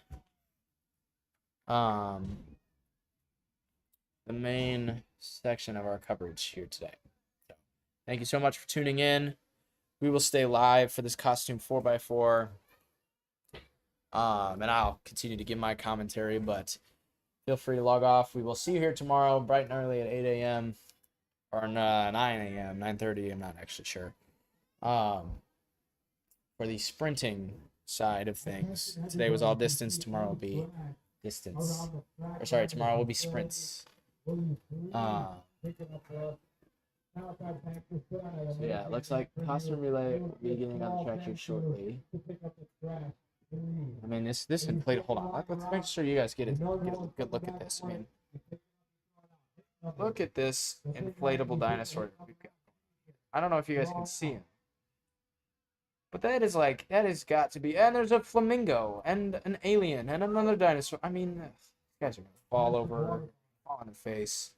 main section of our coverage here today. So, thank you so much for tuning in. We will stay live for this costume 4x4. And I'll continue to give my commentary, but feel free to log off. We will see you here tomorrow, bright and early at 8 a.m. or 9 a.m., 9:30. I'm not actually sure. For the sprinting side of things, today was all distance. Tomorrow will be distance. Or sorry, tomorrow will be sprints. So yeah, it looks like costume relay will be getting on the track here shortly. I mean, this inflatable. Hold on, let's make sure you guys get a good look at this. I mean, look at this inflatable dinosaur that we've got. I don't know if you guys can see him, but that has got to be. And there's a flamingo and an alien and another dinosaur. I mean, these guys are gonna fall over, fall on the face.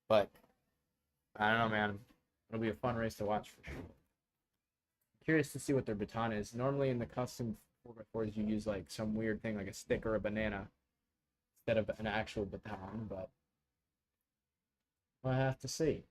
But I don't know, man. It'll be a fun race to watch for sure. Curious to see what their baton is. Normally in the custom 4x4s, you use like some weird thing like a stick or a banana instead of an actual baton, but we'll have to see.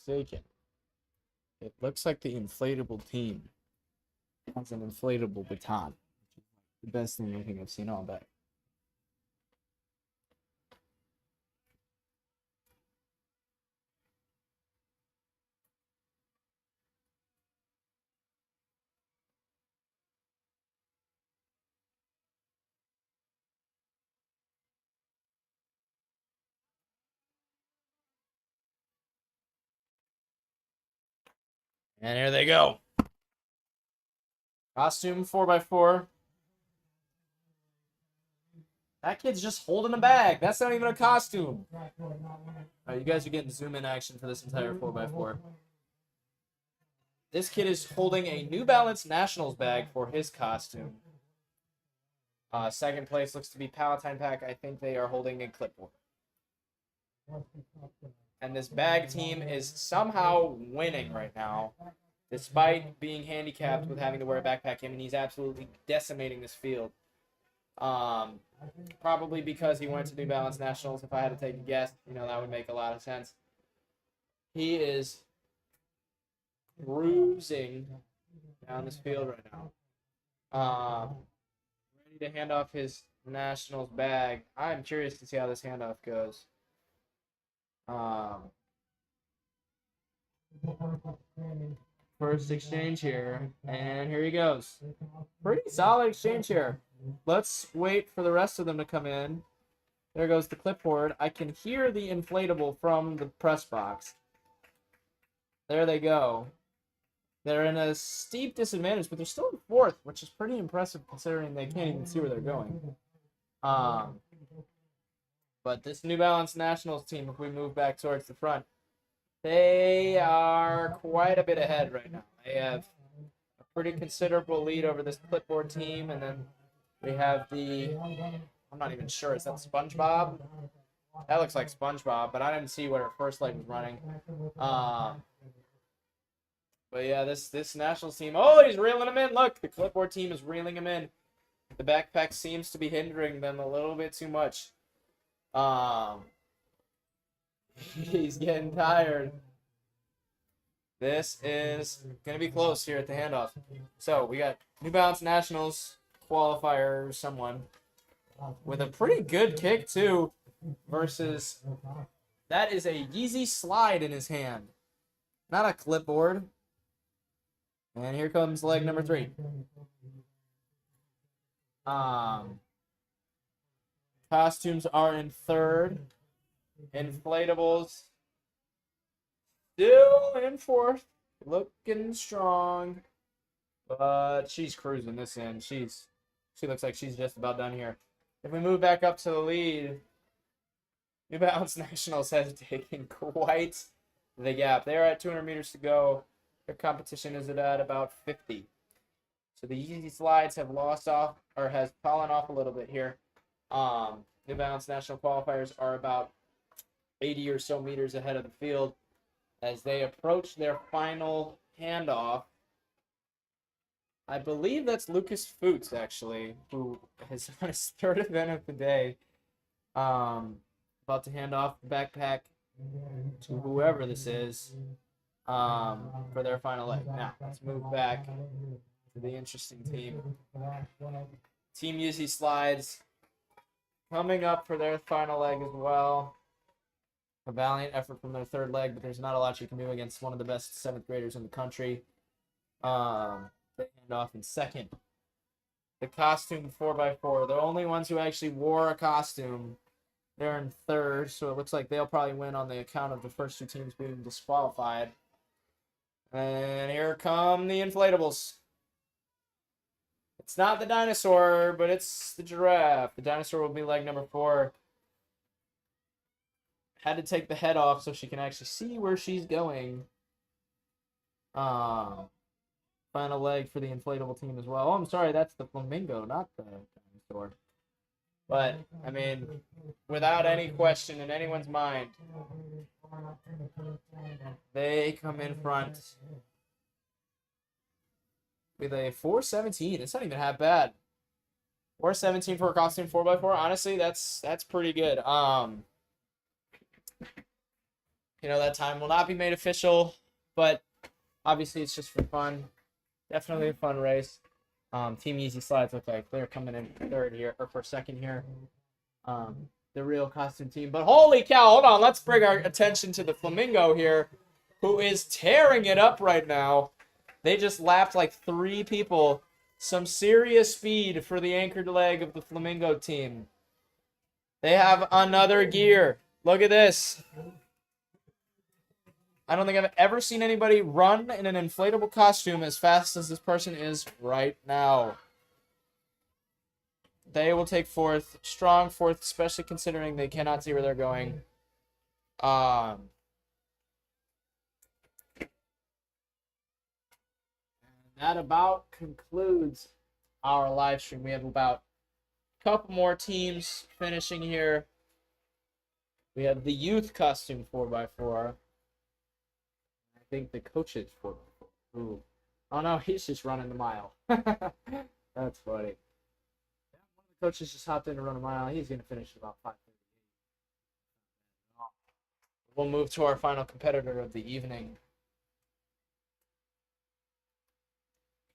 mistaken, it looks like the inflatable team has an inflatable baton. The best thing I think I've seen all day. And here they go. Costume 4x4. That kid's just holding a bag. That's not even a costume. All right, you guys are getting zoom in action for this entire 4x4. This kid is holding a New Balance Nationals bag for his costume. Second place looks to be Palatine Pack. I think they are holding a clipboard. And this bag team is somehow winning right now, despite being handicapped with having to wear a backpack. I mean, he's absolutely decimating this field. Probably because he went to New Balance Nationals. If I had to take a guess, that would make a lot of sense. He is cruising down this field right now. Ready to hand off his Nationals bag. I'm curious to see how this handoff goes. First exchange here, and here he goes. Pretty solid exchange here. Let's wait for the rest of them to come in. There goes the clipboard. I can hear the inflatable from the press box. There they go. They're in a steep disadvantage, but they're still in fourth, which is pretty impressive considering they can't even see where they're going. But this New Balance Nationals team, if we move back towards the front, they are quite a bit ahead right now. They have a pretty considerable lead over this clipboard team, and then we have I'm not even sure, is that SpongeBob? That looks like SpongeBob, but I didn't see where her first leg was running. But yeah, this Nationals team, oh, he's reeling him in. Look, the clipboard team is reeling him in. The backpack seems to be hindering them a little bit too much. He's getting tired. This is going to be close here at the handoff. So we got New Balance Nationals qualifier, someone with a pretty good kick too, versus that is a Yeezy slide in his hand, not a clipboard. And here comes leg number 3. Costumes are in third. Inflatables still in fourth. Looking strong. But she's cruising this in. She looks like she's just about done here. If we move back up to the lead, New Balance Nationals has taken quite the gap. They're at 200 meters to go. Their competition is at about 50. So the Yeezy slides have has fallen off a little bit here. New Balance National qualifiers are about 80 or so meters ahead of the field as they approach their final handoff. I believe that's Lucas Foots, actually, who has on his third event of the day. About to hand off the backpack to whoever this is for their final leg. Now, let's move back to the interesting team. Team Yeezy Slides coming up for their final leg as well. A valiant effort from their third leg, but there's not a lot you can do against one of the best 7th graders in the country. They hand off in second. The costume 4x4, the only ones who actually wore a costume, they're in third, so it looks like they'll probably win on the account of the first 2 teams being disqualified. And here come the inflatables. It's not the dinosaur, but it's the giraffe. The dinosaur will be leg number 4. Had to take the head off so she can actually see where she's going. Final leg for the inflatable team as well. Oh, I'm sorry, that's the flamingo, not the dinosaur. But, I mean, without any question in anyone's mind, they come in front with a 417. It's not even half bad. 417 for a costume 4x4. Honestly, that's pretty good. that time will not be made official, but obviously it's just for fun. Definitely a fun race. Team Easy Slides look like they're coming in third here, or for second here. The real costume team. But holy cow, hold on. Let's bring our attention to the Flamingo here, who is tearing it up right now. They just lapped like 3 people. Some serious speed for the anchored leg of the Flamingo team. They have another gear. Look at this. I don't think I've ever seen anybody run in an inflatable costume as fast as this person is right now. They will take fourth. Strong fourth, especially considering they cannot see where they're going. That about concludes our live stream. We have about a couple more teams finishing here. We have the youth costume 4x4. I think the coaches 4x4. Ooh. Oh no, he's just running the mile. That's funny. One of the coaches just hopped in to run a mile. He's going to finish at about 5:38. We'll move to our final competitor of the evening.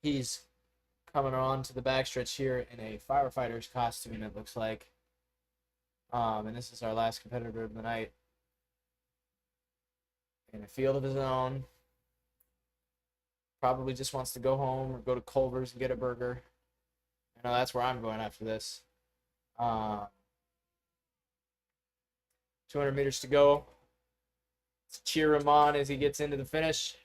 He's coming on to the backstretch here in a firefighter's costume, it looks like. And this is our last competitor of the night. In a field of his own. Probably just wants to go home or go to Culver's and get a burger. I know that's where I'm going after this. 200 meters to go. Let's cheer him on as he gets into the finish.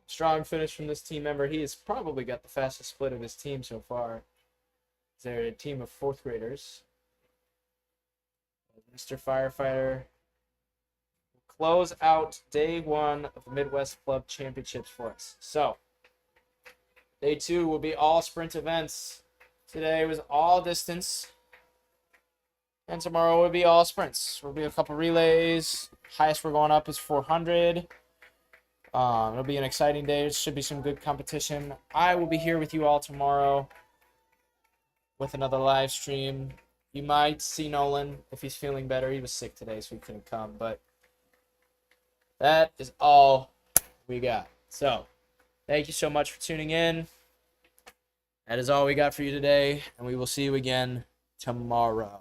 Strong finish from this team member. He has probably got the fastest split of his team so far. They're a team of 4th graders. Mr. Firefighter will close out day 1 of the Midwest Club Championships for us. So, day 2 will be all sprint events. Today was all distance. And tomorrow will be all sprints. There will be a couple relays. Highest we're going up is 400. It'll be an exciting day. It should be some good competition. I will be here with you all tomorrow with another live stream. You might see Nolan if he's feeling better. He was sick today, so he couldn't come. But that is all we got. So, thank you so much for tuning in. That is all we got for you today, and we will see you again tomorrow.